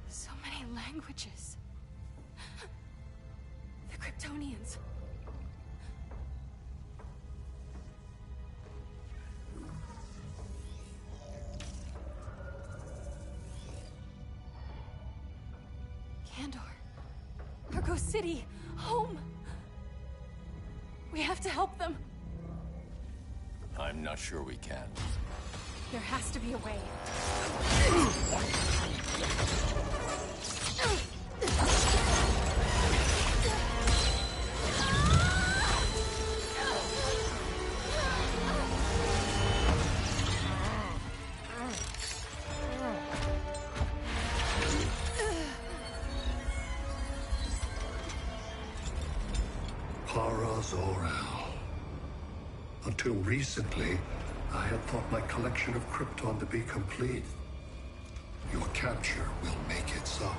So many languages. The Kryptonians. Kandor. Argo City. Home. We have to help them. I'm not sure we can. There has to be a way. Zor-El. Until recently, I had thought my collection of Krypton to be complete. Your capture will make it so.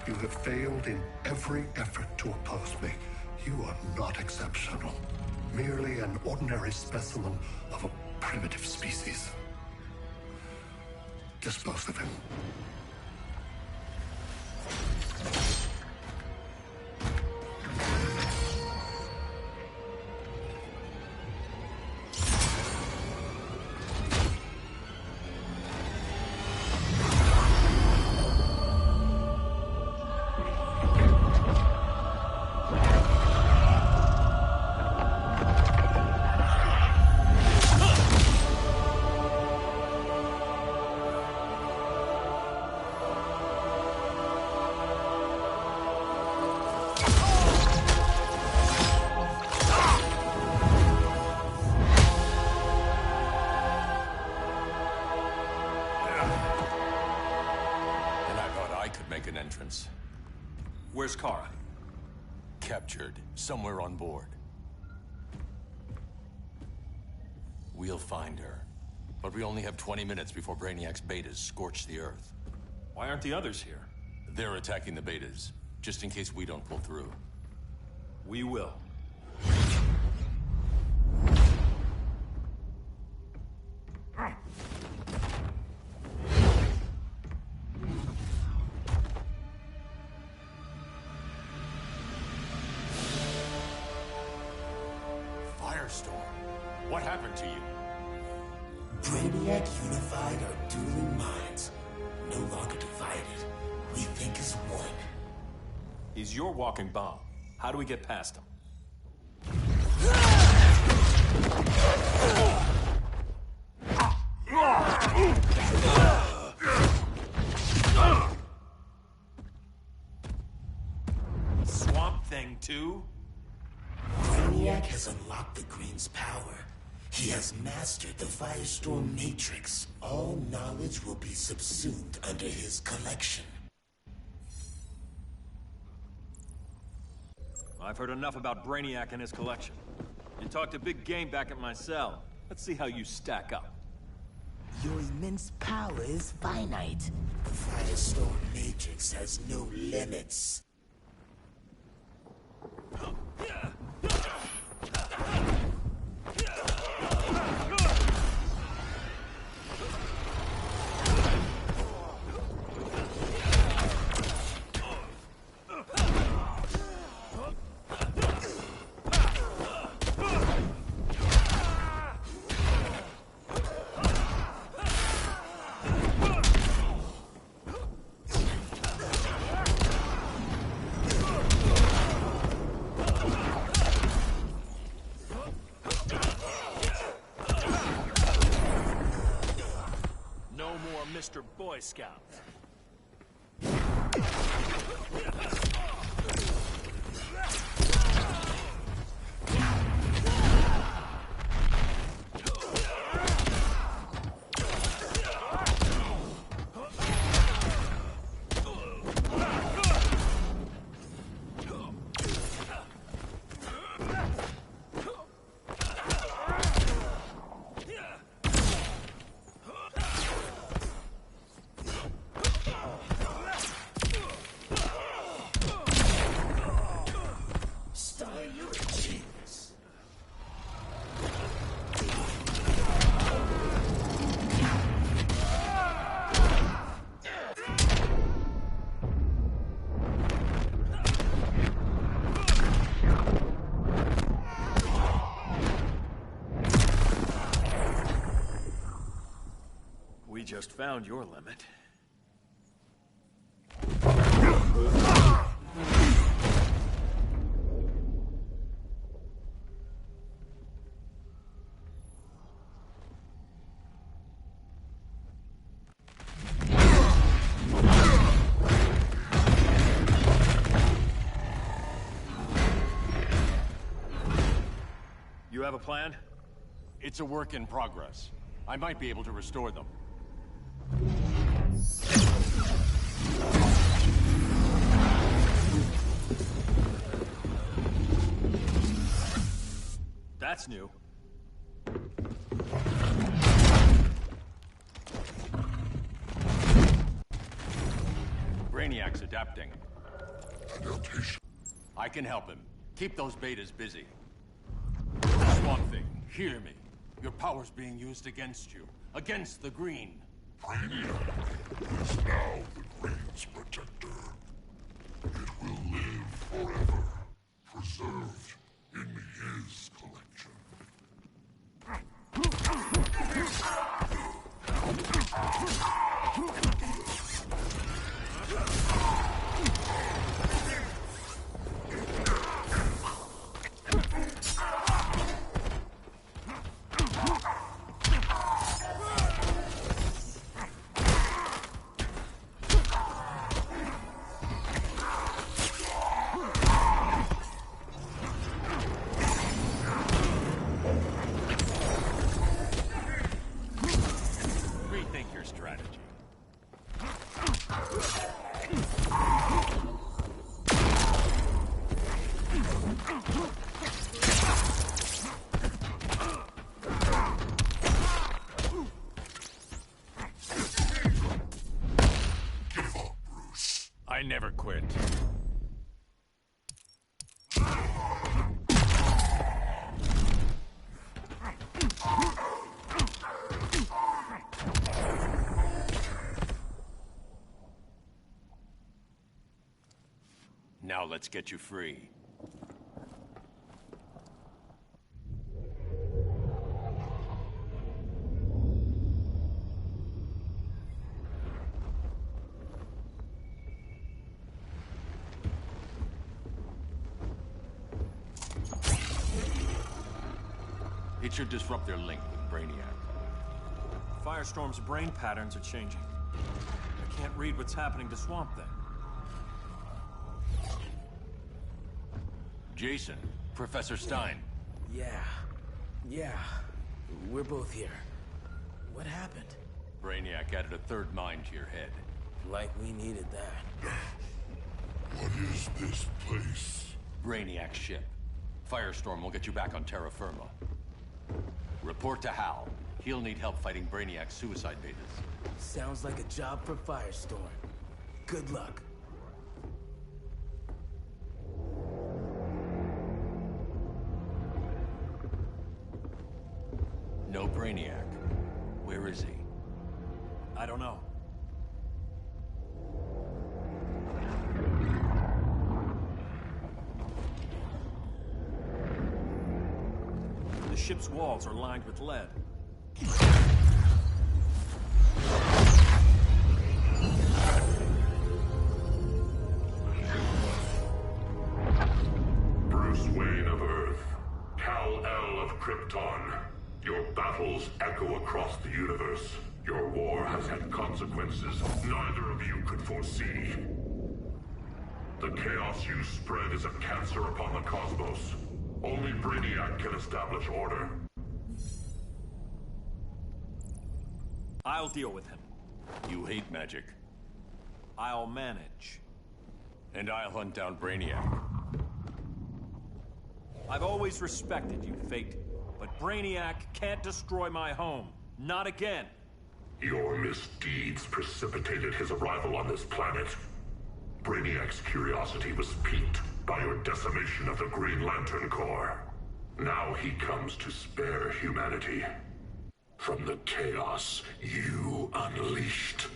You have failed in every effort to oppose me. You are not exceptional. Merely an ordinary specimen of a primitive species. Dispose of him. Where's Kara? Captured, somewhere on board. We'll find her. But we only have 20 minutes before Brainiac's betas scorch the Earth. Why aren't the others here? They're attacking the betas, just in case we don't pull through. We will. What happened to you? Brainiac unified our dueling minds. No longer divided. We think as one. He's your walking bomb. How do we get past him? Swamp Thing 2? Brainiac has unlocked the Green's power. He has mastered the Firestorm Matrix. All knowledge will be subsumed under his collection. I've heard enough about Brainiac and his collection. You talked a big game back at my cell. Let's see how you stack up. Your immense power is finite. The Firestorm Matrix has no limits. Mr. Boy Scout. Just found your limit. You have a plan? It's a work in progress. I might be able to restore them. That's new. Brainiac's adapting. Adaptation. I can help him. Keep those betas busy. Swamp Thing, hear me. Your power's being used against you. Against the Green. Brainiac is now the Green's protector. It will live forever, preserved in his collection. Rethink your strategy. Give up, Bruce. I never quit. Now let's get you free. It should disrupt their link with Brainiac. Firestorm's brain patterns are changing. I can't read what's happening to Swamp Thing. Jason, Professor Stein. Yeah. We're both here. What happened? Brainiac added a third mind to your head. Like we needed that. What is this place? Brainiac's ship. Firestorm will get you back on terra firma. Report to Hal. He'll need help fighting Brainiac's suicide betas. Sounds like a job for Firestorm. Good luck. No Brainiac. Where is he? I don't know. The ship's walls are lined with lead. Bruce Wayne of Earth, Kal-El of Krypton. Your battles echo across the universe. Your war has had consequences neither of you could foresee. The chaos you spread is a cancer upon the cosmos. Only Brainiac can establish order. I'll deal with him. You hate magic. I'll manage. And I'll hunt down Brainiac. I've always respected you, Fate. But Brainiac can't destroy my home. Not again. Your misdeeds precipitated his arrival on this planet. Brainiac's curiosity was piqued by your decimation of the Green Lantern Corps. Now he comes to spare humanity from the chaos you unleashed.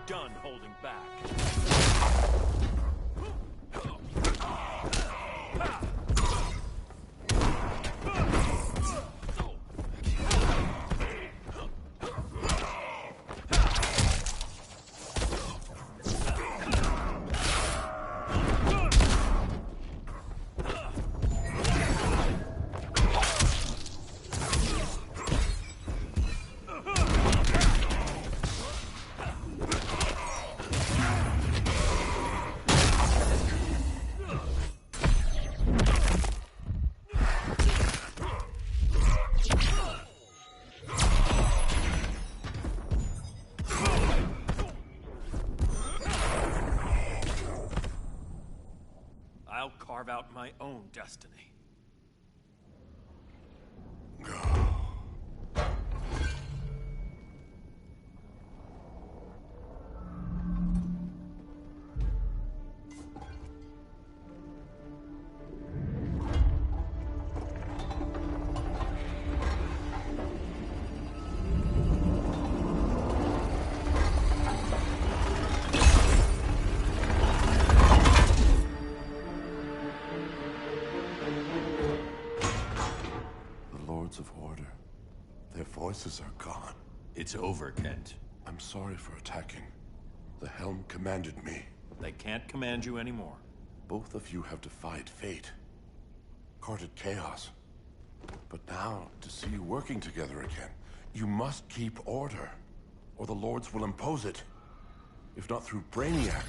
done holding back. I'll carve out my own destiny. Of order. Their voices are gone. It's over, Kent. I'm sorry for attacking. The Helm commanded me. They can't command you anymore. Both of you have defied fate. Courted chaos. But now, to see you working together again, you must keep order, or the Lords will impose it. If not through Brainiac.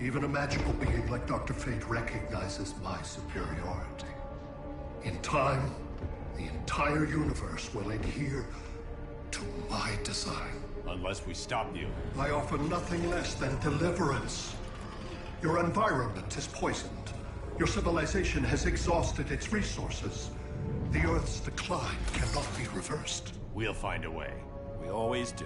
Even a magical being like Dr. Fate recognizes my superiority. In time, the entire universe will adhere to my design. Unless we stop you. I offer nothing less than deliverance. Your environment is poisoned. Your civilization has exhausted its resources. The Earth's decline cannot be reversed. We'll find a way. We always do.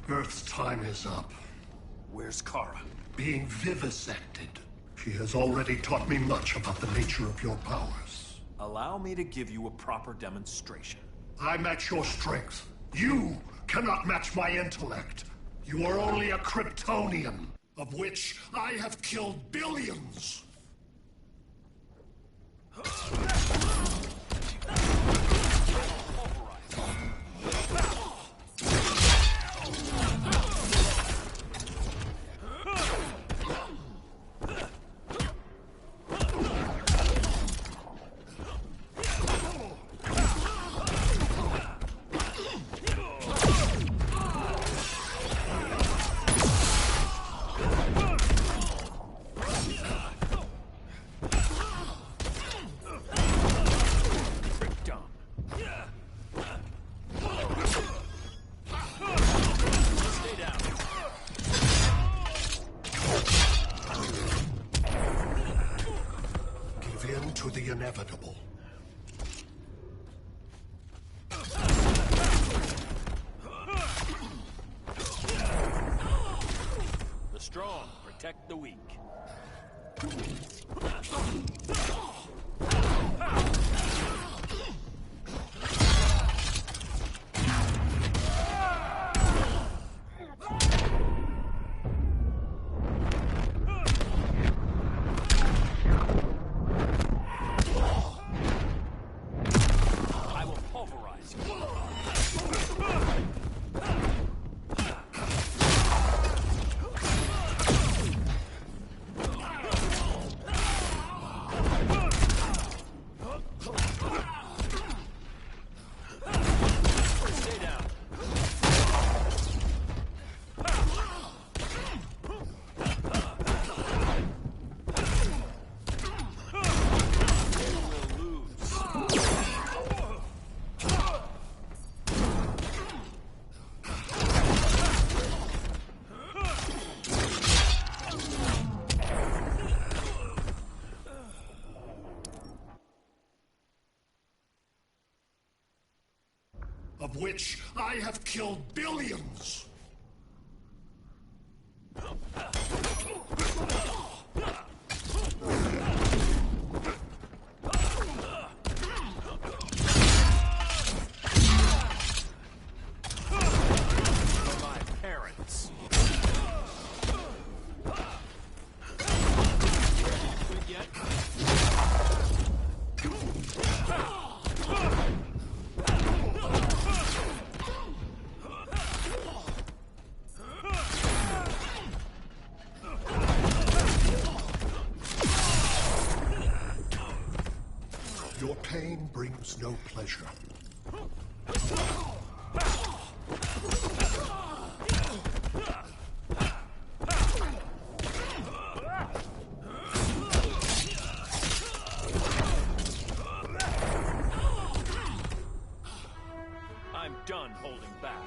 Earth's time is up. Where's Kara? Being vivisected. She has already taught me much about the nature of your powers. Allow me to give you a proper demonstration. I match your strength. You cannot match my intellect. You are only a Kryptonian, of which I have killed billions. The inevitable. The strong protect the weak. of which I have killed billions. Your pain brings no pleasure. I'm done holding back.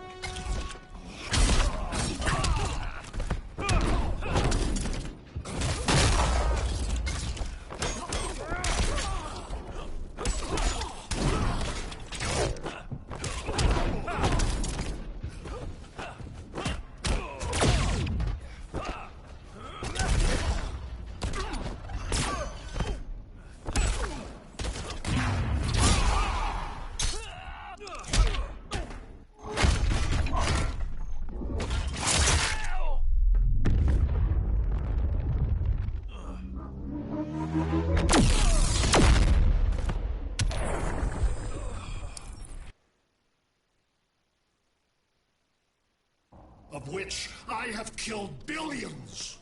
Of which I have killed billions.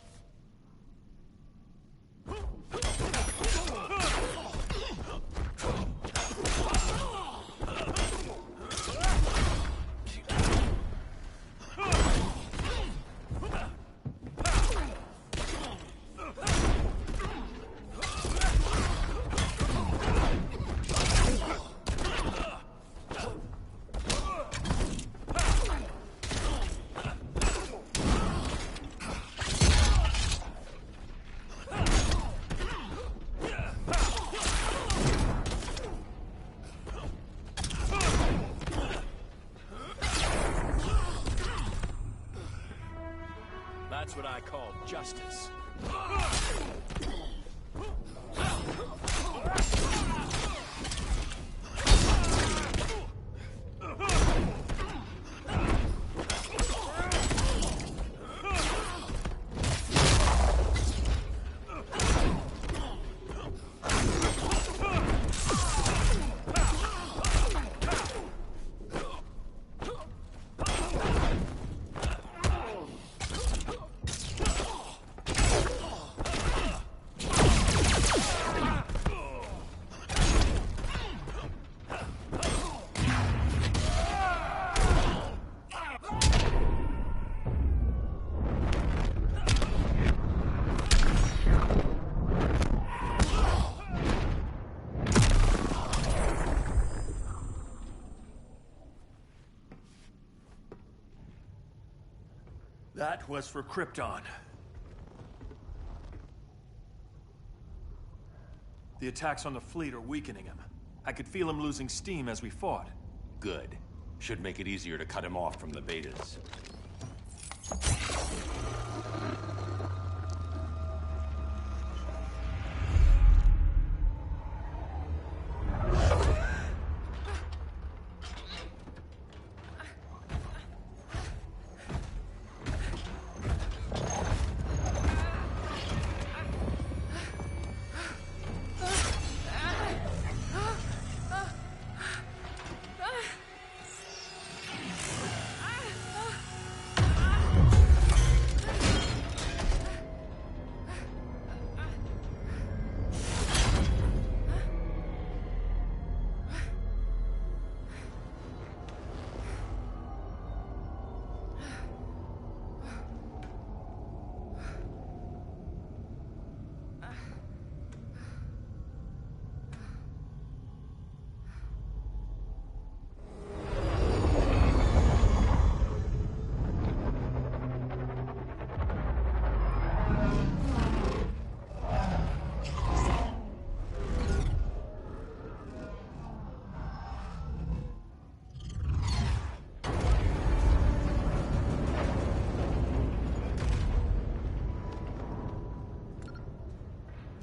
That's what I call justice. That was for Krypton. The attacks on the fleet are weakening him. I could feel him losing steam as we fought. Good. Should make it easier to cut him off from the betas.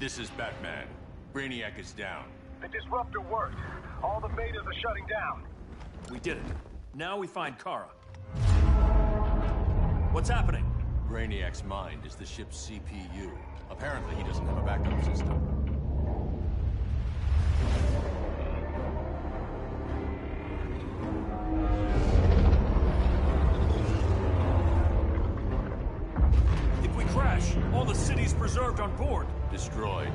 This is Batman. Brainiac is down. The disruptor worked. All the betas are shutting down. We did it. Now we find Kara. What's happening? Brainiac's mind is the ship's CPU. Apparently, he doesn't have a backup system. If we crash, all the city's preserved on board. Destroyed.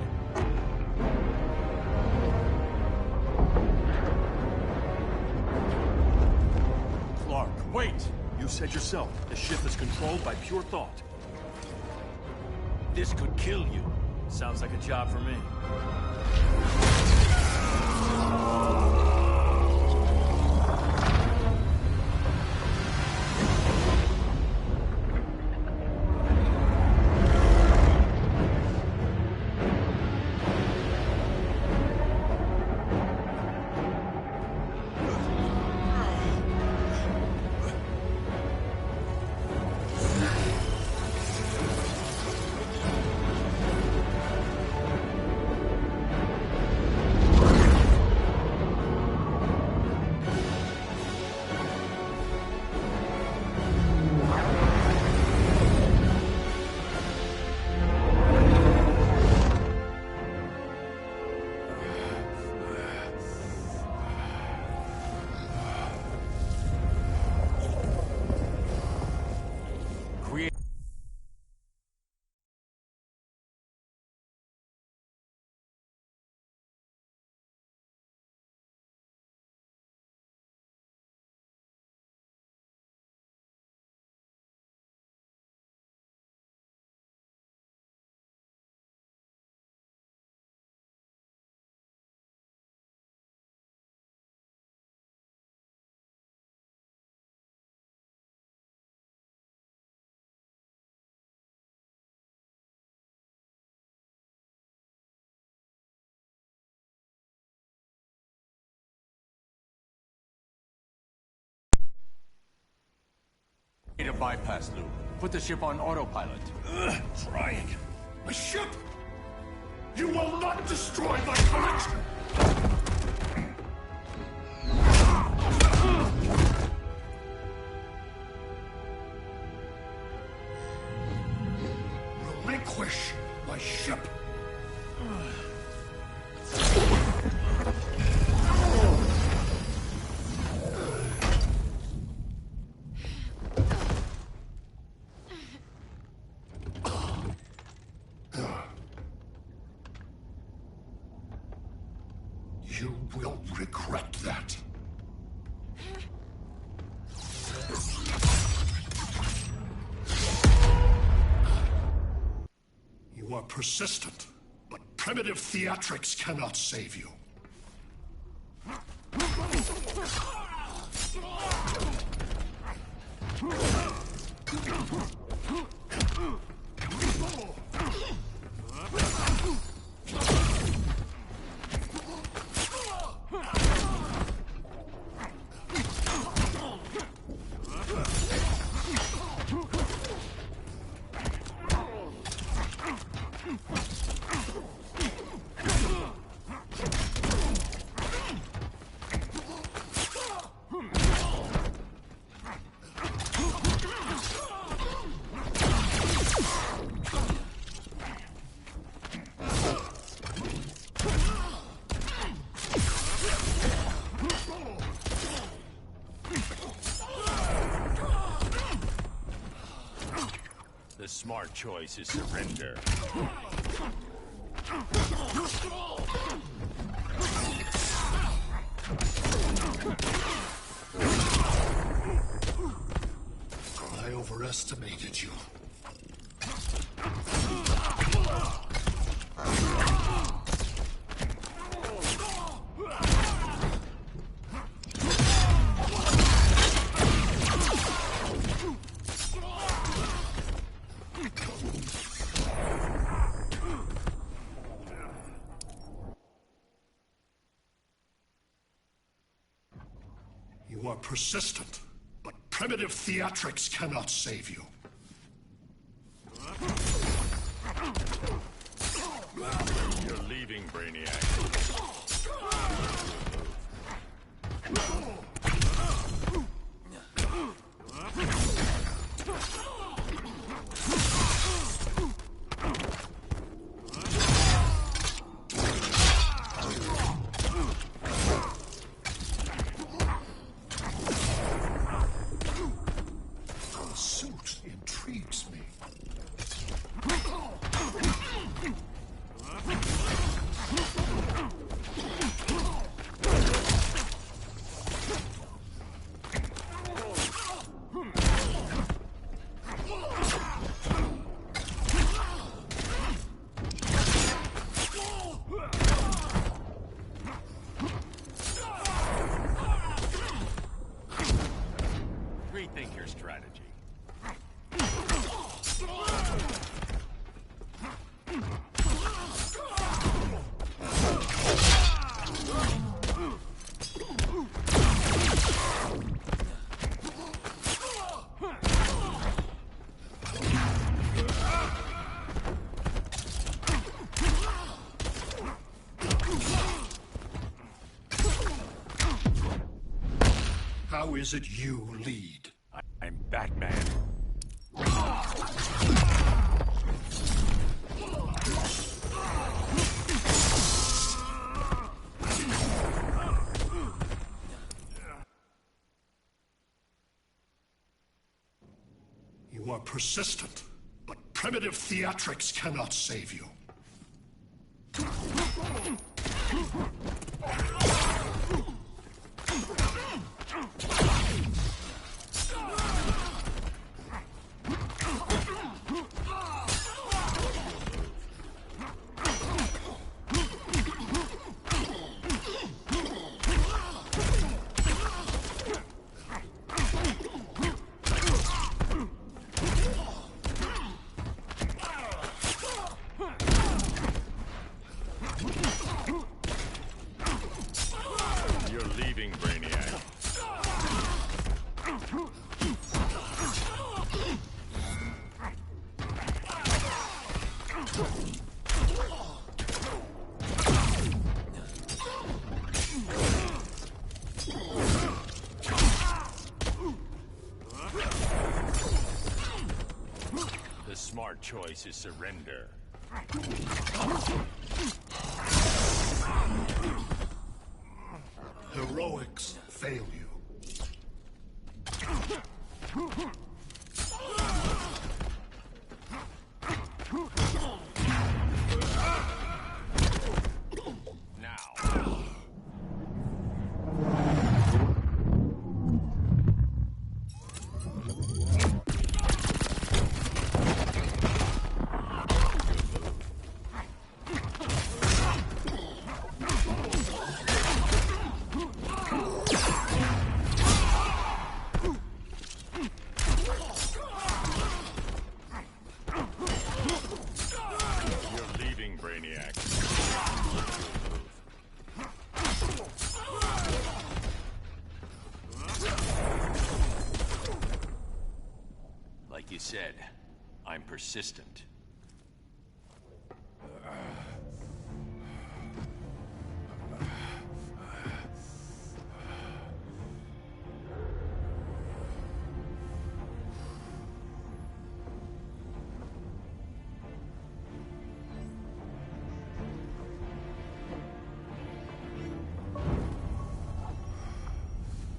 Clark, wait! You said yourself, the ship is controlled by pure thought. This could kill you. Sounds like a job for me. Need a bypass loop. Put the ship on autopilot. Trying. My ship! You will not destroy my collection! Relinquish my ship! You will regret that. You are persistent, but primitive theatrics cannot save you. The smart choice is surrender. I overestimated you. You are persistent, but primitive theatrics cannot save you. You're leaving, Brainiac. The suit intrigues me. Rethink your strategy. How is it you lead? I'm Batman. You are persistent, but primitive theatrics cannot save you. You're leaving, Brainiac. The smart choice is surrender. Heroics fail you. Now. You're leaving, Brainiac. Like you said, I'm persistent.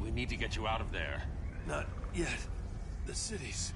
We need to get you out of there. Not yet. The city's...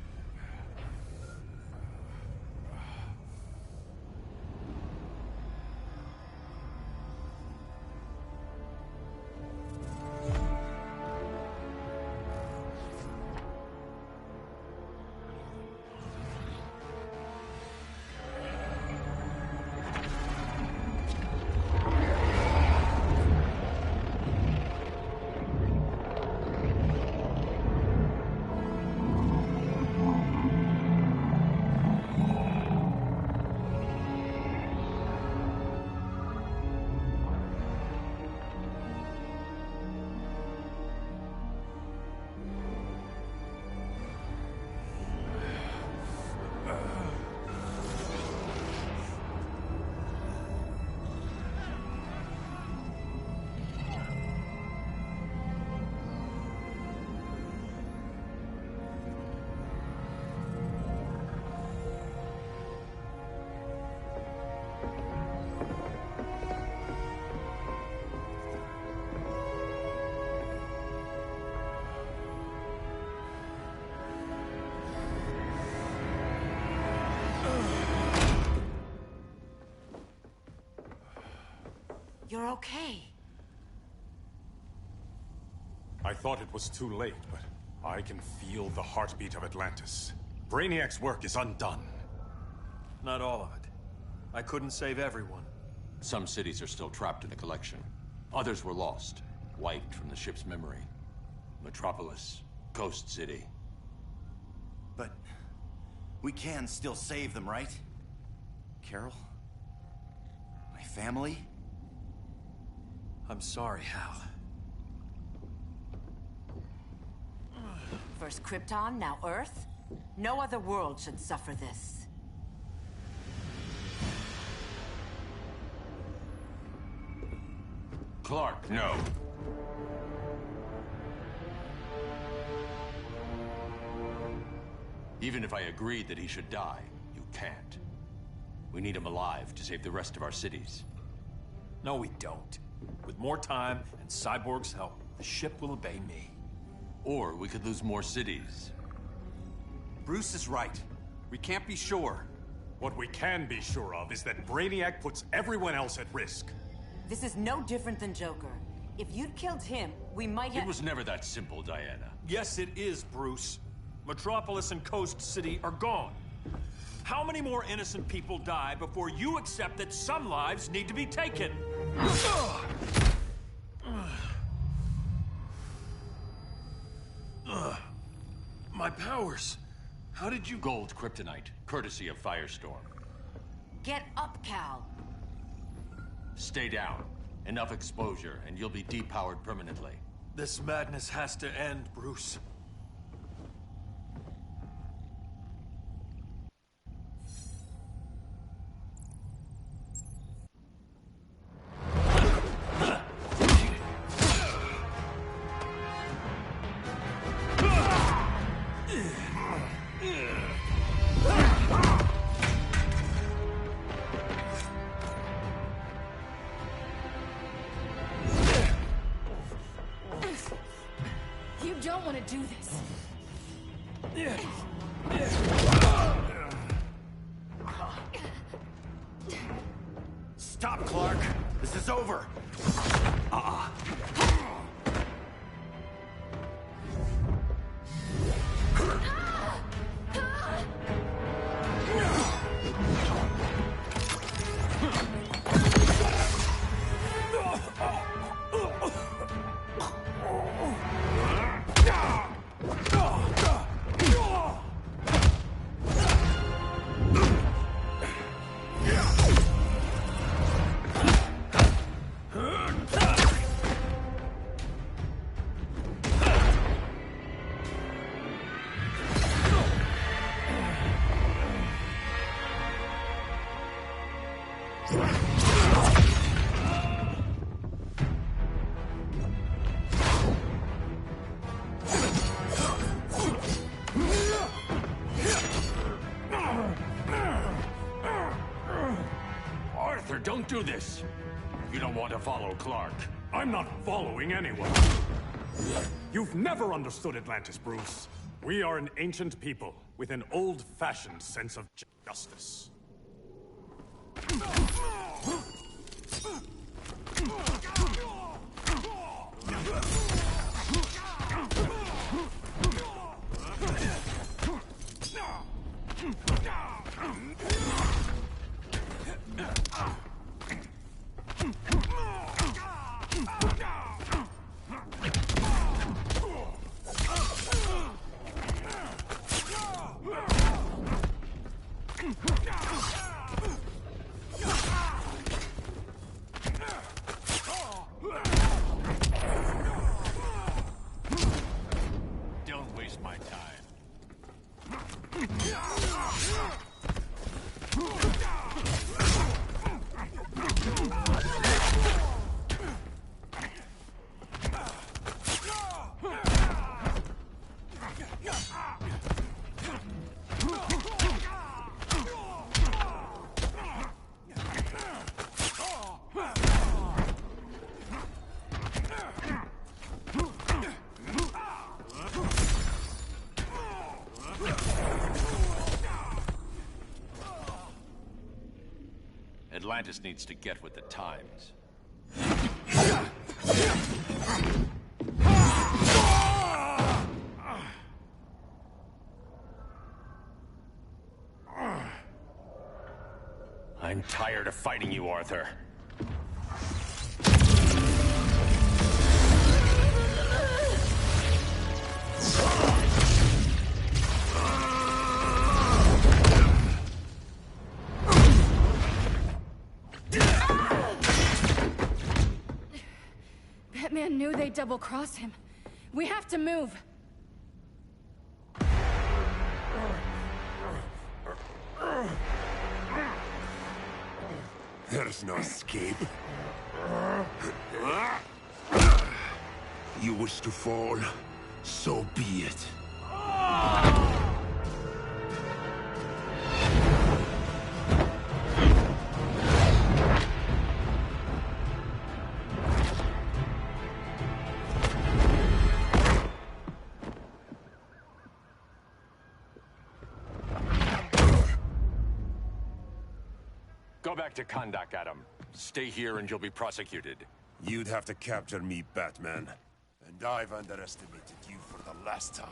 You're okay. I thought it was too late, but I can feel the heartbeat of Atlantis. Brainiac's work is undone. Not all of it. I couldn't save everyone. Some cities are still trapped in the collection. Others were lost, wiped from the ship's memory. Metropolis, Coast City. But we can still save them, right? Carol? My family? I'm sorry, Hal. First Krypton, now Earth? No other world should suffer this. Clark, no. Even if I agreed that he should die, you can't. We need him alive to save the rest of our cities. No, we don't. With more time and Cyborg's help, the ship will obey me. Or we could lose more cities. Bruce is right. We can't be sure. What we can be sure of is that Brainiac puts everyone else at risk. This is no different than Joker. If you'd killed him, we might have— It was never that simple, Diana. Yes, it is, Bruce. Metropolis and Coast City are gone. How many more innocent people die before you accept that some lives need to be taken? My powers. How did you— Gold kryptonite, courtesy of Firestorm. Get up, Cal. Stay down. Enough exposure, and you'll be depowered permanently. This madness has to end, Bruce. You don't want to do this. Stop, Clark. This is over. Arthur, don't do this! You don't want to follow Clark. I'm not following anyone. You've never understood Atlantis, Bruce. We are an ancient people with an old-fashioned sense of justice. Don't waste my time. Atlantis needs to get with the times. I'm tired of fighting you, Arthur. Batman knew they'd double-cross him. We have to move. There's no escape. You wish to fall, so be it. Go back to Kondak, Adam. Stay here and you'll be prosecuted. You'd have to capture me, Batman. And I've underestimated you for the last time.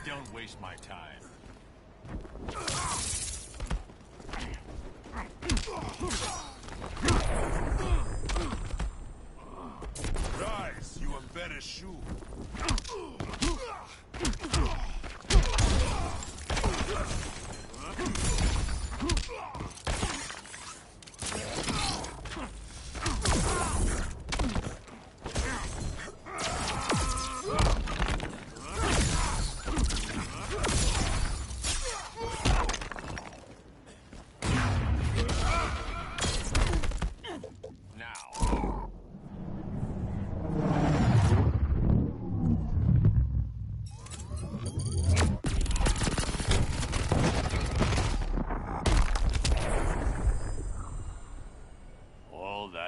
Don't waste my time. Rise, you embarrassed shoe.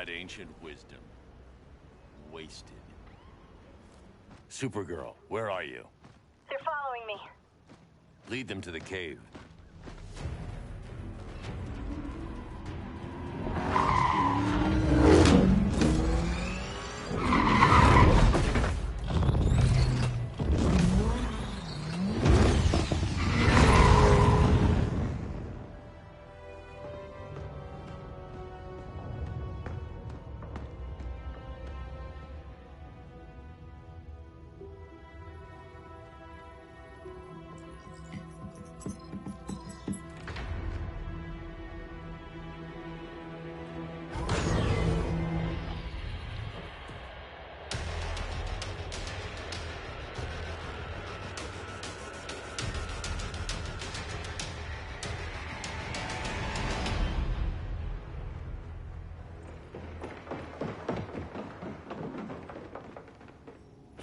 Ancient wisdom. Wasted. Supergirl, where are you? They're following me. Lead them to the cave.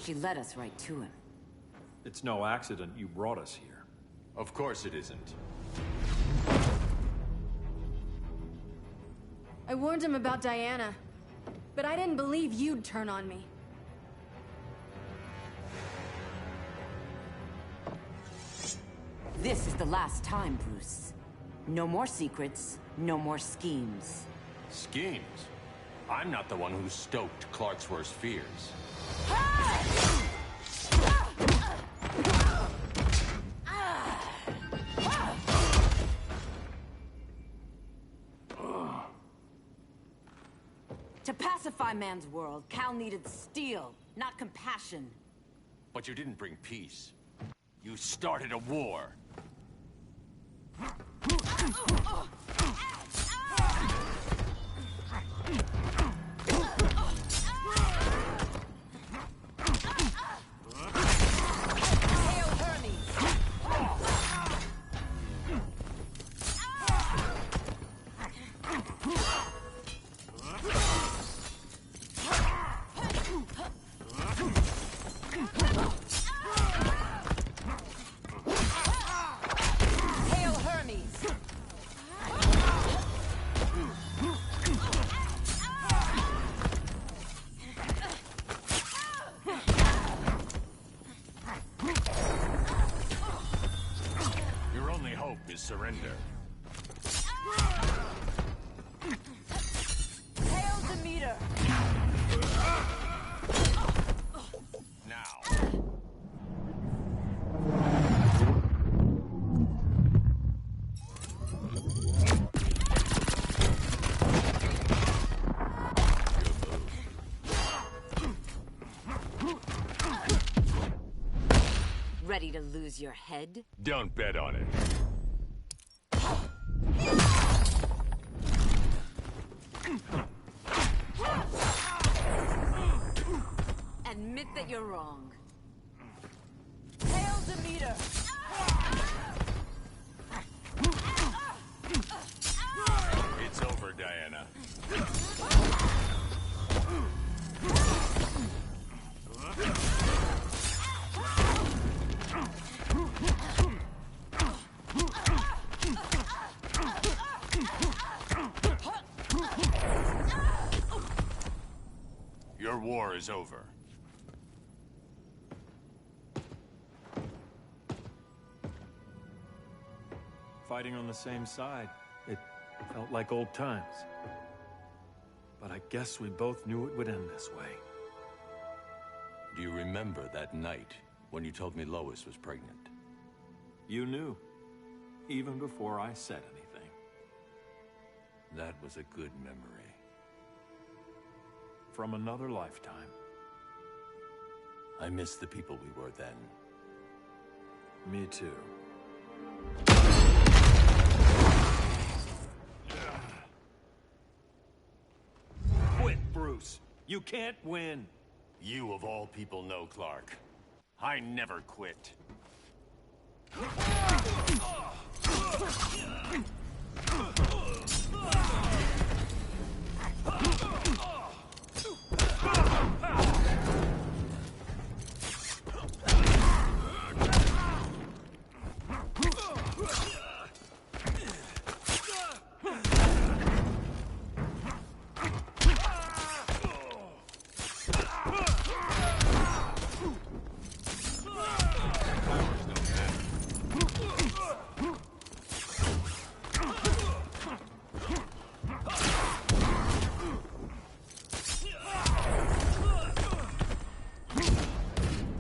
She led us right to him. It's no accident you brought us here. Of course it isn't. I warned him about Diana, but I didn't believe you'd turn on me. This is the last time, Bruce. No more secrets, no more schemes. Schemes? I'm not the one who stoked Clark's worst fears. To pacify man's world, Cal needed steel, not compassion. But you didn't bring peace. You started a war. surrender. Hail Demeter! Now. Ready to lose your head? Don't bet on it. Admit that you're wrong. Hail Demeter! It's over, Diana. Your war is over. Fighting on the same side. It felt like old times. But I guess we both knew it would end this way. Do you remember that night when you told me Lois was pregnant? You knew, even before I said anything. That was a good memory. From another lifetime. I miss the people we were then. Me too. Quit, Bruce. You can't win. You of all people know, Clark. I never quit.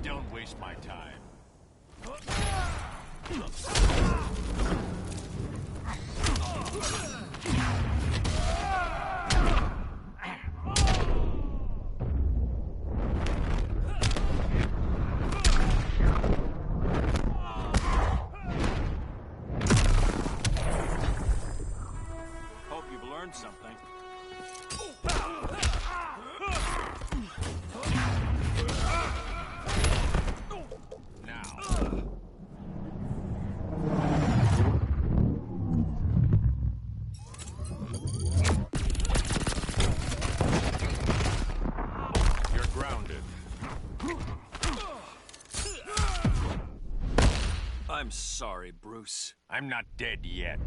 Don't waste my time. Hope you've learned something. You're grounded. I'm sorry, Bruce. I'm not dead yet.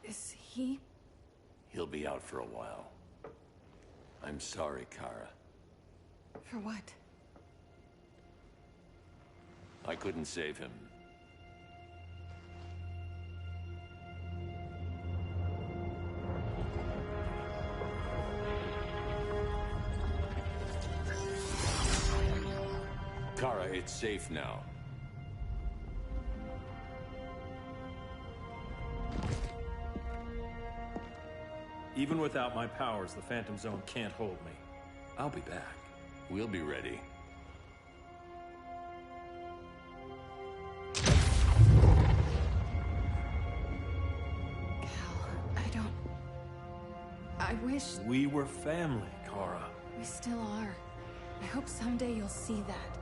Is he? He'll be out for a while. I'm sorry, Kara. For what? I couldn't save him. Kara, it's safe now. Even without my powers, the Phantom Zone can't hold me. I'll be back. We'll be ready. I wish... We were family, Kara. We still are. I hope someday you'll see that.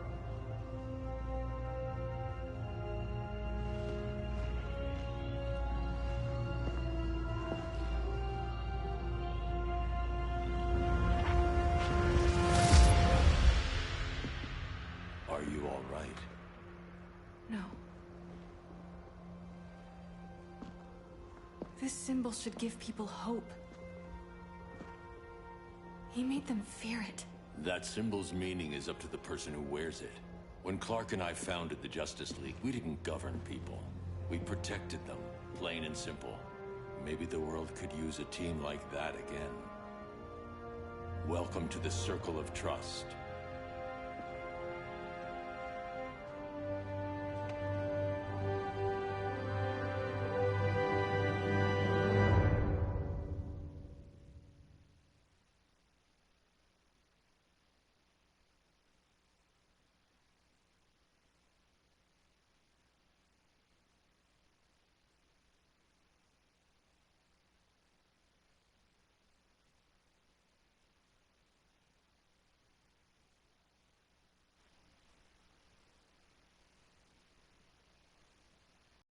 Are you all right? No. This symbol should give people hope. He made them fear it. That symbol's meaning is up to the person who wears it. When Clark and I founded the Justice League, we didn't govern people. We protected them, plain and simple. Maybe the world could use a team like that again. Welcome to the Circle of Trust.